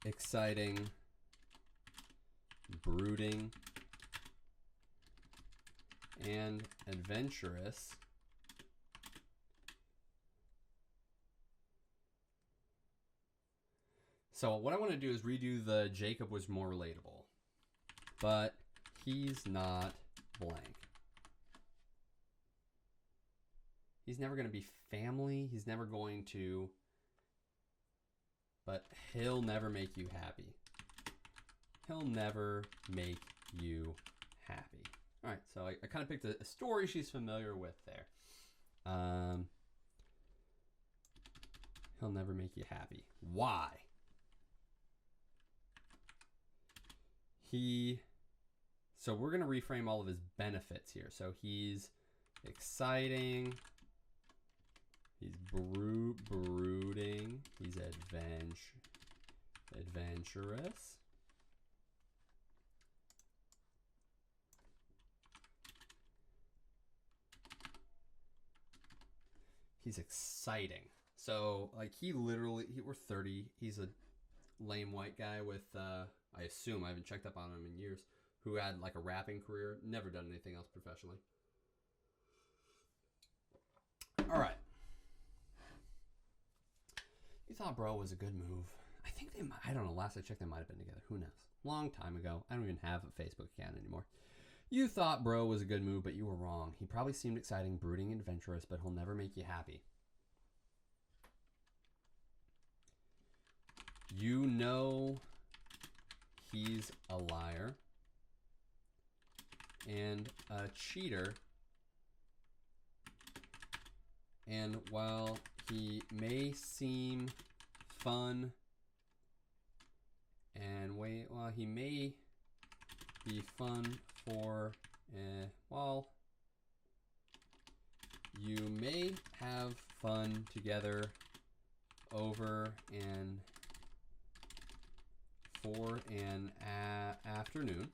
A: exciting, brooding, and adventurous. So what I want to do is redo the Jacob was more relatable, but he's not blank. He's never going to be family. He's never going to, but he'll never make you happy. He'll never make you happy. All right, so I kind of picked a story she's familiar with there. He'll never make you happy. Why? So we're going to reframe all of his benefits here. So he's exciting. He's brooding. He's adventurous. He's exciting. So like we're 30. He's a lame white guy with I assume, I haven't checked up on him in years, who had like a rapping career, never done anything else professionally. All right. You thought bro was a good move. I think they might, I don't know, last I checked they might have been together. Who knows? Long time ago. I don't even have a Facebook account anymore. You thought bro was a good move, but you were wrong. He probably seemed exciting, brooding, and adventurous, but he'll never make you happy. You know he's a liar and a cheater, and while he may seem fun and while he may be fun for while you may have fun together over and for an afternoon,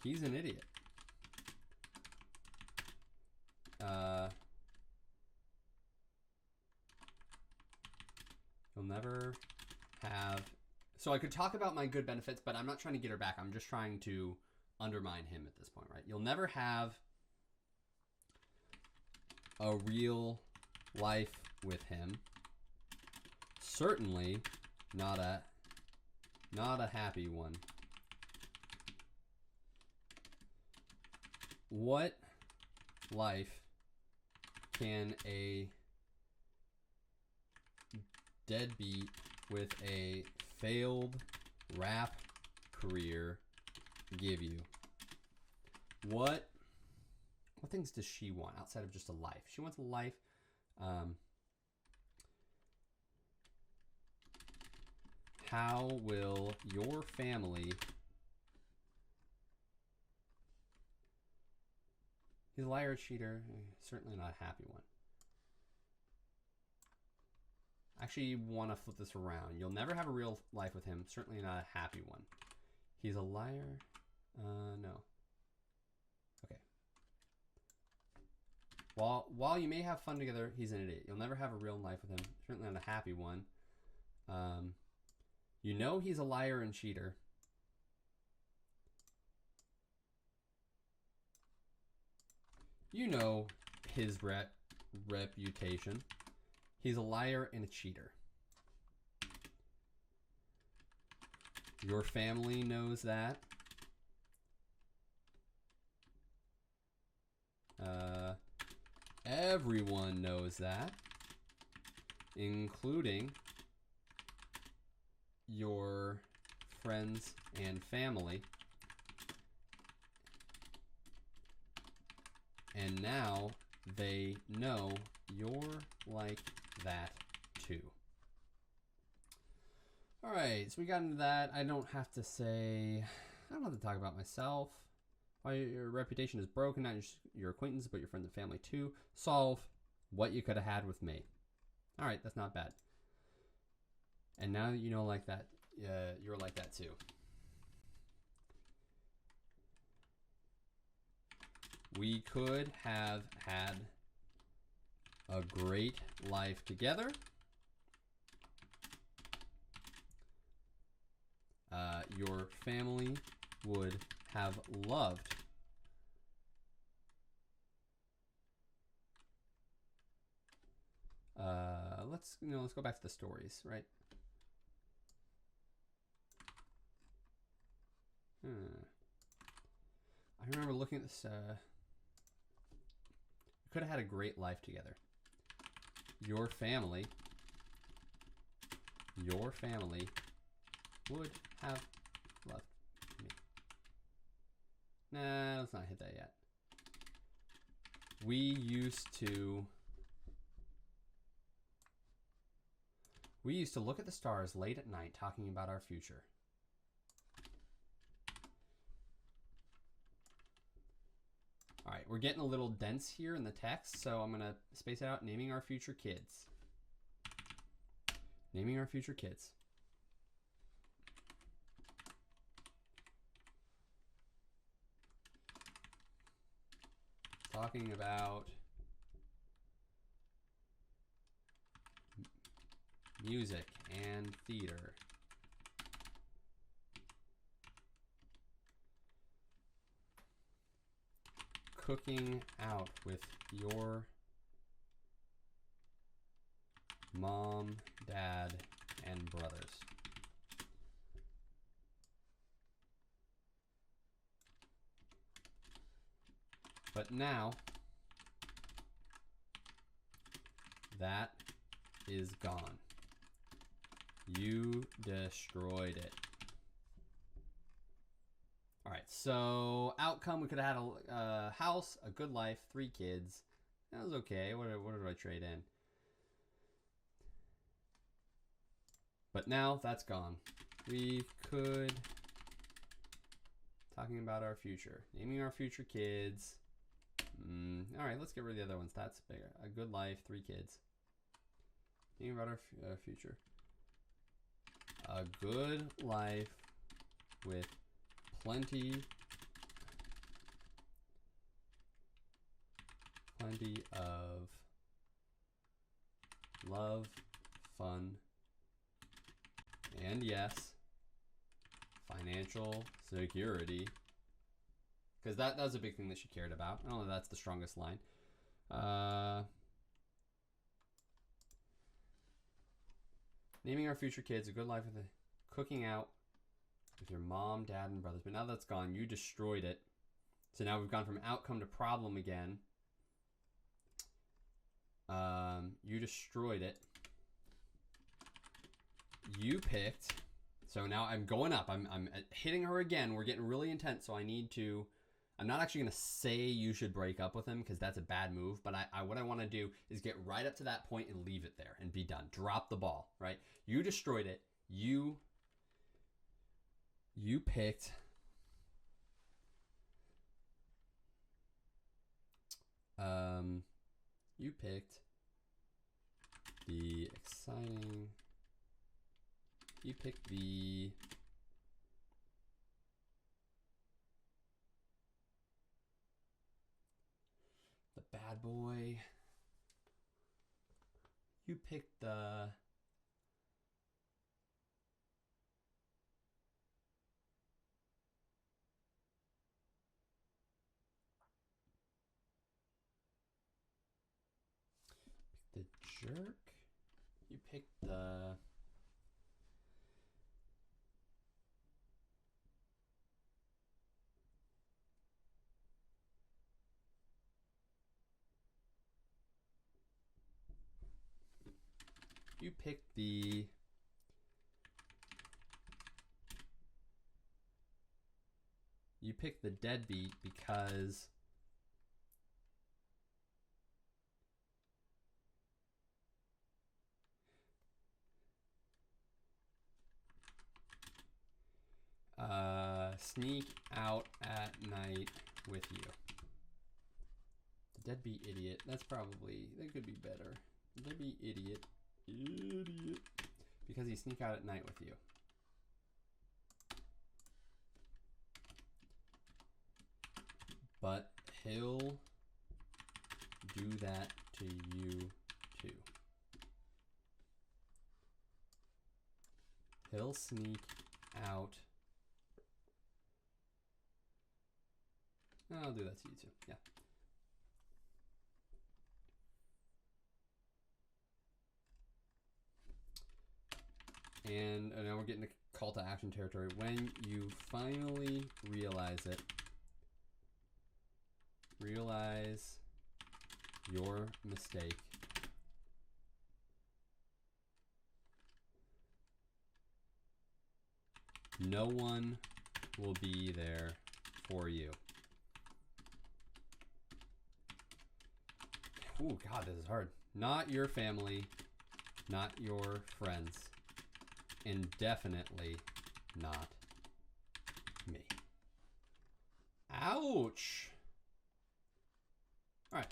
A: He's an idiot. You'll never have... So I could talk about my good benefits, but I'm not trying to get her back. I'm just trying to undermine him at this point, right? You'll never have a real life with him. Certainly not a happy one. What life can a deadbeat with a failed rap career give you? What things does she want outside of just a life? She wants a life. How will your family... He's a liar, a cheater. Certainly not a happy one. Actually, you want to flip this around. You'll never have a real life with him. Certainly not a happy one. He's a liar. No. Okay. While you may have fun together, he's an idiot. You'll never have a real life with him. Certainly not a happy one. You know he's a liar and cheater. You know his reputation. He's a liar and a cheater. Your family knows that. Everyone knows that, including your friends and family. And now they know you're like that too. All right, so we got into that. I don't have to talk about myself. Why your reputation is broken, not your acquaintance, but your friends and family too. Solve what you could have had with me. All right, that's not bad. And now that you know like that, you're like that too. We could have had a great life together. Your family would have loved let's go back to the stories, right? I remember looking at this. We could have had a great life together. Your family would have loved me. Nah, let's not hit that yet. We used to look at the stars late at night talking about our future. All right, we're getting a little dense here in the text, so I'm going to space it out. Naming our future kids. Naming our future kids. Talking about music and theater. Cooking out with your mom, dad, and brothers. But now, that is gone. You destroyed it. All right, so outcome, we could have had a house, a good life, 3 kids. That was okay. What did I trade in? But now that's gone. We could... Talking about our future. Naming our future kids. All right, let's get rid of the other ones. That's bigger. A good life, 3 kids. Naming about our future. A good life with plenty plenty of love, fun, and yes, financial security. Because that was a big thing that she cared about. I don't know if that's the strongest line. Naming our future kids, a good life with cooking out with your mom, dad, and brothers. But now that's gone. You destroyed it. So now we've gone from outcome to problem again. You destroyed it. You picked. So now I'm going up. I'm hitting her again. We're getting really intense. So I need to. I'm not actually going to say you should break up with him because that's a bad move. But what I want to do is get right up to that point and leave it there and be done. Drop the ball, right? You destroyed it. You picked. You picked the exciting. You picked the bad boy. You picked the jerk. You picked the you picked the deadbeat because sneak out at night with you. The deadbeat idiot. That could be better. The deadbeat idiot. Because he sneak out at night with you. But he'll do that to you too. He'll sneak out. I'll do that to you too. Yeah. And now we're getting to call to action territory. When you finally realize it, realize your mistake. No one will be there for you. Oh God, this is hard. Not your family, not your friends, and definitely not me. Ouch! All right,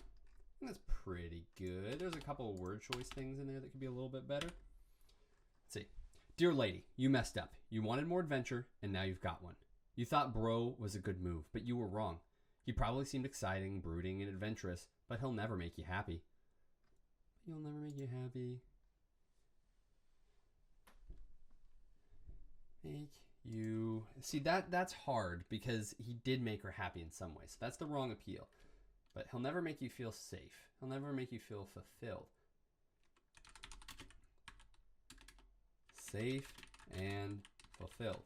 A: that's pretty good. There's a couple of word choice things in there that could be a little bit better. Let's see. Dear lady, you messed up. You wanted more adventure, and now you've got one. You thought bro was a good move, but you were wrong. He probably seemed exciting, brooding, and adventurous, but he'll never make you happy. He'll never make you happy. Make you... See, that's hard because he did make her happy in some way. So that's the wrong appeal. But he'll never make you feel safe. He'll never make you feel fulfilled. Safe and fulfilled.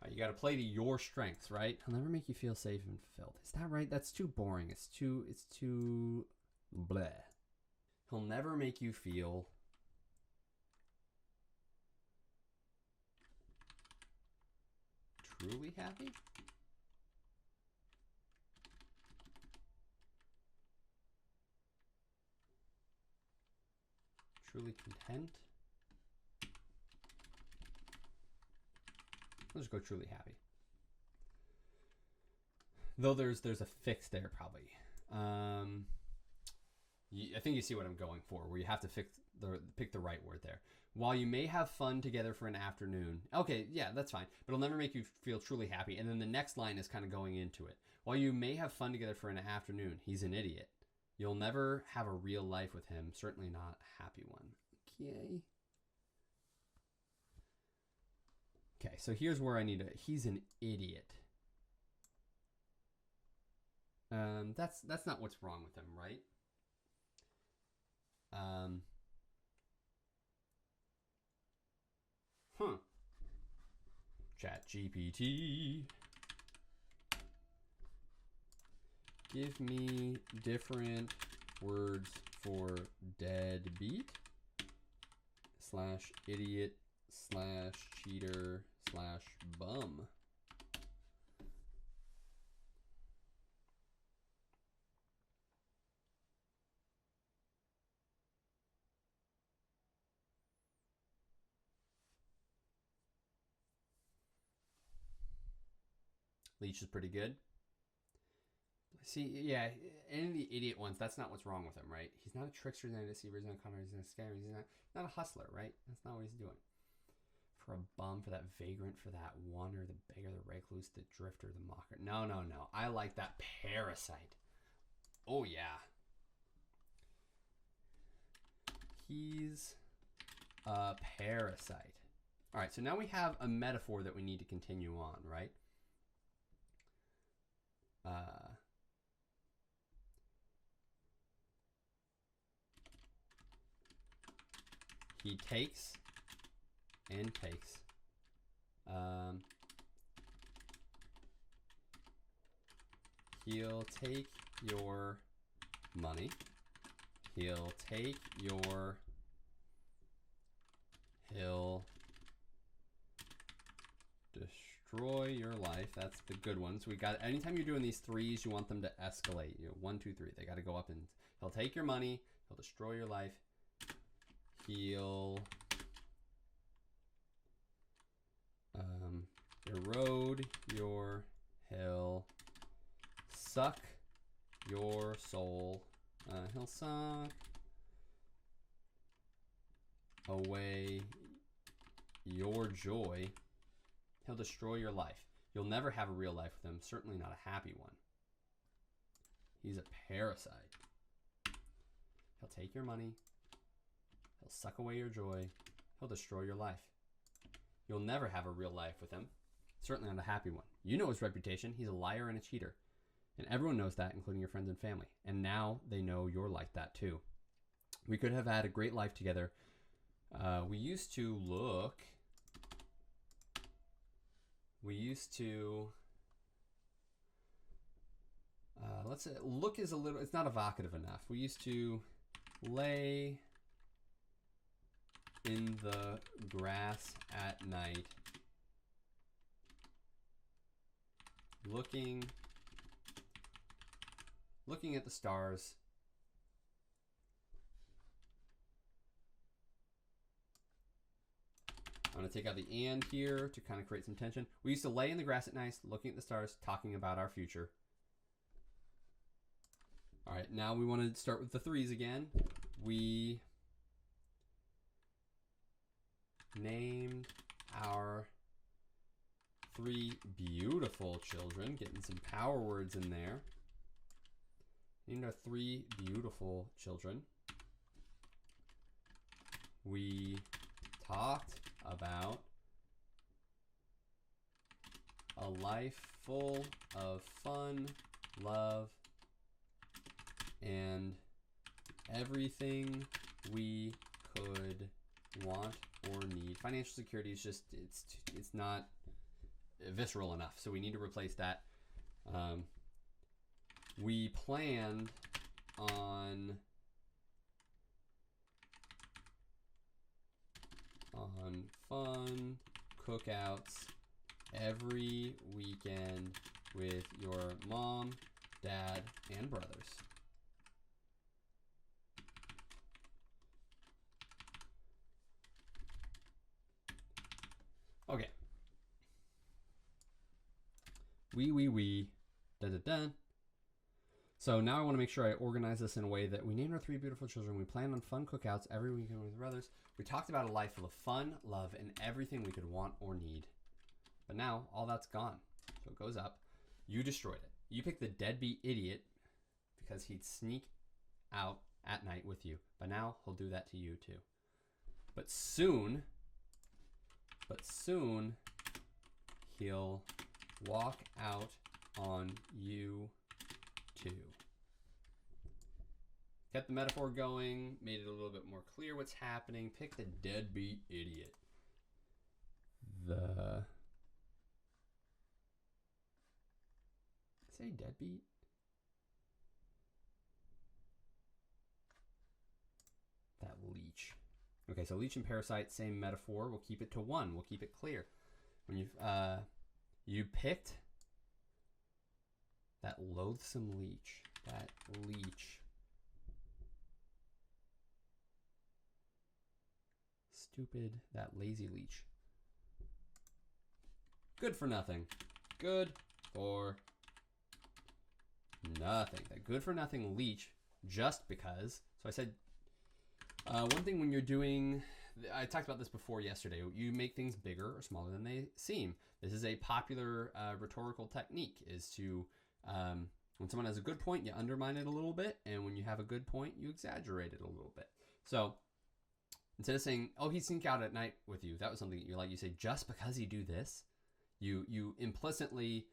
A: All right, you got to play to your strengths, right? He'll never make you feel safe and fulfilled. Is that right? That's too boring. It's too bleh. He'll never make you feel truly happy. Truly content. Let's go truly happy. Though there's a fix there probably. I think you see what I'm going for, where you have to pick the right word there. While you may have fun together for an afternoon. Okay, yeah, that's fine. But it'll never make you feel truly happy. And then the next line is kind of going into it. While you may have fun together for an afternoon, he's an idiot. You'll never have a real life with him. Certainly not a happy one. Okay. Okay, so here's where I need to... He's an idiot. That's not what's wrong with him, right? Chat GPT. Give me different words for deadbeat / idiot / cheater / bum. Leech is pretty good. See, yeah, any of the idiot ones, that's not what's wrong with him, right? He's not a trickster, he's not a deceiver, he's not a conner, he's not a scammer, he's not a hustler, right? That's not what he's doing. For a bum, for that vagrant, for that wanderer, the beggar, the recluse, the drifter, the mocker. No. I like that parasite. Oh, yeah. He's a parasite. All right, so now we have a metaphor that we need to continue on, right? He takes and takes. He'll take your money. He'll take your... He'll destroy your life. That's the good ones. We got, anytime you're doing these threes, you want them to escalate. You know, 1, 2, 3. They got to go up, and he'll take your money. He'll destroy your life. He'll erode your... He'll suck your soul. He'll suck away your joy. He'll destroy your life. You'll never have a real life with him. Certainly not a happy one. He's a parasite. He'll take your money. He'll suck away your joy. He'll destroy your life. You'll never have a real life with him. Certainly not a happy one. You know his reputation. He's a liar and a cheater. And everyone knows that, including your friends and family. And now they know you're like that too. We could have had a great life together. We used to look... let's say look is a little, it's not evocative enough. We used to lay in the grass at night, looking at the stars. I'm going to take out the and here to kind of create some tension. We used to lay in the grass at night, looking at the stars, talking about our future. All right, now we want to start with the threes again. We named our 3 beautiful children, getting some power words in there. Named our 3 beautiful children. We talked about a life full of fun, love, and everything we could want or need. Financial security is just, it's not visceral enough, so we need to replace that. We planned on fun cookouts every weekend with your mom, dad, and brothers. Okay. We. Dun dun dun. So now I want to make sure I organize this in a way that we named our 3 beautiful children. We plan on fun cookouts every weekend with brothers. We talked about a life full of fun, love, and everything we could want or need. But now all that's gone. So it goes up. You destroyed it. You picked the deadbeat idiot because he'd sneak out at night with you. But now he'll do that to you too. But soon he'll walk out on you too. Kept the metaphor going, made it a little bit more clear what's happening. Pick the deadbeat idiot. Say deadbeat? That leech. Okay, so leech and parasite, same metaphor. We'll keep it to 1. We'll keep it clear. When you picked that loathsome leech. That leech. Stupid, that lazy leech. Good for nothing. Good for nothing. That good for nothing leech just because. So I said, one thing when you're doing, I talked about this before yesterday, you make things bigger or smaller than they seem. This is a popular rhetorical technique, is to, when someone has a good point, you undermine it a little bit, and when you have a good point, you exaggerate it a little bit. So instead of saying, oh, he'd sneak out at night with you, that was something that you like, you say, just because he do this, you implicitly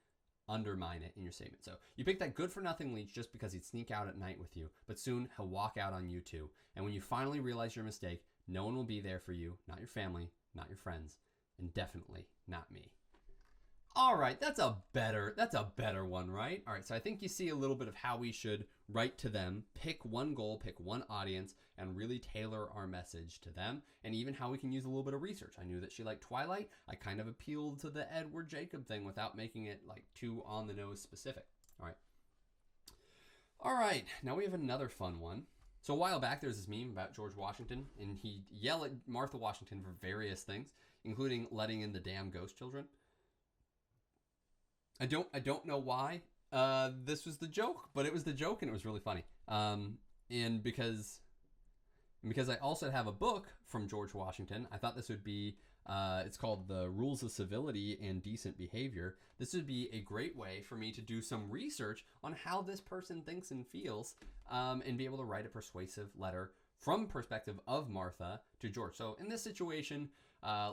A: undermine it in your statement. So you pick that good for nothing leech just because he'd sneak out at night with you, but soon he'll walk out on you too. And when you finally realize your mistake, no one will be there for you, not your family, not your friends, and definitely not me. All right, that's a better one, right? All right, so I think you see a little bit of how we should write to them, pick one goal, pick one audience, and really tailor our message to them, and even how we can use a little bit of research. I knew that she liked Twilight. I kind of appealed to the Edward Jacob thing without making it like too on the nose specific. All right, now we have another fun one. So a while back, there was this meme about George Washington, and he'd yell at Martha Washington for various things, including letting in the damn ghost children. I don't know why this was the joke, but it was the joke, and it was really funny. And because I also have a book from George Washington, I thought this would be, it's called The Rules of Civility and Decent Behavior. This would be a great way for me to do some research on how this person thinks and feels, and be able to write a persuasive letter from perspective of Martha to George. So in this situation,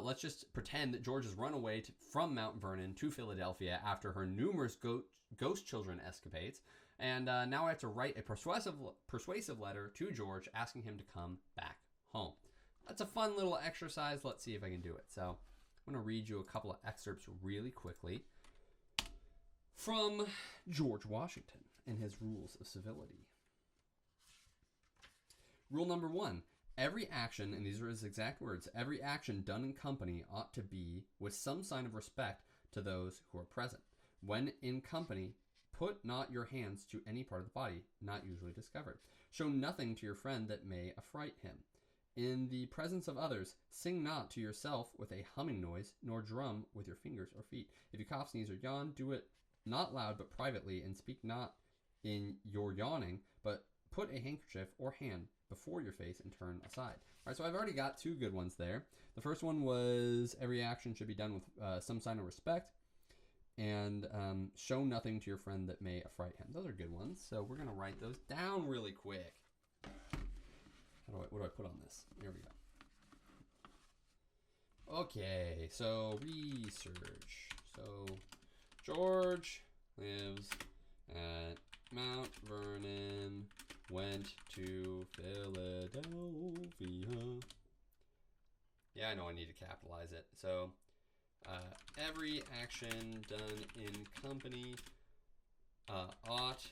A: let's just pretend that George has run away from Mount Vernon to Philadelphia after her numerous ghost children escapades. And now I have to write a persuasive letter to George asking him to come back home. That's a fun little exercise. Let's see if I can do it. So I'm going to read you a couple of excerpts really quickly from George Washington and his Rules of Civility. Rule number 1. Every action, and these are his exact words, every action done in company ought to be with some sign of respect to those who are present. When in company, put not your hands to any part of the body, not usually discovered. Show nothing to your friend that may affright him. In the presence of others, sing not to yourself with a humming noise, nor drum with your fingers or feet. If you cough, sneeze, or yawn, do it not loud but privately, and speak not in your yawning, but put a handkerchief or hand before your face and turn aside. All right, so I've already got 2 good ones there. The first one was every action should be done with some sign of respect, and show nothing to your friend that may affright him. Those are good ones, so we're going to write those down really quick. What do I put on this? Here we go. Okay, so research. So George lives at Mount Vernon, went to Philadelphia. Yeah, I know I need to capitalize it. So every action done in company ought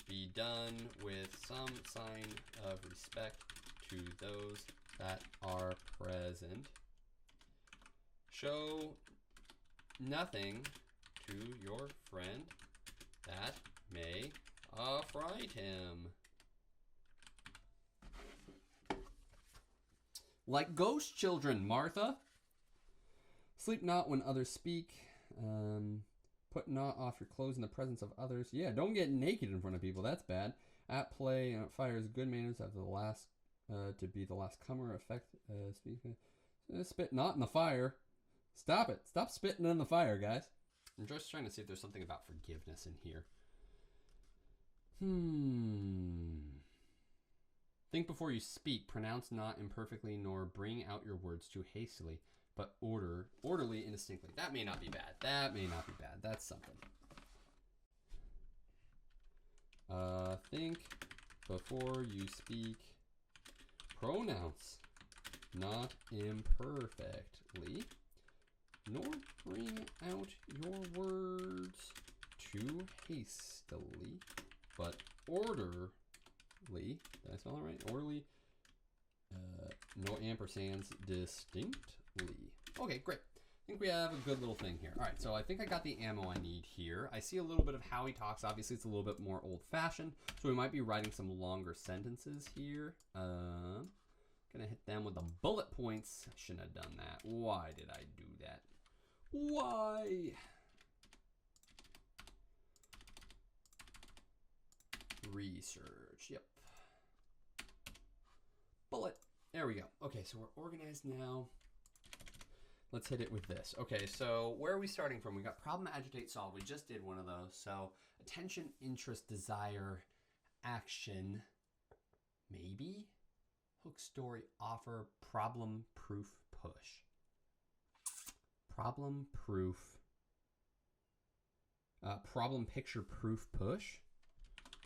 A: be done with some sign of respect to those that are present. Show nothing to your friend that may affright him. Like ghost children, Martha. Sleep not when others speak. Put not off your clothes in the presence of others. Yeah, don't get naked in front of people. That's bad. At play and at fire is good manners of the last to be the last comer. Effect spit not in the fire. Stop it. Stop spitting in the fire, guys. I'm just trying to see if there's something about forgiveness in here. Think before you speak. Pronounce not imperfectly, nor bring out your words too hastily, but orderly and distinctly. That may not be bad. That may not be bad. That's something. Think before you speak. Pronounce not imperfectly, nor bring out your words too hastily, but orderly. Did I spell it right? Orderly. No ampersands, distinctly. Okay, great. I think we have a good little thing here. All right, so I think I got the ammo I need here. I see a little bit of how he talks. Obviously, it's a little bit more old-fashioned, so we might be writing some longer sentences here. Gonna hit them with the bullet points. I shouldn't have done that. Why did I do that? Why? Research. Yep. Bullet. There we go. Okay, so we're organized now. Let's hit it with this. Okay, so where are we starting from? We got problem, agitate, solve. We just did one of those. So attention, interest, desire, action, maybe. Hook, story, offer, problem, proof, push. Problem, proof. Problem, picture, proof, push.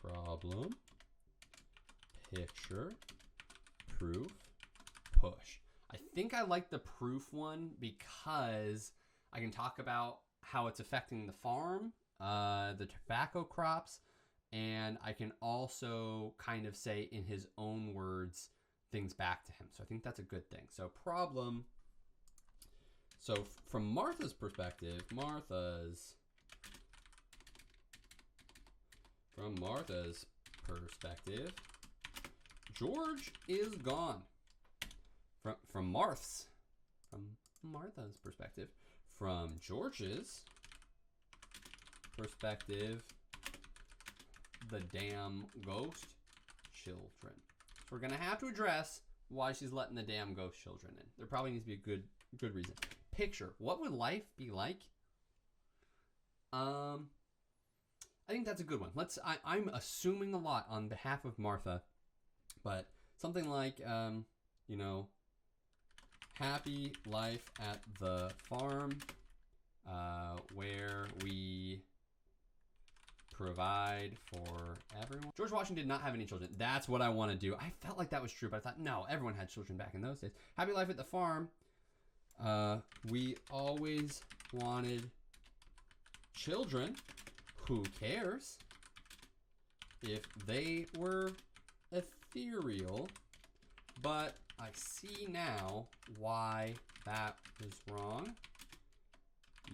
A: Problem, picture, proof, push. I think I like the proof one because I can talk about how it's affecting the farm, the tobacco crops, and I can also kind of say in his own words things back to him. So I think that's a good thing. So problem. So from Martha's perspective, George is gone. From Martha's perspective, from George's perspective, the damn ghost children. So we're gonna have to address why she's letting the damn ghost children in. There probably needs to be a good reason. Picture, what would life be like? I think that's a good one. I'm assuming a lot on behalf of Martha, but something like, you know, happy life at the farm, where we provide for everyone. George Washington did not have any children. That's what I want to do. I felt like that was true, but I thought, no, everyone had children back in those days. Happy life at the farm. We always wanted children. Who cares if they were ethereal? But I see now why that is wrong.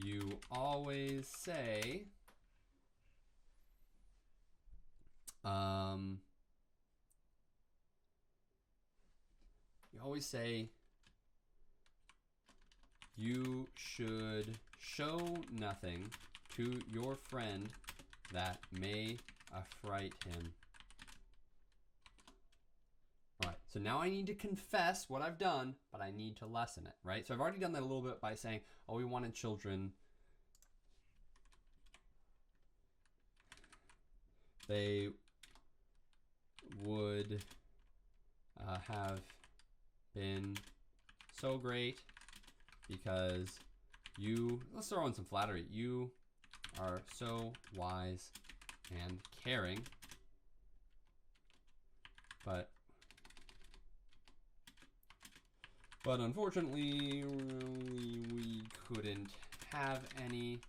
A: You always say, you should show nothing to your friend that may affright him. All right, so now I need to confess what I've done, but I need to lessen it, right? So I've already done that a little bit by saying, oh, we wanted children. They would have been so great because you, let's throw in some flattery, you are so wise and caring, but unfortunately we couldn't have any,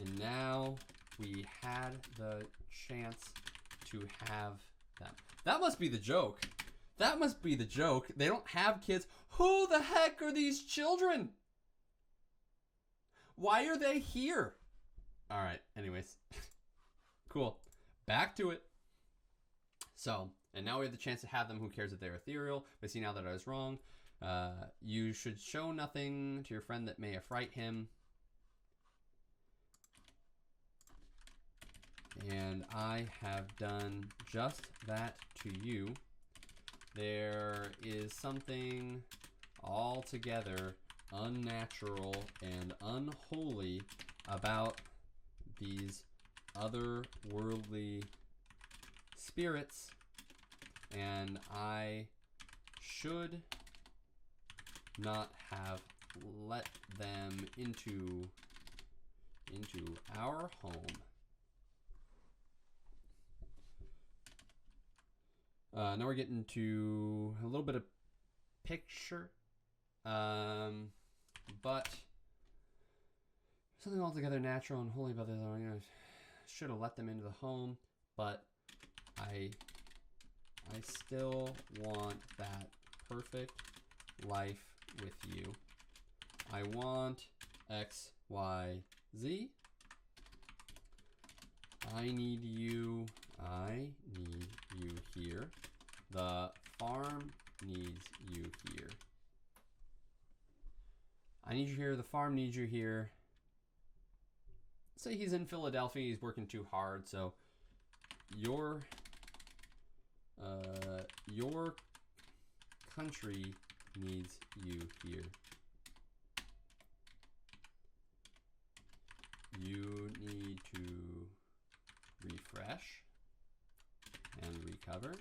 A: and now we had the chance to have them. That must be the joke. That must be the joke. They don't have kids. Who the heck are these children? Why are they here? All right, anyways. Cool. Back to it. So, and now we have the chance to have them. Who cares if they're ethereal? But see now that I was wrong. You should show nothing to your friend that may affright him. and I have done just that to you. There is something altogether unnatural and unholy about these otherworldly spirits, and I should not have let them into our home. Now we're getting to a little bit of picture, but something altogether natural and holy about this. Should have let them into the home, but I still want that perfect life with you. I want X, Y, Z. I need you here. The farm needs you here. I need you here. The farm needs you here. Say he's in Philadelphia. He's working too hard. So your country needs you here. You need to refresh and recover.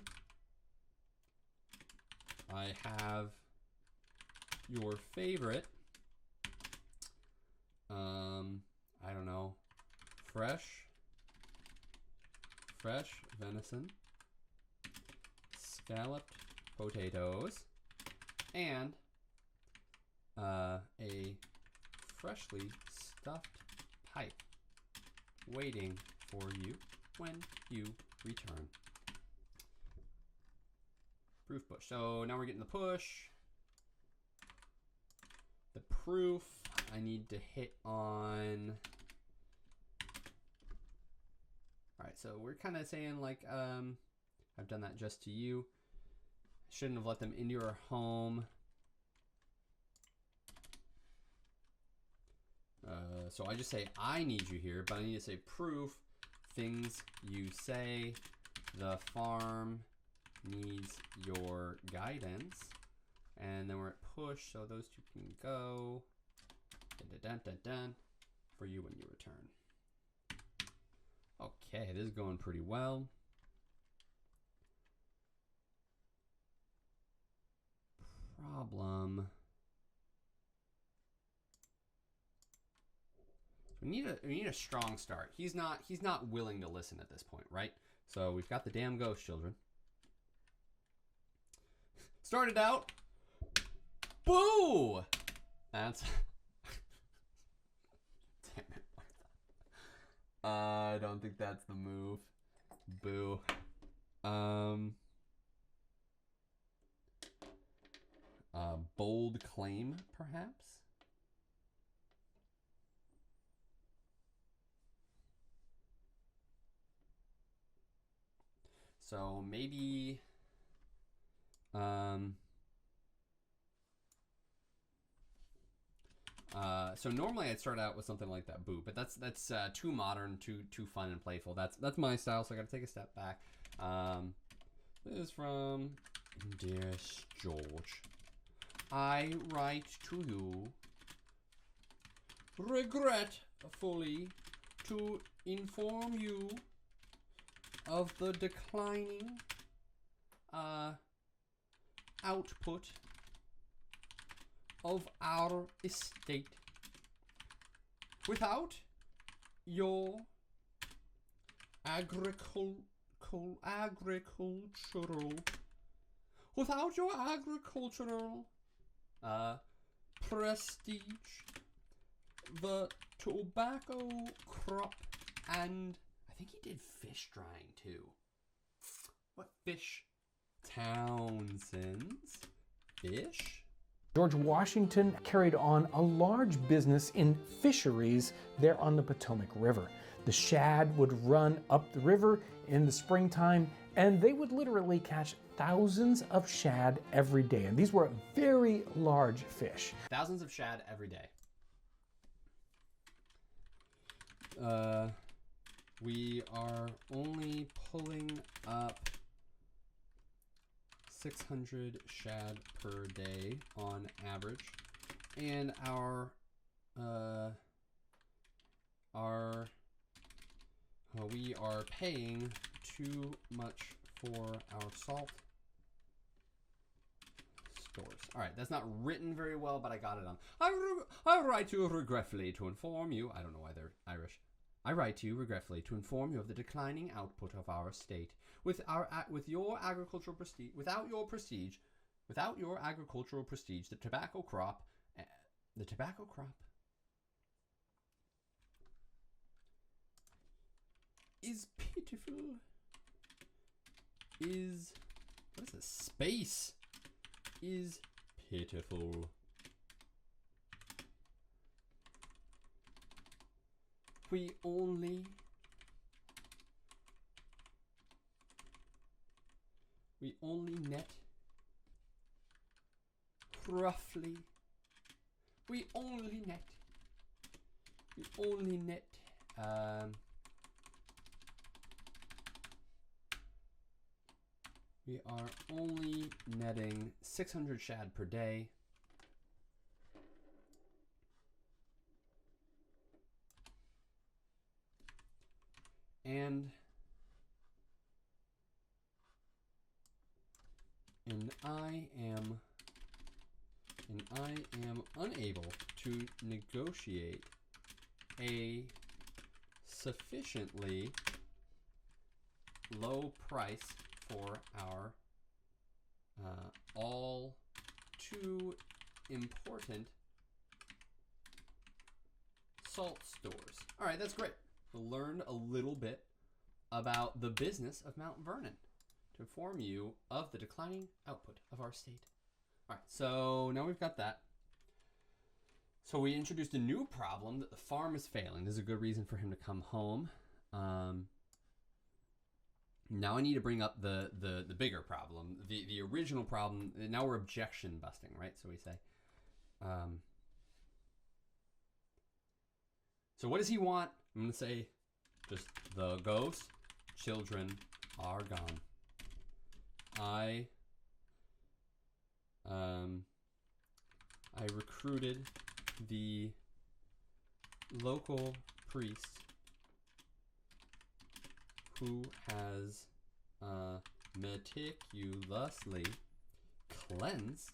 A: I have your favorite, I don't know, fresh venison, scalloped potatoes, and a freshly stuffed pipe waiting for you when you return. Proof push. So now we're getting the push. The proof, I need to hit on. All right, so we're kind of saying like, I've done that just to you. Shouldn't have let them into your home. So I just say, I need you here, but I need to say proof, things you say, the farm needs your guidance. And then we're at push, so those two can go. Dun, dun, dun, dun, dun, for you when you return. Okay, this is going pretty well. Problem. We need a strong start. He's not willing to listen at this point, right? So we've got the damn ghost children. Started out. Boo! That's damn it, Martha. I don't think that's the move. Boo. Bold claim, perhaps? So maybe, so normally I'd start out with something like that, boo, but that's too modern, too fun and playful. That's my style, so I got to take a step back. This is from Dearest George. I write to you regretfully to inform you of the declining output of our estate. Without your agricultural prestige, the tobacco crop, and I think he did fish drying too. What fish? Townsends fish?
D: George Washington carried on a large business in fisheries there on the Potomac River. The shad would run up the river in the springtime, and they would literally catch thousands of shad every day. And these were very large fish.
A: Thousands of shad every day. We are only pulling up 600 shad per day on average, and we are paying too much for our salt stores. All right, that's not written very well, but I got it on. I write you regretfully to inform you. I don't know why they're Irish. I write to you regretfully to inform you of the declining output of our state. Without your agricultural prestige, the tobacco crop is pitiful. What is this? Space is pitiful. We only net roughly. We only net we are only netting 600 shad per day. And I am unable to negotiate a sufficiently low price for our all too important salt stores. All right, that's great. We learned a little bit about the business of Mount Vernon to inform you of the declining output of our state. All right, so now we've got that. So we introduced a new problem, that the farm is failing. This is a good reason for him to come home. Now I need to bring up the bigger problem, the original problem. Now we're objection busting, right? So we say, so what does he want? I'm going to say just the ghost children are gone. I recruited the local priest who has meticulously cleansed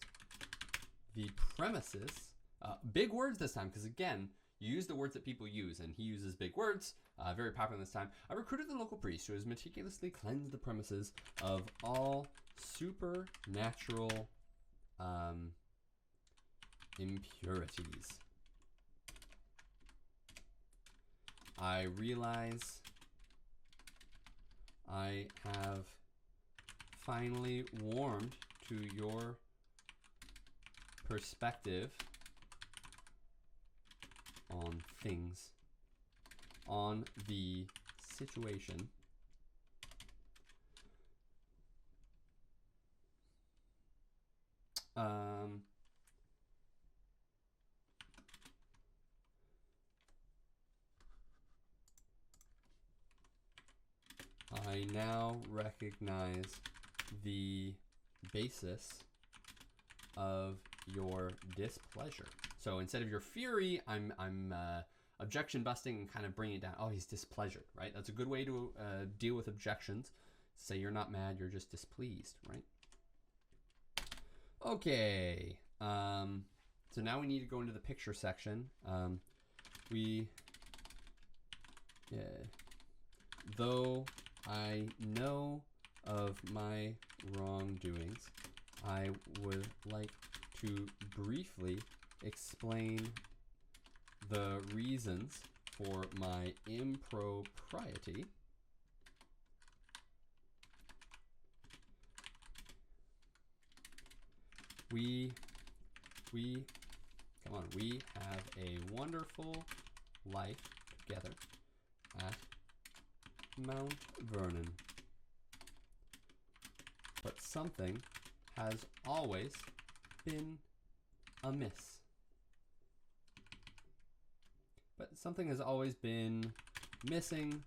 A: the premises. Big words this time, because again, you use the words that people use, and he uses big words. Very popular this time. I recruited the local priest who has meticulously cleansed the premises of all supernatural impurities. I realize I have finally warmed to your perspective on things, on the situation. I now recognize the basis of your displeasure. So instead of your fury, I'm objection busting and kind of bringing it down. Oh, he's displeasured, right? That's a good way to deal with objections. Say you're not mad, you're just displeased, right? Okay. So now we need to go into the picture section. Though I know of my wrongdoings, I would like to briefly explain the reasons for my impropriety. We have a wonderful life together at Mount Vernon. But something has always been amiss. But something has always been missing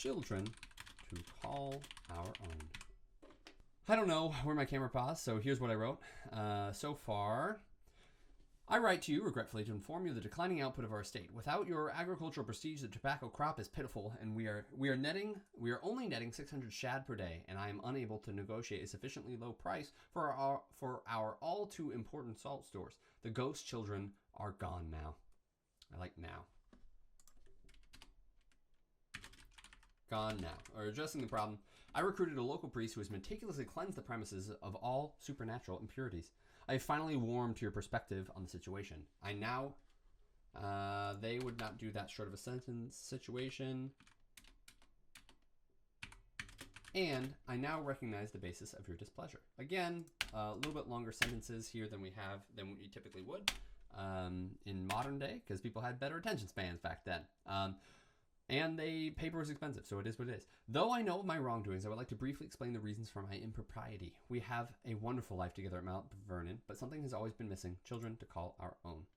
A: children to call our own. I don't know where my camera paused, so here's what I wrote. So far, I write to you regretfully to inform you of the declining output of our estate. Without your agricultural prestige, the tobacco crop is pitiful, and we are only netting 600 shad per day, and I am unable to negotiate a sufficiently low price for our all too important salt stores. The ghost children are gone now. I like now. Gone now. Or addressing the problem, I recruited a local priest who has meticulously cleansed the premises of all supernatural impurities. I have finally warmed to your perspective on the situation. I now, they would not do that short of a sentence situation. And I now recognize the basis of your displeasure. Again, a little bit longer sentences here than we typically would in modern day, because people had better attention spans back then. And paper was expensive, so it is what it is. Though I know of my wrongdoings, I would like to briefly explain the reasons for my impropriety. We have a wonderful life together at Mount Vernon, but something has always been missing: children to call our own.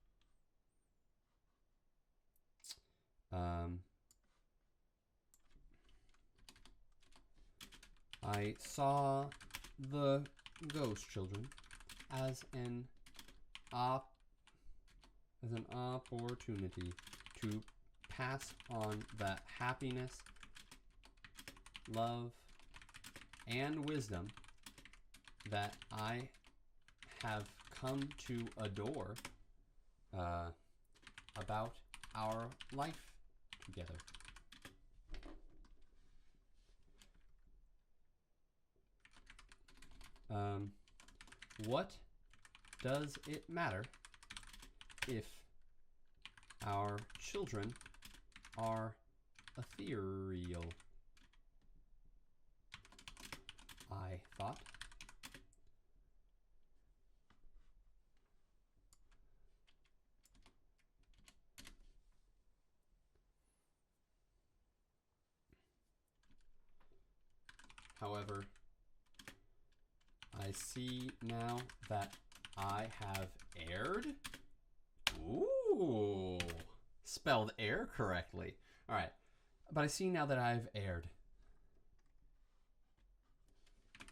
A: I saw the ghost children as an opportunity to pass on the happiness, love, and wisdom that I have come to adore about our life together. What does it matter if our children are ethereal? I thought. However, I see now that I have erred. Ooh. Spelled air correctly. All right. But I see now that I've erred.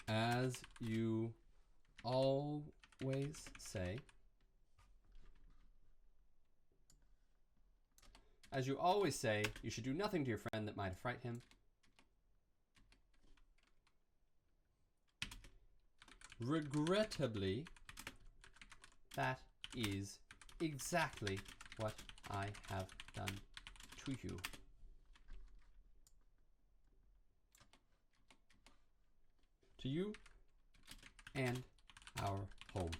A: As you always say. As you always say, you should do nothing to your friend that might affright him. Regrettably, that is exactly what I have done to you. To you and our home.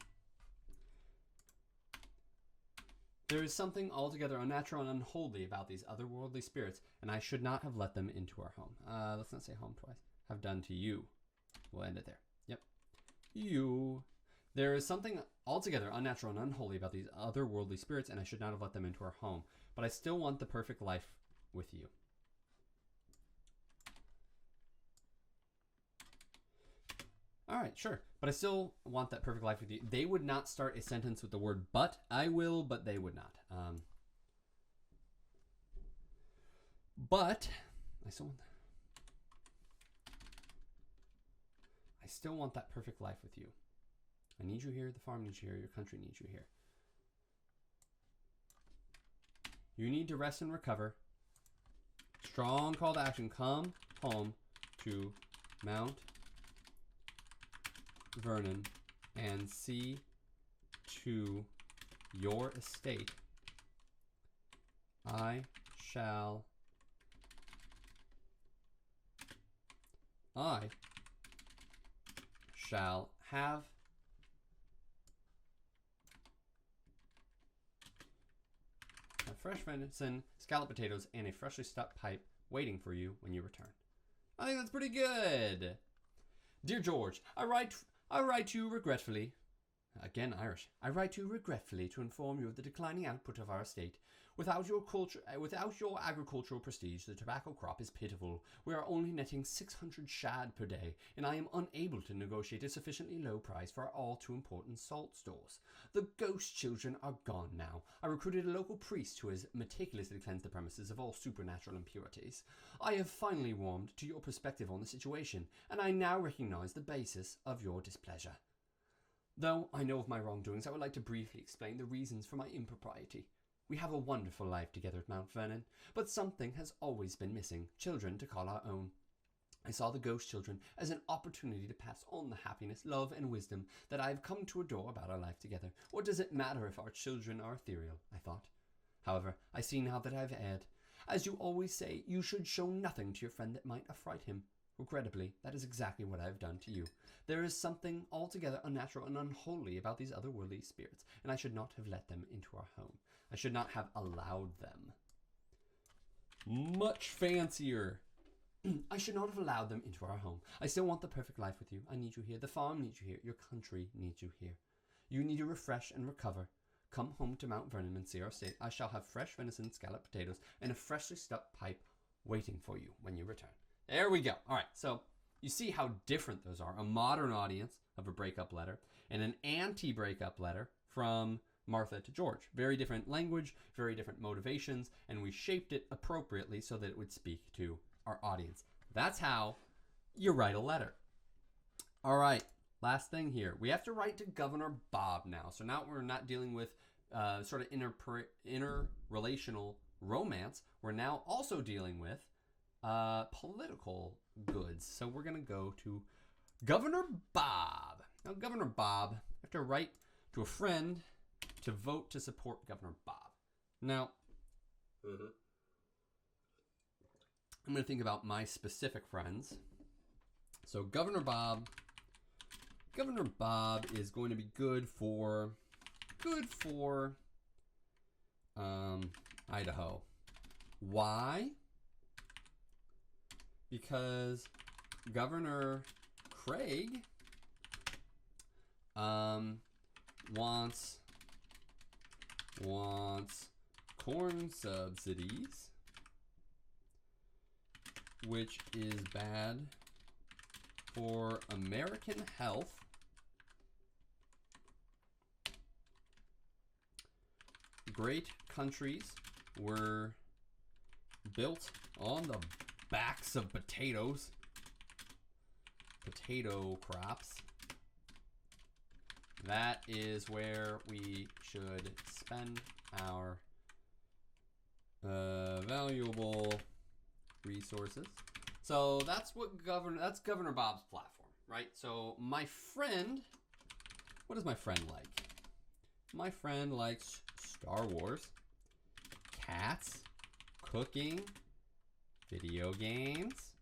A: There is something altogether unnatural and unholy about these otherworldly spirits, and I should not have let them into our home. Let's not say home twice. Have done to you. We'll end it there. Yep. You. There is something altogether unnatural and unholy about these otherworldly spirits, and I should not have let them into our home. But I still want the perfect life with you. All right, sure. But I still want that perfect life with you. They would not start a sentence with the word but. I will, but they would not. But I still want that perfect life with you. I need you here. The farm needs you here. Your country needs you here. You need to rest and recover. Strong call to action. Come home to Mount Vernon and see to your estate. I shall have a fresh venison, scalloped potatoes, and a freshly stuffed pipe waiting for you when you return. I think that's pretty good. Dear George, I write to you regretfully. Again, Irish. I write to you regretfully to inform you of the declining output of our estate. Without your agricultural prestige, the tobacco crop is pitiful. We are only netting 600 shad per day, and I am unable to negotiate a sufficiently low price for our all too important salt stores. The ghost children are gone now. I recruited a local priest who has meticulously cleansed the premises of all supernatural impurities. I have finally warmed to your perspective on the situation, and I now recognize the basis of your displeasure. Though I know of my wrongdoings, I would like to briefly explain the reasons for my impropriety. We have a wonderful life together at Mount Vernon, but something has always been missing, children to call our own. I saw the ghost children as an opportunity to pass on the happiness, love, and wisdom that I have come to adore about our life together. What does it matter if our children are ethereal, I thought. However, I see now that I have erred. As you always say, you should show nothing to your friend that might affright him. Regrettably, that is exactly what I have done to you. There is something altogether unnatural and unholy about these otherworldly spirits, and I should not have let them into our home. I should not have allowed them. Much fancier. I should not have allowed them into our home. I still want the perfect life with you. I need you here. The farm needs you here. Your country needs you here. You need to refresh and recover. Come home to Mount Vernon and see our state. I shall have fresh venison, scalloped potatoes, and a freshly stuck pipe waiting for you when you return. There we go. All right, so you see how different those are. A modern audience of a breakup letter and an anti-breakup letter from Martha to George. Very different language, very different motivations, and we shaped it appropriately so that it would speak to our audience. That's how you write a letter. All right, last thing here. We have to write to Governor Bob now. So now we're not dealing with sort of interrelational romance. We're now also dealing with political goods. So we're going to go to Governor Bob. Now, Governor Bob, I have to write to a friend to vote to support Governor Bob. Now, I'm going to think about my specific friends. So Governor Bob is going to be good for Idaho. Why? Because Governor Craig wants corn subsidies, which is bad for American health. Great countries were built on the backs of potatoes, potato crops. That is where we should spend our valuable resources. So that's Governor Bob's platform, right? So my friend, what does my friend like? My friend likes Star Wars, cats, cooking, video games,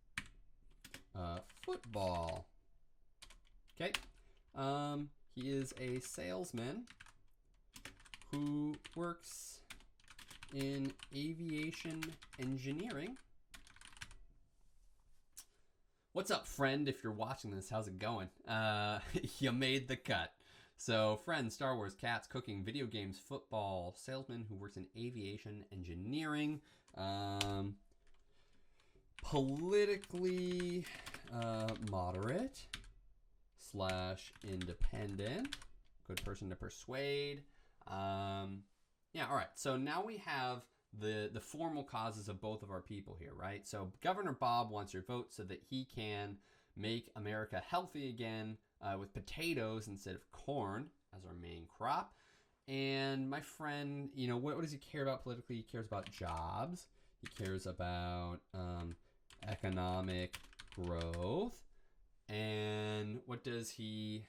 A: football. Okay. He is a salesman who works in aviation engineering. What's up, friend? If you're watching this, how's it going? You made the cut. So, friend, Star Wars, cats, cooking, video games, football, salesman who works in aviation engineering. Politically moderate / independent. Good person to persuade. Yeah, all right. So now we have the formal causes of both of our people here, right? So Governor Bob wants your vote so that he can make America healthy again with potatoes instead of corn as our main crop. And my friend, you know, what does he care about politically? He cares about jobs. He cares about economic growth. And what does he,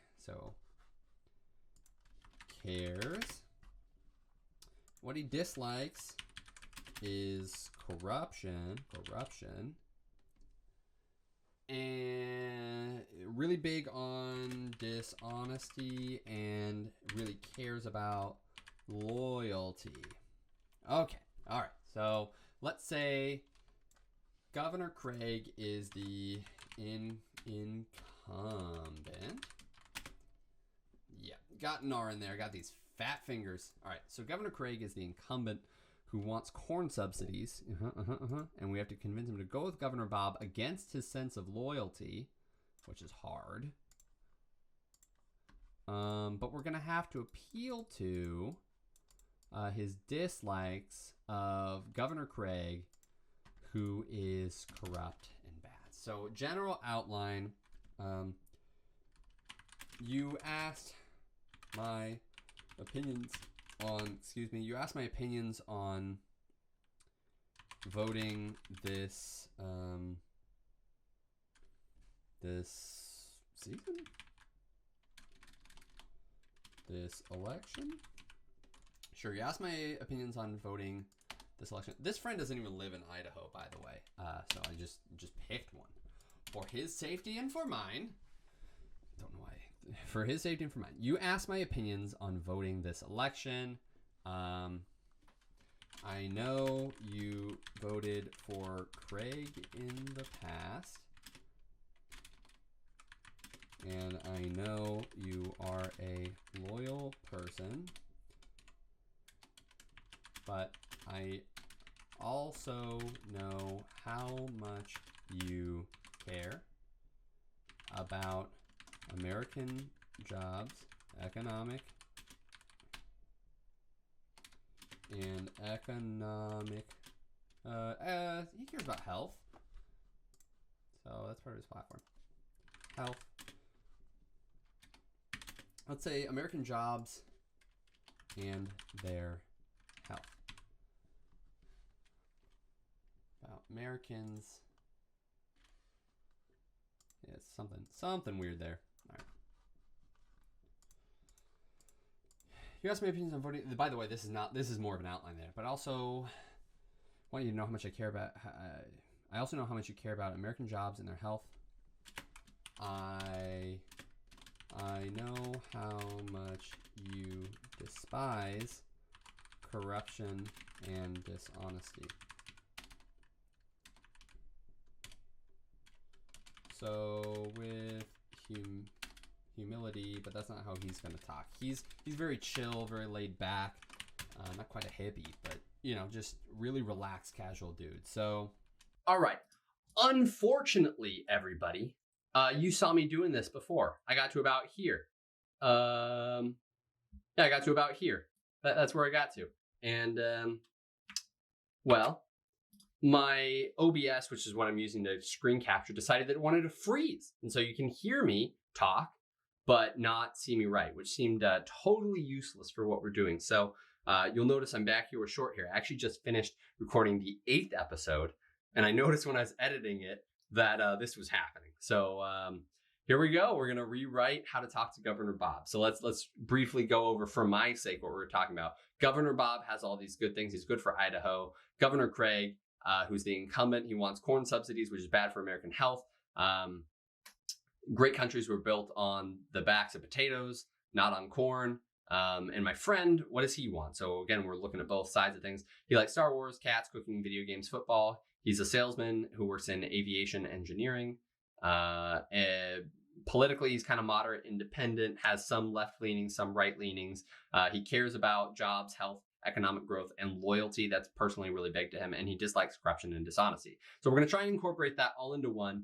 A: cares. What he dislikes is corruption, and really big on dishonesty and really cares about loyalty. Okay, all right. So let's say Governor Craig is the incumbent. Yeah, got an R in there. Got these fat fingers. All right, so Governor Craig is the incumbent who wants corn subsidies. And we have to convince him to go with Governor Bob against his sense of loyalty, which is hard. But we're going to have to appeal to his dislikes of Governor Craig, who is corrupt and bad. So general outline, you asked my opinions on, you asked my opinions on voting this, this season? This election? Sure, you asked my opinions on voting this election. This friend doesn't even live in Idaho, by the way. So I just picked one. For his safety and for mine. Don't know why. For his safety and for mine. You asked my opinions on voting this election. I know you voted for Craig in the past. And I know you are a loyal person. But I also know how much you care about American jobs, economic, and economic. He cares about health. So that's part of his platform. Health. Let's say American jobs and their health. About Americans. Yeah, it's something weird there. All right. You asked my opinions on voting. By the way, this is more of an outline there, but also want you to know how much I care about. I also know how much you care about American jobs and their health. I know how much you despise corruption and dishonesty. So with humility, but that's not how he's going to talk. He's very chill, very laid back, not quite a hippie, but just really relaxed, casual dude. So, all right. Unfortunately, everybody, you saw me doing this before. I got to about here. Yeah, I got to about here. That's where I got to. And, well, my OBS, which is what I'm using to screen capture, decided that it wanted to freeze. And so you can hear me talk, but not see me write, which seemed totally useless for what we're doing. So you'll notice I'm back here with short here. I actually just finished recording the 8th episode, and I noticed when I was editing it that this was happening. So here we go. We're going to rewrite how to talk to Governor Bob. So let's briefly go over, for my sake, what we're talking about. Governor Bob has all these good things. He's good for Idaho. Governor Craig, who's the incumbent, he wants corn subsidies, which is bad for American health. Great countries were built on the backs of potatoes, not on corn. And my friend, what does he want? So again, we're looking at both sides of things. He likes Star Wars, cats, cooking, video games, football. He's a salesman who works in aviation engineering. Politically, he's kind of moderate, independent, has some left leanings, some right leanings. He cares about jobs, health, economic growth, and loyalty. That's personally really big to him. And he dislikes corruption and dishonesty. So we're going to try and incorporate that all into one.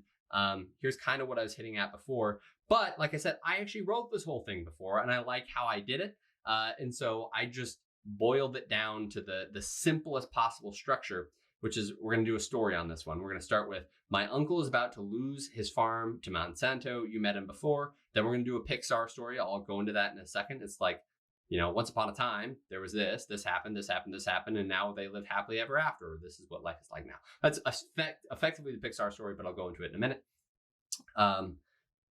A: Here's kind of what I was hitting at before. But like I said, I actually wrote this whole thing before, and I like how I did it. And so I just boiled it down to the simplest possible structure, which is we're going to do a story on this one. We're going to start with, my uncle is about to lose his farm to Monsanto. You met him before. Then we're going to do a Pixar story. I'll go into that in a second. It's like, once upon a time, there was this happened, and now they live happily ever after. This is what life is like now. That's effectively the Pixar story, but I'll go into it in a minute.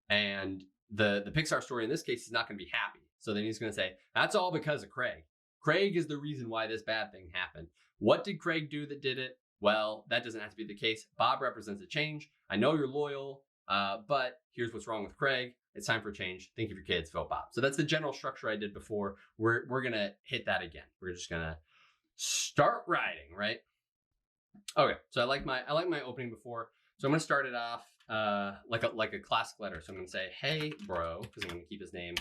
A: And the Pixar story in this case is not going to be happy. So then he's going to say, that's all because of Craig. Craig is the reason why this bad thing happened. What did Craig do that did it? Well, that doesn't have to be the case. Bob represents a change. I know you're loyal, but here's what's wrong with Craig. It's time for change. Think of your kids, vote Bob. So that's the general structure I did before. We're going to hit that again. We're just going to start writing, right? Okay, so I like my opening before. So I'm going to start it off like a classic letter. So I'm going to say, hey, bro, because I'm going to keep his name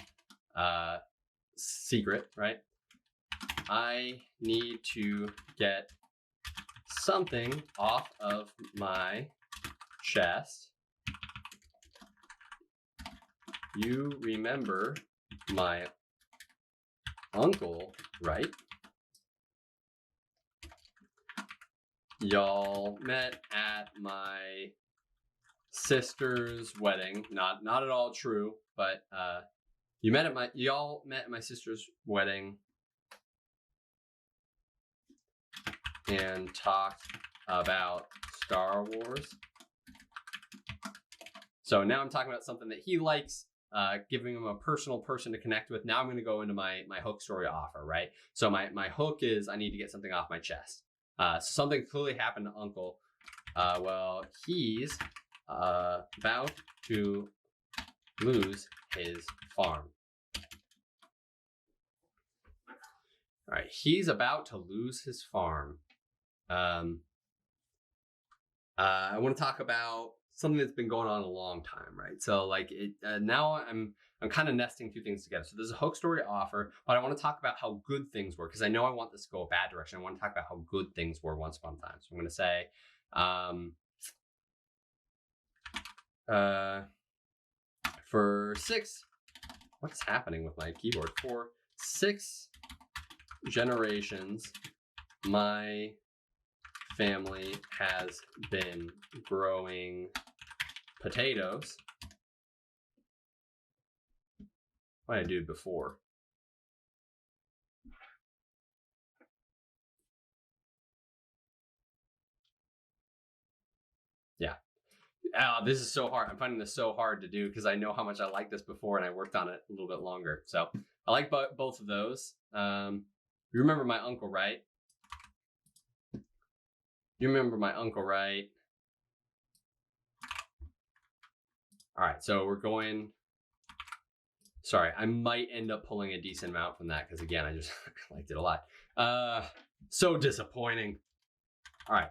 A: secret, right? I need to get something off of my chest. You remember my uncle, right? Y'all met at my sister's wedding. Not at all true, but y'all met at my sister's wedding and talked about Star Wars. So now I'm talking about something that he likes, giving him a personal person to connect with. Now I'm going to go into my hook story offer, right? So my hook is I need to get something off my chest. So something clearly happened to Uncle. Well, he's about to lose his farm. All right, he's about to lose his farm. I want to talk about something that's been going on a long time, right? So like now I'm kind of nesting two things together. So there's a hook story offer, but I want to talk about how good things were because I know I want this to go a bad direction. I want to talk about how good things were once upon a time. So I'm going to say, for 6, what's happening with my keyboard? For 6 generations, my family has been growing potatoes. What did I do before? Yeah. This is so hard. I'm finding this so hard to do because I know how much I liked this before and I worked on it a little bit longer. So I like both of those. You remember my uncle, right? You remember my uncle, right? All right, so we're going. Sorry, I might end up pulling a decent amount from that because again, I just liked it a lot. So disappointing. All right.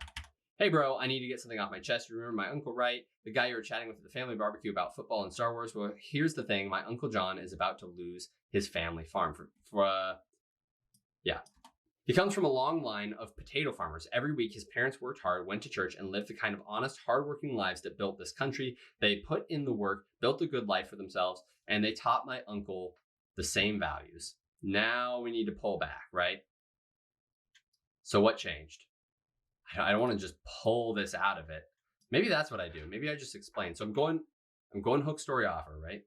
A: Hey bro, I need to get something off my chest. You remember my uncle, right? The guy you were chatting with at the family barbecue about football and Star Wars? Well, here's the thing. My Uncle John is about to lose his family farm. He comes from a long line of potato farmers. Every week, his parents worked hard, went to church, and lived the kind of honest, hardworking lives that built this country. They put in the work, built a good life for themselves, and they taught my uncle the same values. Now we need to pull back, right? So what changed? I don't want to just pull this out of it. Maybe that's what I do. Maybe I just explain. So I'm going hook story offer, right?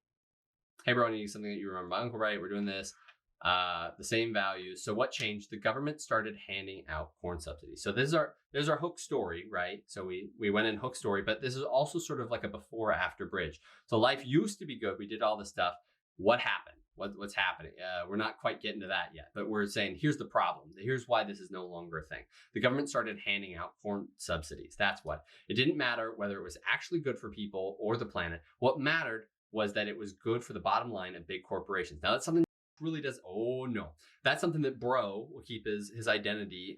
A: Hey bro, I need something that you remember my uncle, right? We're doing this. The same values. So what changed? The government started handing out corn subsidies. So there's our hook story, right? So we went in hook story, but this is also sort of like a before after bridge. So life used to be good. We did all this stuff. What happened? What's happening? We're not quite getting to that yet, but we're saying here's the problem. Here's why this is no longer a thing. The government started handing out corn subsidies. That's what. It didn't matter whether it was actually good for people or the planet. What mattered was that it was good for the bottom line of big corporations. Now that's something really does. Oh no, that's something that bro will keep his identity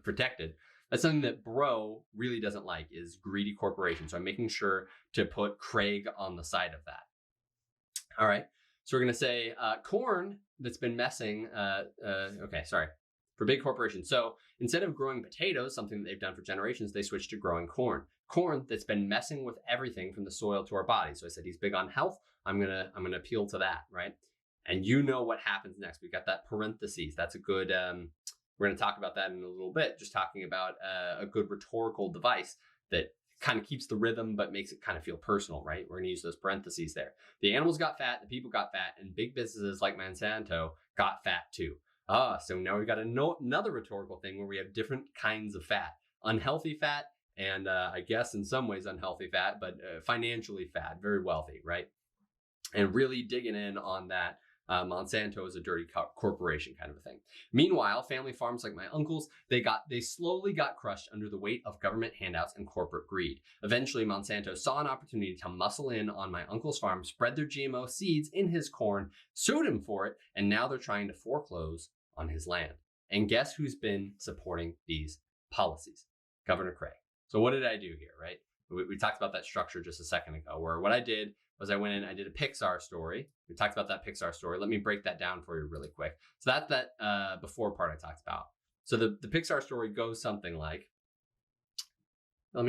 A: protected. That's something that bro really doesn't like is greedy corporations. So I'm making sure to put Craig on the side of that. All right. So we're going to say corn that's been messing. For big corporations. So instead of growing potatoes, something that they've done for generations, they switched to growing corn. Corn that's been messing with everything from the soil to our bodies. So I said he's big on health. I'm gonna appeal to that, right? And you know what happens next. We've got that parentheses. That's a good, we're going to talk about that in a little bit, just talking about a good rhetorical device that kind of keeps the rhythm, but makes it kind of feel personal, right? We're going to use those parentheses there. The animals got fat, the people got fat, and big businesses like Monsanto got fat too. So now we've got another rhetorical thing where we have different kinds of fat. Unhealthy fat, and I guess in some ways unhealthy fat, but financially fat, very wealthy, right? And really digging in on that. Monsanto is a dirty corporation kind of a thing. Meanwhile, family farms like my uncle's, they slowly got crushed under the weight of government handouts and corporate greed. Eventually, Monsanto saw an opportunity to muscle in on my uncle's farm, spread their GMO seeds in his corn, sued him for it, and now they're trying to foreclose on his land. And guess who's been supporting these policies? Governor Craig. So what did I do here, right? We talked about that structure just a second ago, where what I did was I went in, I did a Pixar story. We talked about that Pixar story. Let me break that down for you really quick. So that's that before part I talked about. So the Pixar story goes something like, the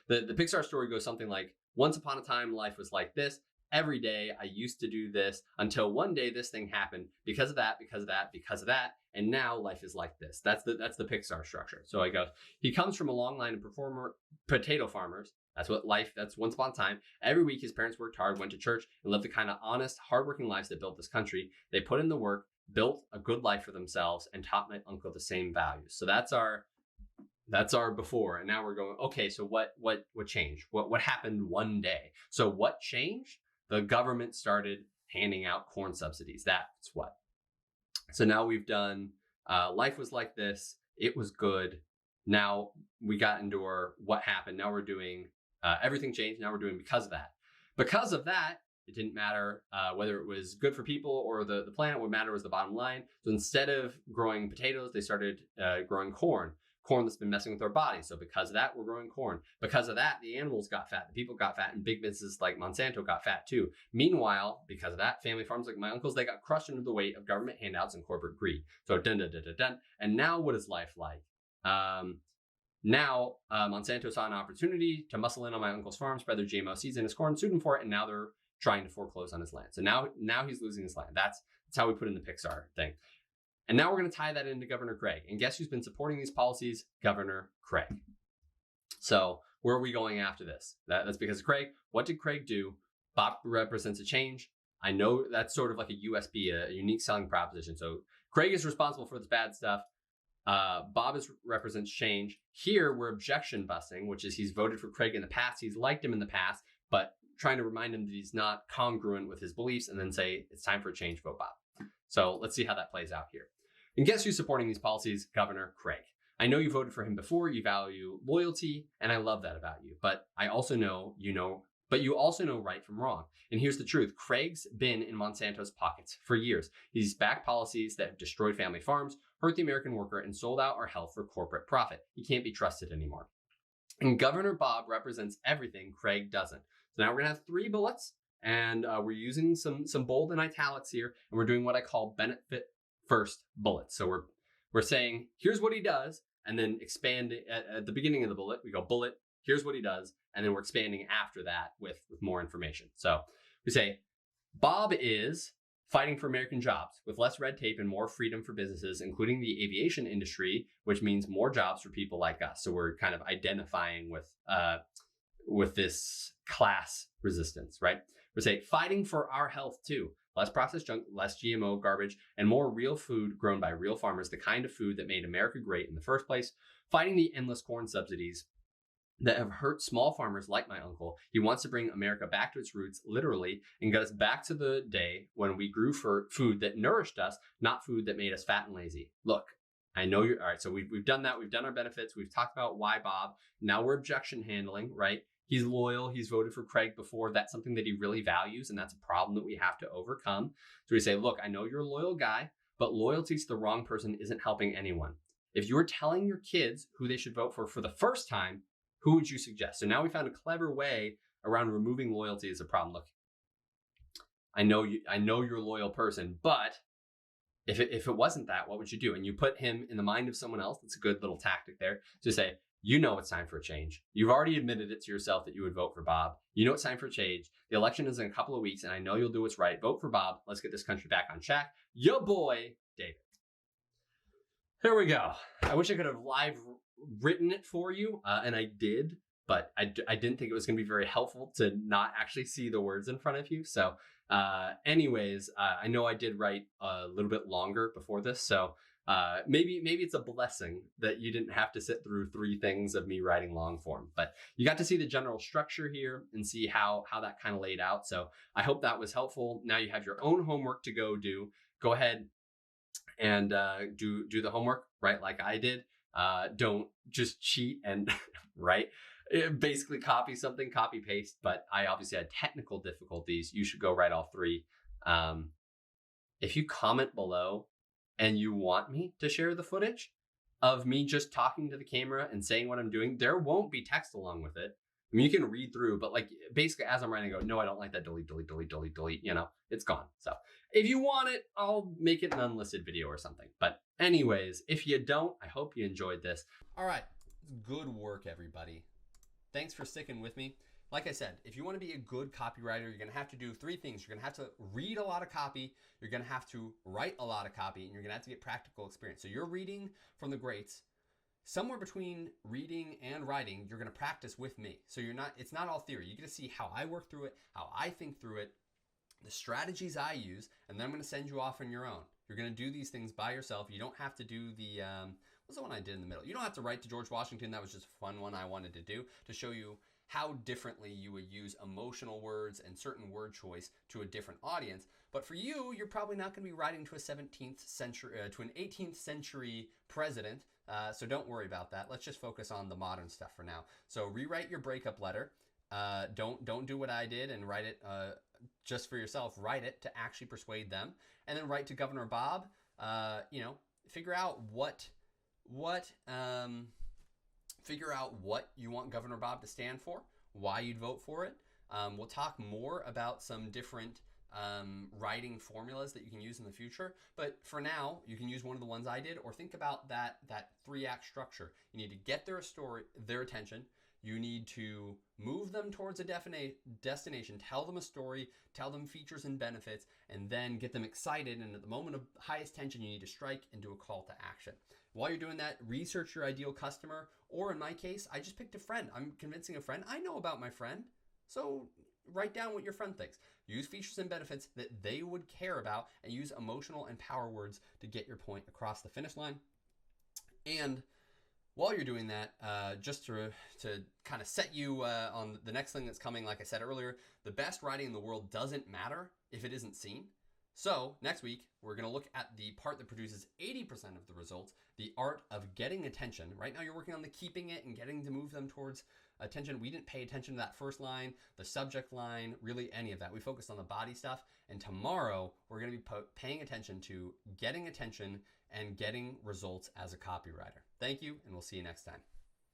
A: Pixar story goes something like, once upon a time, life was like this. Every day I used to do this until one day this thing happened because of that, because of that, because of that. And now life is like this. That's the Pixar structure. So I go, he comes from a long line of potato farmers. That's once upon a time. Every week his parents worked hard, went to church, and lived the kind of honest, hardworking lives that built this country. They put in the work, built a good life for themselves, and taught my uncle the same values. So that's our before. And now we're going, okay, so what changed? What happened one day? So what changed? The government started handing out corn subsidies. That's what. So now we've done, life was like this. It was good. Now we got into what happened. Now we're doing, everything changed. Now we're doing because of that. Because of that, it didn't matter whether it was good for people or the planet. What mattered was the bottom line. So instead of growing potatoes, they started growing corn that's been messing with our bodies. So because of that, we're growing corn. Because of that, the animals got fat, the people got fat, and big businesses like Monsanto got fat too. Meanwhile, because of that, family farms like my uncle's, they got crushed under the weight of government handouts and corporate greed. So dun dun dun dun dun. And now what is life like? Now Monsanto saw an opportunity to muscle in on my uncle's farm, spread their GMO seeds in his corn, sued him for it, and now they're trying to foreclose on his land. So now he's losing his land. That's how we put in the Pixar thing. And now we're going to tie that into Governor Craig. And guess who's been supporting these policies? Governor Craig. So where are we going after this? That's because of Craig. What did Craig do? Bob represents a change. I know that's sort of like a USP, a unique selling proposition. So Craig is responsible for this bad stuff. Bob represents change. Here we're objection busting, which is he's voted for Craig in the past. He's liked him in the past, but trying to remind him that he's not congruent with his beliefs and then say, it's time for a change, vote Bob. So let's see how that plays out here. And guess who's supporting these policies? Governor Craig. I know you voted for him before. You value loyalty, and I love that about you. But I also know you also know right from wrong. And here's the truth. Craig's been in Monsanto's pockets for years. He's backed policies that have destroyed family farms, hurt the American worker, and sold out our health for corporate profit. He can't be trusted anymore. And Governor Bob represents everything Craig doesn't. So now we're gonna have 3 bullets, and we're using some bold and italics here, and we're doing what I call benefit first bullets. So we're saying, here's what he does, and then expand at the beginning of the bullet. We go bullet, here's what he does, and then we're expanding after that with more information. So we say, Bob is fighting for American jobs with less red tape and more freedom for businesses, including the aviation industry, which means more jobs for people like us. So we're kind of identifying with this class resistance, right? We say fighting for our health too. Less processed junk, less GMO garbage, and more real food grown by real farmers, the kind of food that made America great in the first place. Fighting the endless corn subsidies that have hurt small farmers like my uncle. He wants to bring America back to its roots, literally, and get us back to the day when we grew for food that nourished us, not food that made us fat and lazy. Look, I know you're, all right, so we've done that. We've done our benefits. We've talked about why Bob. Now we're objection handling, right? He's loyal. He's voted for Craig before. That's something that he really values, and that's a problem that we have to overcome. So we say, look, I know you're a loyal guy, but loyalty to the wrong person isn't helping anyone. If you were telling your kids who they should vote for the first time, who would you suggest? So now we found a clever way around removing loyalty as a problem. Look, I know you're a loyal person, but if it wasn't that, what would you do? And you put him in the mind of someone else. That's a good little tactic there to say, you know it's time for a change. You've already admitted it to yourself that you would vote for Bob. You know it's time for a change. The election is in a couple of weeks, and I know you'll do what's right. Vote for Bob. Let's get this country back on track. Your boy, David. Here we go. I wish I could have live written it for you, and I did, but I didn't think it was going to be very helpful to not actually see the words in front of you. So anyways, I know I did write a little bit longer before this, so maybe it's a blessing that you didn't have to sit through 3 things of me writing long form, but you got to see the general structure here and see how that kind of laid out. So I hope that was helpful. Now you have your own homework to go do. Go ahead and do the homework, right? Like I did. Don't just cheat and right. Basically copy something, copy paste, but I obviously had technical difficulties. You should go write all 3. If you comment below and you want me to share the footage of me just talking to the camera and saying what I'm doing, there won't be text along with it. I mean, you can read through, but like basically as I'm writing, I go, no, I don't like that. Delete, delete, delete, delete, delete. You know, it's gone. So if you want it, I'll make it an unlisted video or something. But anyways, if you don't, I hope you enjoyed this. All right. Good work, everybody. Thanks for sticking with me. Like I said, if you want to be a good copywriter, you're going to have to do 3 things. You're going to have to read a lot of copy. You're going to have to write a lot of copy, and you're going to have to get practical experience. So you're reading from the greats. Somewhere between reading and writing, you're going to practice with me. So it's not all theory. You get to see how I work through it, how I think through it, the strategies I use, and then I'm going to send you off on your own. You're going to do these things by yourself. You don't have to do the, what's the one I did in the middle? You don't have to write to George Washington. That was just a fun one I wanted to do to show you how differently you would use emotional words and certain word choice to a different audience. But for you, you're probably not going to be writing to a 17th century, to an 18th century president. So don't worry about that. Let's just focus on the modern stuff for now. So rewrite your breakup letter. Don't do what I did and write it just for yourself. Write it to actually persuade them, and then write to Governor Bob. Figure out what you want Governor Bob to stand for, why you'd vote for it. We'll talk more about some different writing formulas that you can use in the future. But for now, you can use one of the ones I did, or think about that 3-act structure. You need to get their attention. You need to move them towards a destination, tell them a story, tell them features and benefits, and then get them excited. And at the moment of highest tension, you need to strike and do a call to action. While you're doing that, research your ideal customer, or in my case, I just picked a friend. I'm convincing a friend. I know about my friend. So write down what your friend thinks. Use features and benefits that they would care about, and use emotional and power words to get your point across the finish line. And while you're doing that, just to kind of set you on the next thing that's coming, like I said earlier, the best writing in the world doesn't matter if it isn't seen. So next week, we're going to look at the part that produces 80% of the results, the art of getting attention. Right now, you're working on the keeping it and getting to move them towards attention. We didn't pay attention to that first line, the subject line, really any of that. We focused on the body stuff. And tomorrow, we're going to be paying attention to getting attention and getting results as a copywriter. Thank you, and we'll see you next time.